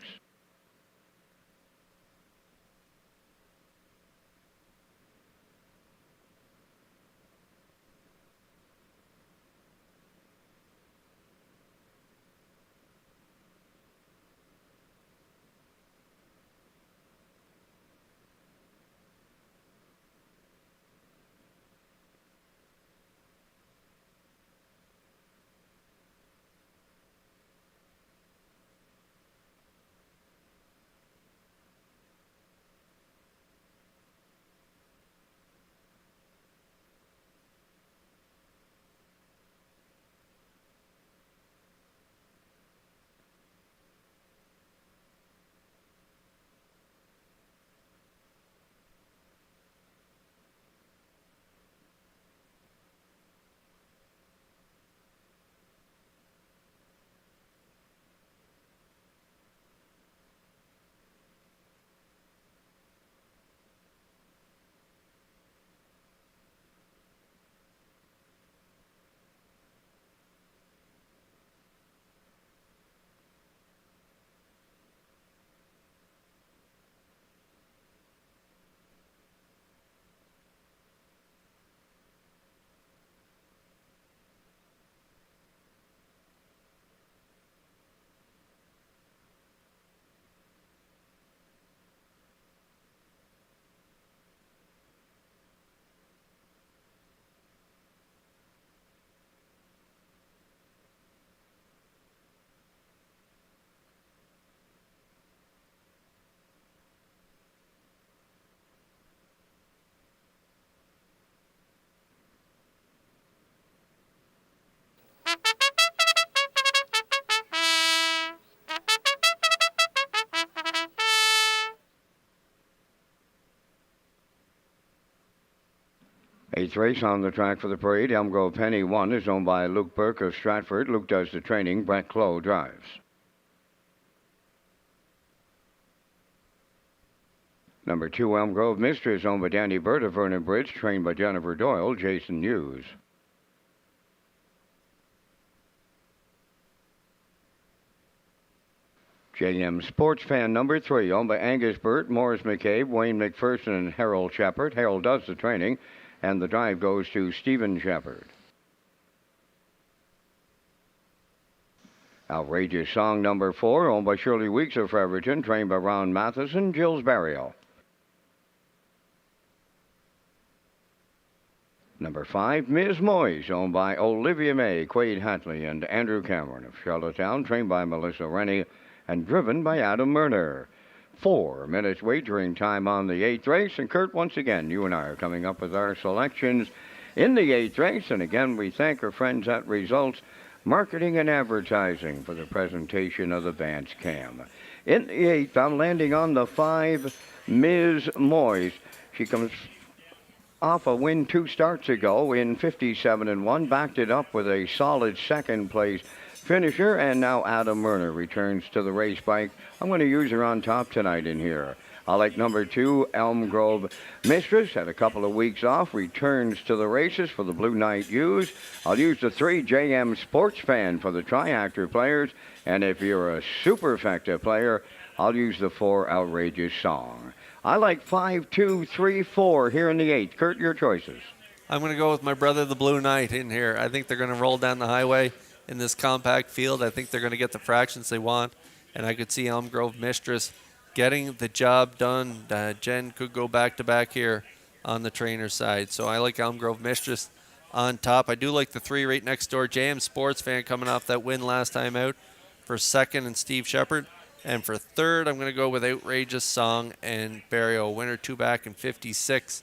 Eighth race on the track for the parade. Elm Grove Penny 1 is owned by Luke Burke of Stratford. Luke does the training. Brett Clough drives. Number 2, Elm Grove Mistress, owned by Danny Bird of Vernon Bridge, trained by Jennifer Doyle. Jason Hughes. JM Sports Fan number 3, owned by Angus Burt, Morris McCabe, Wayne McPherson, and Harold Shepard. Harold does the training, and the drive goes to Stephen Shepard. Outrageous Song number 4, owned by Shirley Weeks of Fredericton, trained by Ron Matheson, Gilles Barrio. Number 5, Ms. Moyes, owned by Olivia May, Quade Hatley, and Andrew Cameron of Charlottetown, trained by Melissa Rennie, and driven by Adam Murner. 4 minutes wagering time on the 8th race. And Kurt, once again, you and I are coming up with our selections in the 8th race. And again, we thank our friends at Results Marketing and Advertising for the presentation of the Vance Cam. In the 8th, I'm landing on the 5, Ms. Moyes. She comes off a win 2 starts ago in 57-1, backed it up with a solid second place finisher, and now Adam Murner returns to the race bike. I'm going to use her on top tonight in here. I like number 2, Elm Grove Mistress. Had a couple of weeks off, returns to the races for the Blue Knight Use. I'll use the 3, JM Sports Fan for the Triactor players. And if you're a Superfecta player, I'll use the 4, Outrageous Song. I like 5, 2, 3, 4 here in the 8th. Kurt, your choices. I'm going to go with my brother, the Blue Knight, in here. I think they're going to roll down the highway in this compact field. I think they're going to get the fractions they want, and I could see Elm Grove Mistress getting the job done. Jen could go back-to-back here on the trainer side. So I like Elm Grove Mistress on top. I do like the 3 right next door, JM Sports Fan, coming off that win last time out for second, and Steve Shepard. And for third, I'm going to go with Outrageous Song and Burial. Winner 2 back in 56.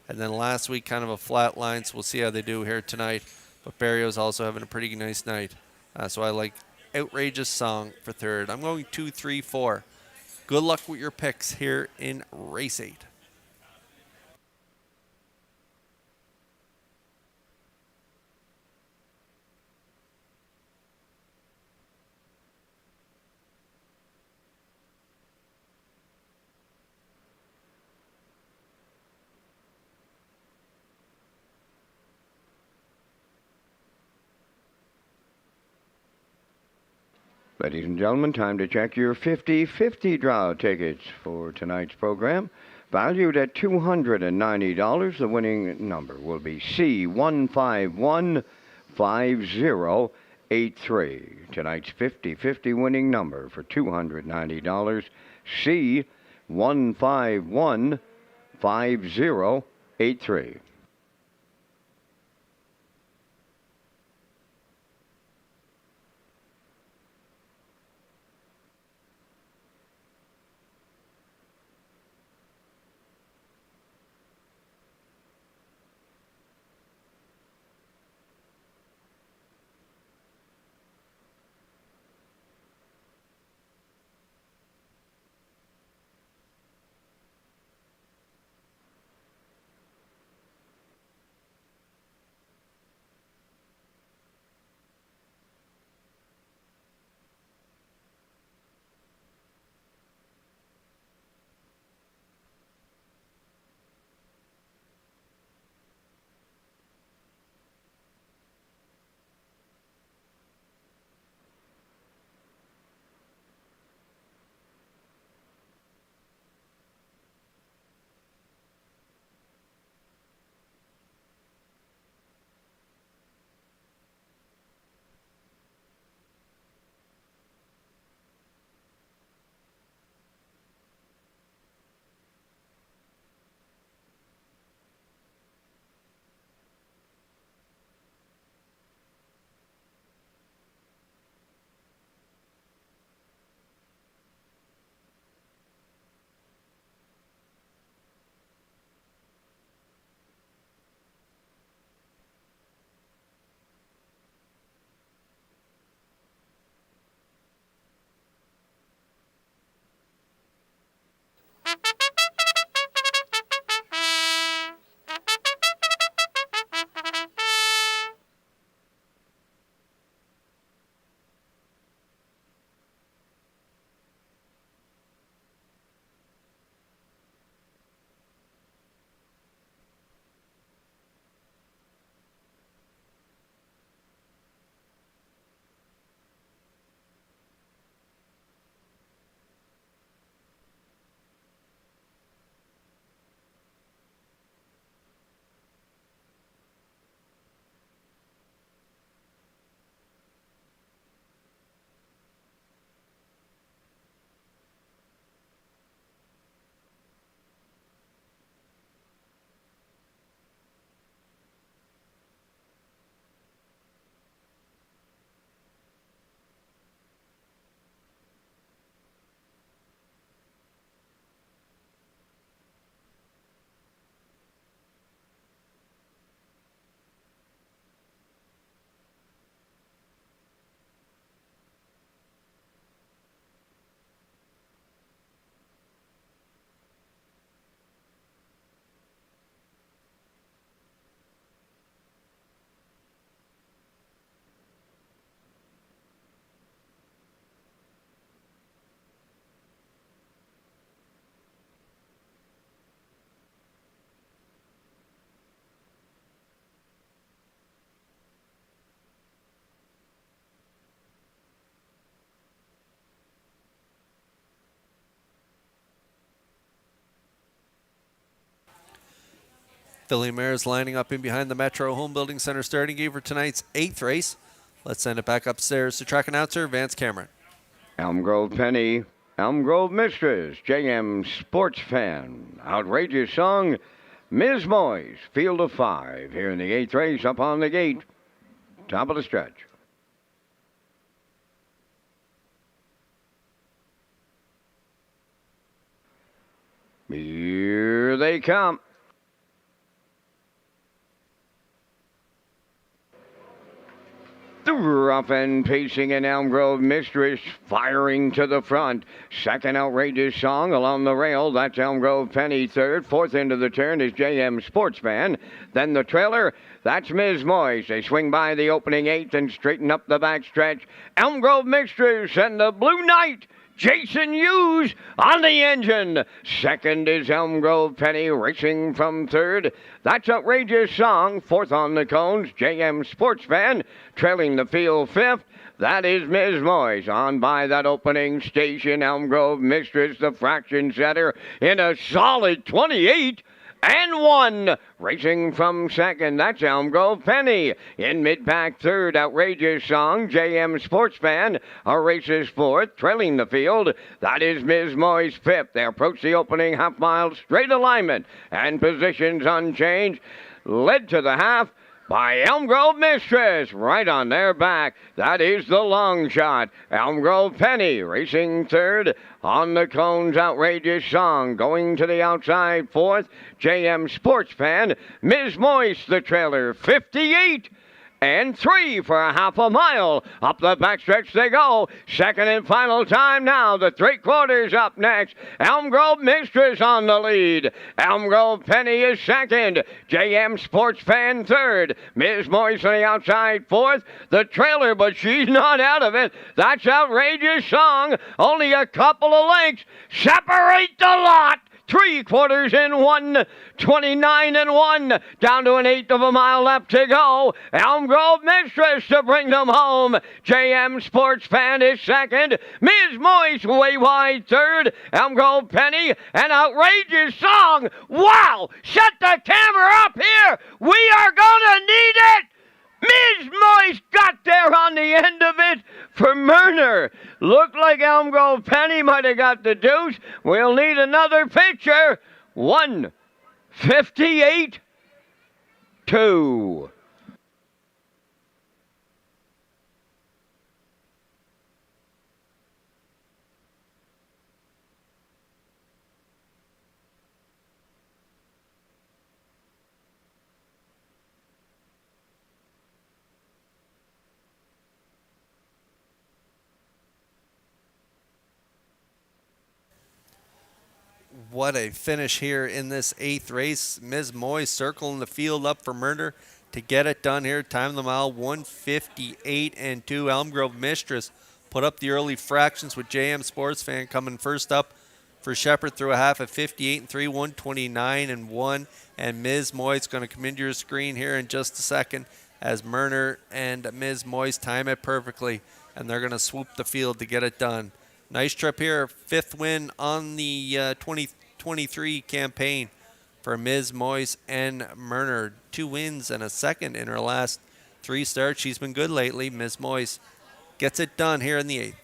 And then last week, kind of a flat line, so we'll see how they do here tonight. But Barrio's also having a pretty nice night. So I like Outrageous Song for third. I'm going 2, 3, 4. Good luck with your picks here in Race 8. Ladies and gentlemen, time to check your 50-50 draw tickets for tonight's program. Valued at $290, the winning number will be C1515083. Tonight's 50-50 winning number for $290, C1515083. Filly mares lining up in behind the Metro Home Building Center starting gate for tonight's 8th race. Let's send it back upstairs to track announcer Vance Cameron. Elm Grove Penny, Elm Grove Mistress, JM Sports Fan, Outrageous Song, Ms. Moyes, Field of 5, here in the 8th race up on the gate. Top of the stretch. Here they come. The rough and pacing in Elm Grove Mistress firing to the front. Second Outrageous Song along the rail. That's Elm Grove Penny third. Fourth into the turn is JM Sportsman. Then the trailer. That's Ms. Moyes. They swing by the opening 8th and straighten up the backstretch. Elm Grove Mistress and the Blue Knight. Jason Hughes on the engine. Second is Elm Grove Penny racing from third. That's Outrageous Song. Fourth on the cones, JM Sportsman. Trailing the field fifth. That is Ms. Moyes on by that opening station. Elm Grove Mistress, the fraction setter, in a solid 28. And 1. Racing from second, that's Elm Grove Penny. In mid-pack third, Outrageous Song, JM Sportsman. Races fourth, trailing the field. That is Ms. Moyes fifth. They approach the opening half-mile straight alignment. And positions unchanged. Led to the half by Elm Grove Mistress, right on their back. That is the long shot. Elm Grove Penny racing third. On the cones, Outrageous Song. Going to the outside fourth, JM Sports Fan. Ms. Moyes, the trailer, 58. And 3 for a half a mile. Up the backstretch they go. Second and final time now. The 3/4 up next. Elm Grove Mistress on the lead. Elm Grove Penny is second. JM Sports Fan third. Ms. Moyes on the outside fourth. The trailer, but she's not out of it. That's Outrageous Song. Only a couple of lengths. Separate the lot. 3/4 in 1, 29 and 1, down to an 1/8 of a mile left to go. Elm Grove Mistress to bring them home. JM Sports Fan is second. Ms. Moyes way wide third. Elm Grove Penny, an Outrageous Song. Wow! Shut the camera up here. We are gonna need it. Ms. Moyes got there on the end of it for Murner. Looked like Elm Grove Penny might have got the deuce. We'll need another picture. 1:58.2. What a finish here in this 8th race. Ms. Moyes circling the field up for Murder to get it done here. Time of the mile, 1:58 and 2. Elm Grove Mistress put up the early fractions with JM Sports Fan coming first up for Shepherd through a half at 58 and 3, 129 and 1. And Ms. Moyes going to come into your screen here in just a second as Murner and Ms. Moyes time it perfectly. And they're going to swoop the field to get it done. Nice trip here. 5th win on the 2023 campaign for Ms. Moyes and Murner. 2 wins and a second in her last 3 starts. She's been good lately. Ms. Moyes gets it done here in the 8th.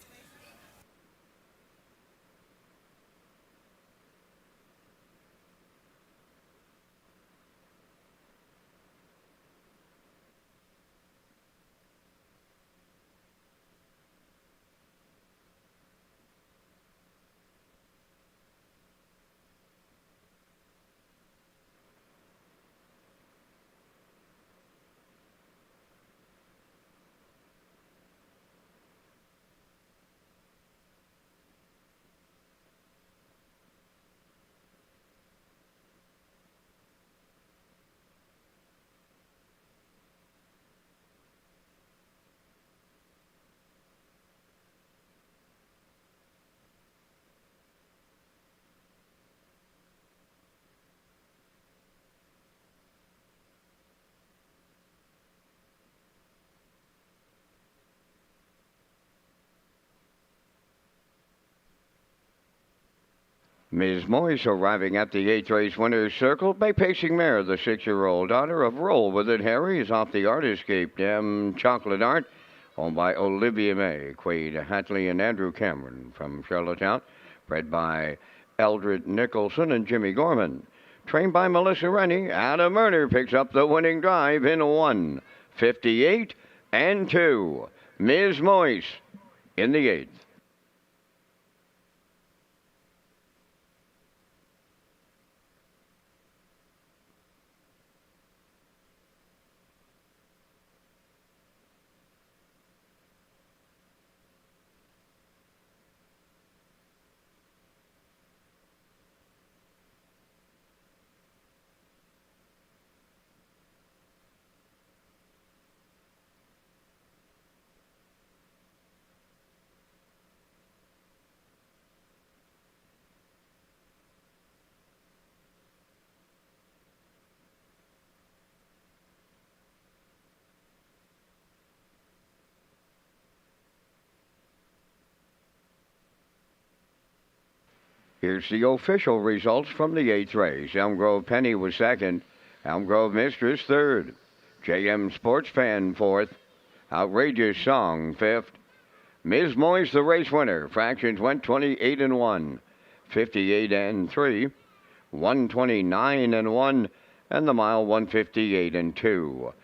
Ms. Moyes arriving at the 8th race winner's circle by pacing mare, the 6-year-old daughter of Roll With It Harry, is off the Artiscape Dam Chocolate Art, owned by Olivia May, Quade Hatley, and Andrew Cameron from Charlottetown, bred by Eldred Nicholson and Jimmy Gorman. Trained by Melissa Rennie, Adam Murner picks up the winning drive in 1:58 and 2. Ms. Moyes in the 8th. Here's the official results from the 8th race. Elm Grove Penny was second. Elm Grove Mistress third. JM Sports Fan fourth. Outrageous Song fifth. Ms. Moyes the race winner. Fractions went 28 and 1, 58 and 3, 129 and 1, and the mile 158 and 2.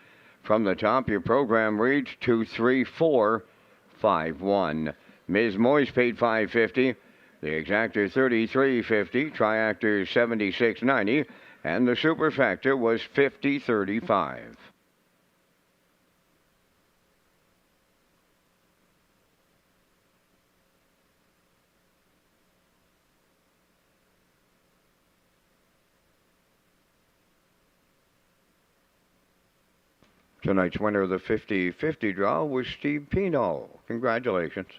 From the top, your program reads 23451. Ms. Moyes paid $5.50. The exactor $33.50, triactor $76.90, and the superfactor was $50.35. Tonight's winner of the 50-50 draw was Steve Pino. Congratulations.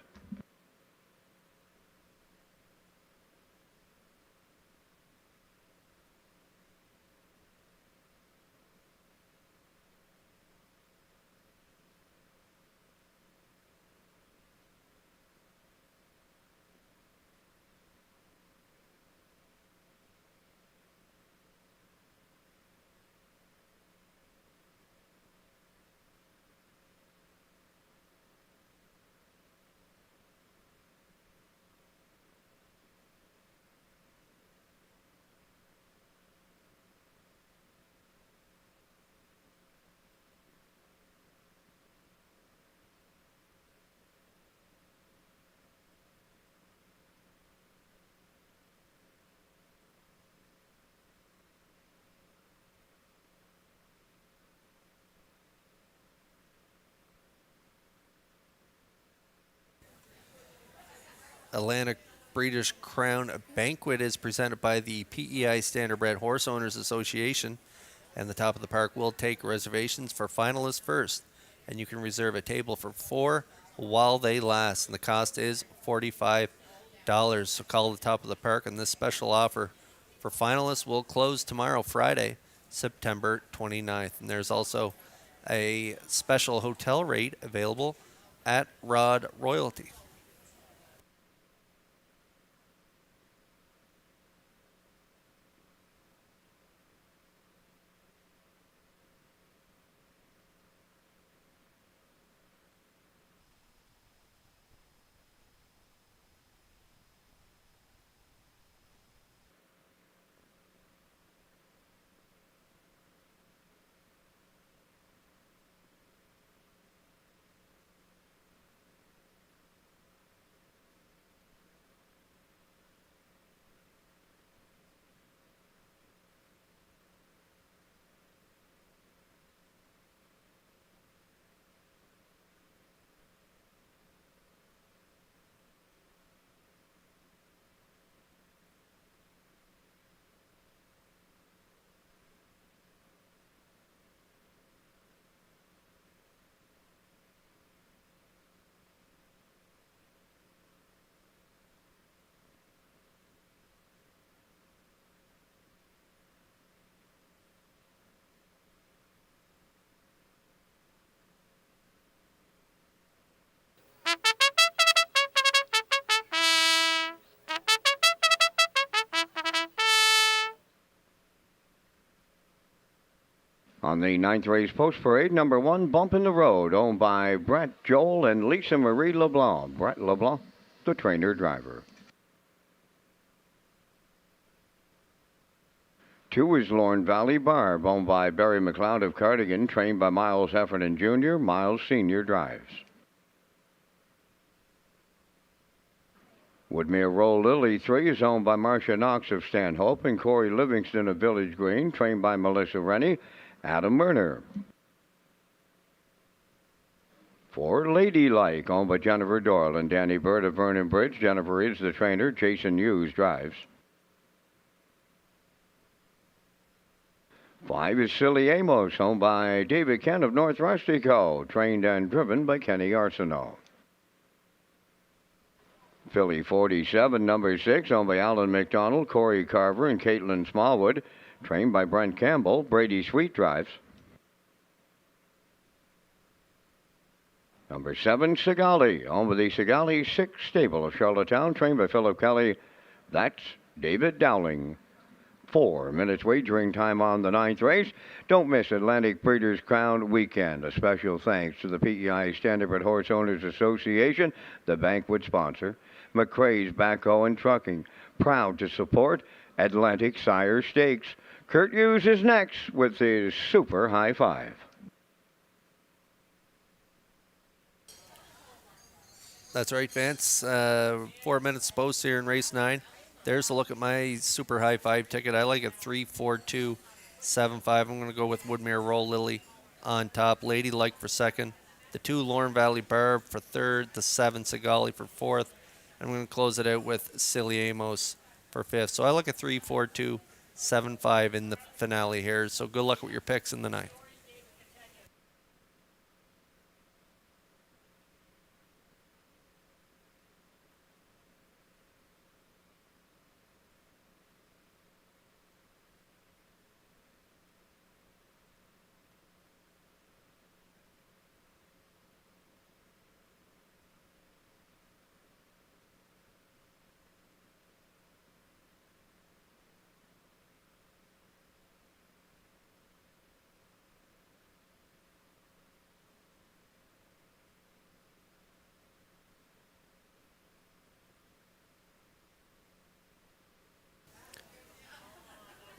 Atlantic Breeders' Crown Banquet is presented by the PEI Standardbred Horse Owners Association, and the Top of the Park will take reservations for finalists first, and you can reserve a table for 4 while they last, and the cost is $45. So call the Top of the Park, and this special offer for finalists will close tomorrow, Friday, September 29th, and there's also a special hotel rate available at Rod Royalty. On the ninth race post parade, number 1, Bump in the Road, owned by Brett Joel and Lisa Marie LeBlanc. Brett LeBlanc, the trainer driver. 2 is Lorne Valley Barb, owned by Barry McLeod of Cardigan, trained by Miles Heffernan Jr., Miles Sr. drives. Woodmere Roll Lily 3 is owned by Marcia Knox of Stanhope and Corey Livingston of Village Green, trained by Melissa Rennie, Adam Werner. 4, Ladylike, owned by Jennifer Doyle and Danny Bird of Vernon Bridge. Jennifer is the trainer. Jason Hughes drives. 5 is Silly Amos, owned by David Kent of North Rustico, trained and driven by Kenny Arsenault. Philly 47, number 6, owned by Alan McDonald, Corey Carver, and Caitlin Smallwood, trained by Brent Campbell. Brady Sweet drives. Number 7, Sigali, owned by the Sigali 6 stable of Charlottetown, trained by Philip Kelly. That's David Dowling. 4 minutes wagering time on the ninth race. Don't miss Atlantic Breeders' Crown Weekend. A special thanks to the PEI Standard Horse Owners Association, the banquet sponsor. McCrae's Backhoe and Trucking, proud to support Atlantic Sire Stakes. Kurt Hughes is next with his super high five. That's right, Vance. 4 minutes post here in race 9. There's a look at my super high five ticket. I like a 3-4-2-7-5. I'm going to go with Woodmere Roll Lily on top. Ladylike for second. The 2 Lorne Valley Barb for third. The 7 Sigali for fourth. I'm going to close it out with Silly Amos for fifth. So I like a 3-4-2-7-5 in the finale here. So good luck with your picks in the ninth.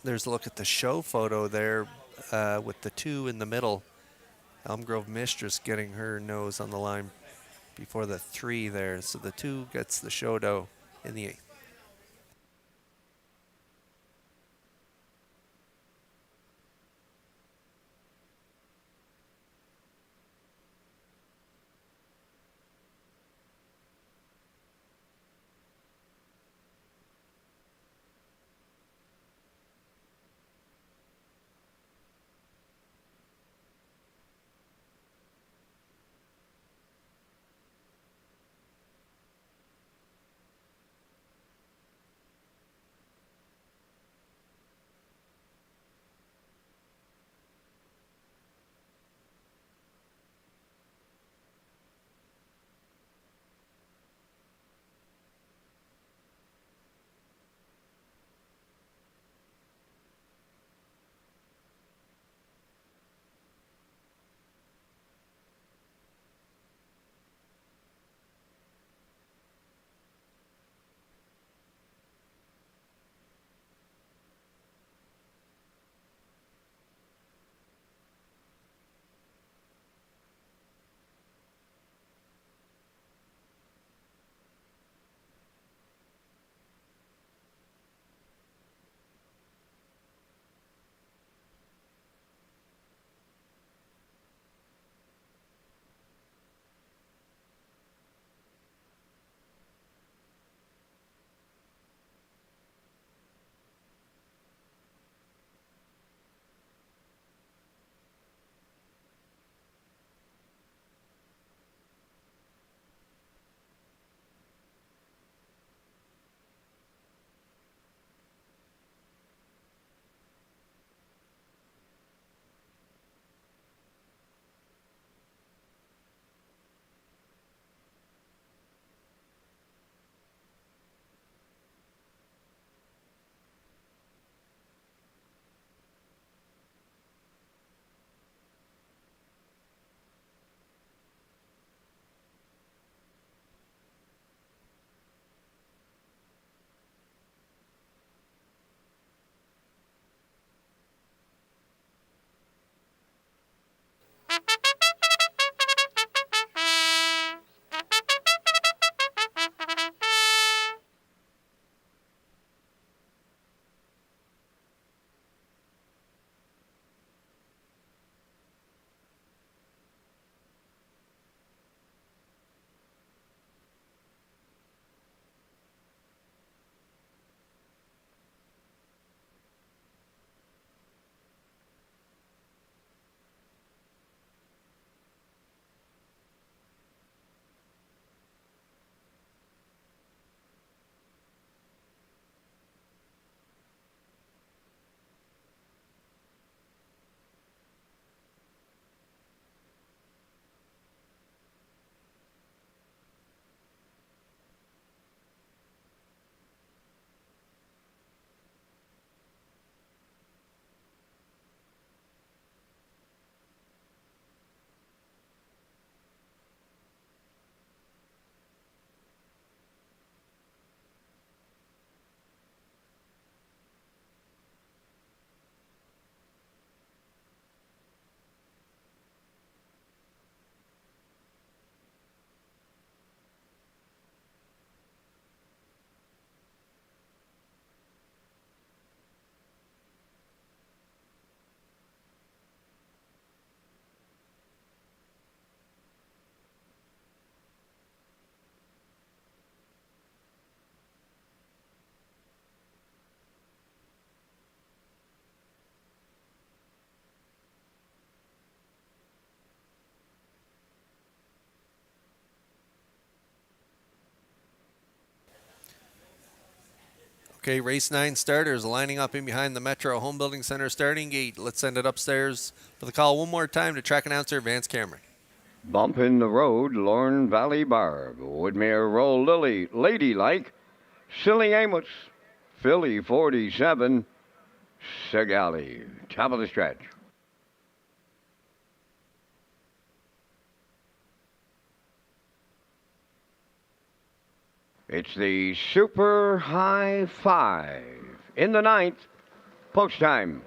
There's a look at the show photo there with the 2 in the middle. Elm Grove Mistress getting her nose on the line before the 3 there. So the 2 gets the show dough in the 8th. Okay, race 9 starters lining up in behind the Metro Home Building Center starting gate. Let's send it upstairs for the call one more time to track announcer Vance Cameron. Bump in the road, Lorne Valley Barb. Woodmere Roll Lily, Ladylike. Silly Amos, Philly 47, Segali. Top of the stretch. It's the Super High Five in the 9th. Post time.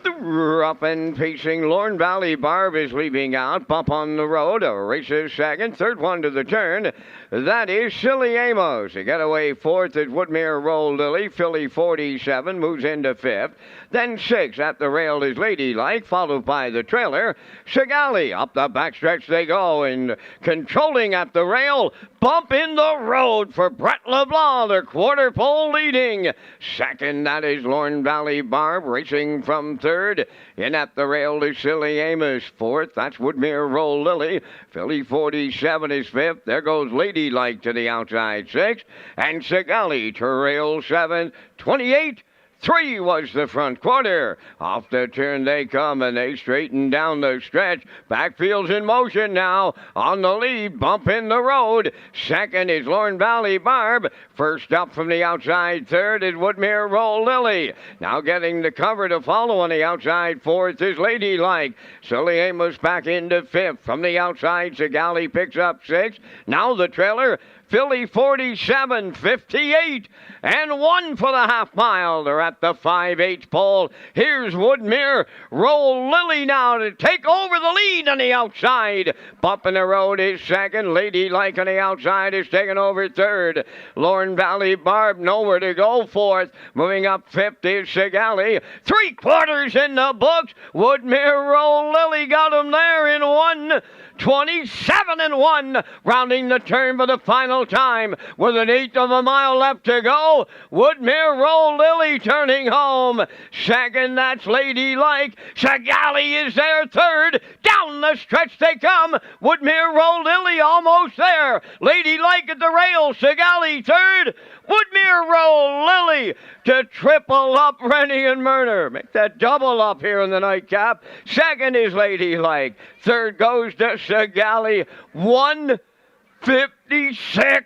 Up and pacing, Lorne Valley Barb is leaving out. Bump on the road, a races second, third one to the turn. That is Silly Amos. To get away fourth is Woodmere Roll Lily. Philly 47 moves into fifth. Then 6 at the rail is Ladylike, followed by the trailer. Segali up the backstretch they go, and controlling at the rail. Bump in the road for Brett LeBlanc, the quarter pole leading. Second, that is Lorne Valley Barb, racing from third. In at the rail is Silly Amos. Fourth, that's Woodmere Roll Lily. Philly 47 is fifth. There goes Ladylike to the outside 6. And Segali to rail 7. 28. 3 was the front quarter. Off the turn they come, and they straighten down the stretch. Backfield's in motion now. On the lead, bump in the road. Second is Lorne Valley Barb. First up from the outside third is Woodmere Roll Lily. Now getting the cover to follow on the outside fourth is Ladylike. Silly Amos back into fifth. From the outside, Segali picks up 6. Now the trailer. Philly 47, 58, and 1 for the half mile. They're at the 5/8 pole. Here's Woodmere Roll Lily now to take over the lead on the outside. Bump in the road is second. Ladylike on the outside is taking over third. Lorne Valley Barb nowhere to go fourth. Moving up fifth is Segali. 3/4 in the books. Woodmere Roll Lily got him there in 1:27 and 1, rounding the turn for the final time with an 1/8 of a mile left to go. Woodmere Roll Lily turning home. Second, that's Ladylike. Segali is there third. Down the stretch they come. Woodmere Roll Lily almost there. Ladylike at the rail. Segali third. Woodmere Roll Lily to triple up Rennie and Murner. Make that double up here in the nightcap. Second is Ladylike. Third goes to Segali. 1:56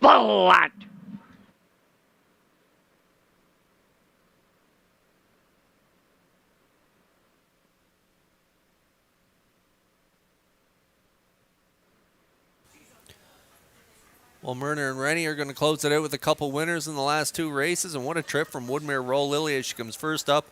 flat. Well, Murner and Rennie are going to close it out with a couple winners in the last 2 races. And what a trip from Woodmere Roll Lily as she comes first up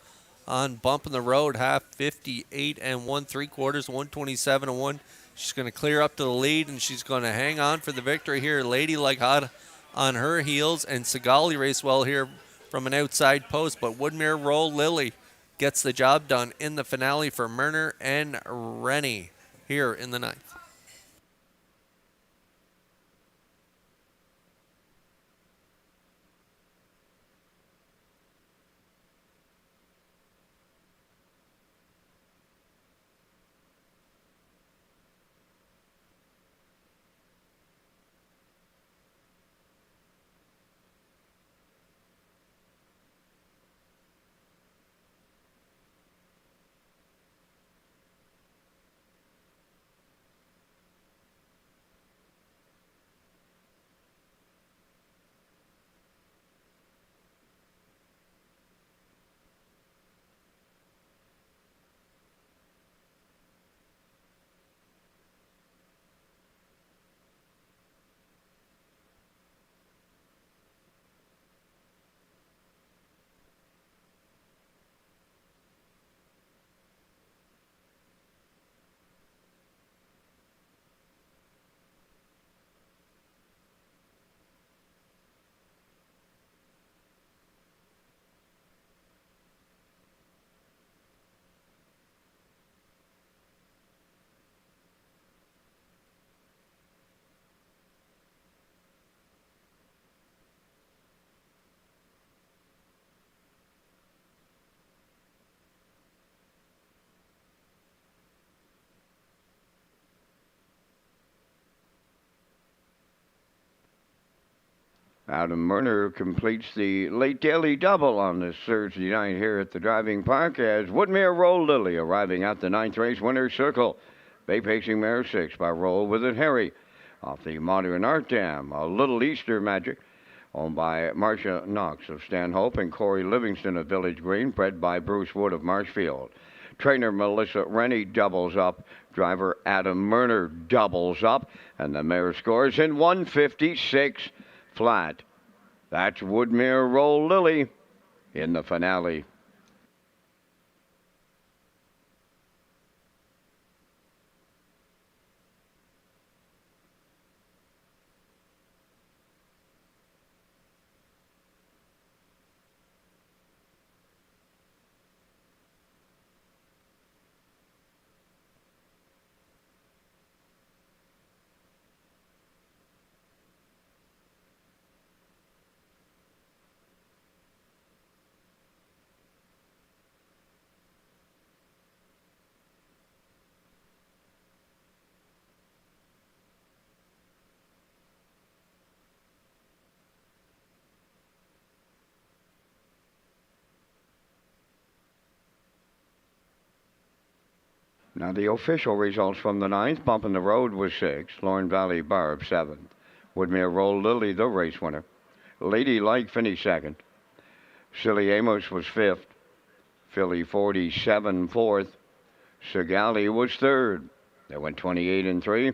on Bump in the Road, half 58 and 1/3, 127 and 1. She's going to clear up to the lead, and she's going to hang on for the victory here. Ladylike hot on her heels, and Segali raced well here from an outside post. But Woodmere Roll Lily gets the job done in the finale for Murner and Rennie here in the 9th. Adam Murner completes the late daily double on this Thursday night here at the driving park as Woodmere Roll Lily arriving at the 9th race winner's circle. Bay Pacing Mare 6 by Roll With It Harry. Off the Modern Art Dam, a Little Easter Magic, owned by Marcia Knox of Stanhope and Corey Livingston of Village Green, bred by Bruce Wood of Marshfield. Trainer Melissa Rennie doubles up. Driver Adam Murner doubles up. And the mare scores in 156 flat. That's Woodmere Roll Lily in the finale. Now the official results from the 9th. Bump in the Road was 6th. Lorne Valley Barb 7th. Woodmere Roll Lily, the race winner. Lady Like finished 2nd. Silly Amos was 5th. Philly 47 4th. Sigali was 3rd. They went 28 and 3,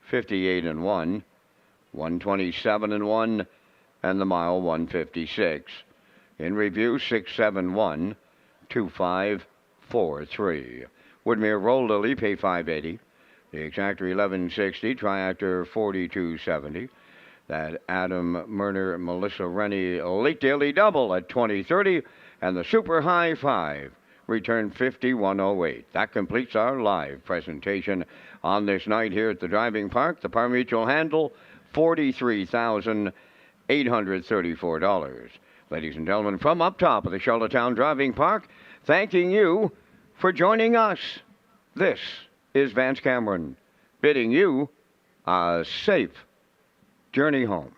58 and 1, 127 and 1, and the mile 156. In review 671 2543. Woodmere Roll Lily, pay $5.80. The exactor 1160, triactor 4270. That Adam Murner, Melissa Rennie late daily double at 2030, and the super high 5 return 5108. That completes our live presentation on this night here at the driving park. The par mutual handle $43,834. Ladies and gentlemen, from up top of the Charlottetown Driving Park, thanking you for joining us. This is Vance Cameron bidding you a safe journey home.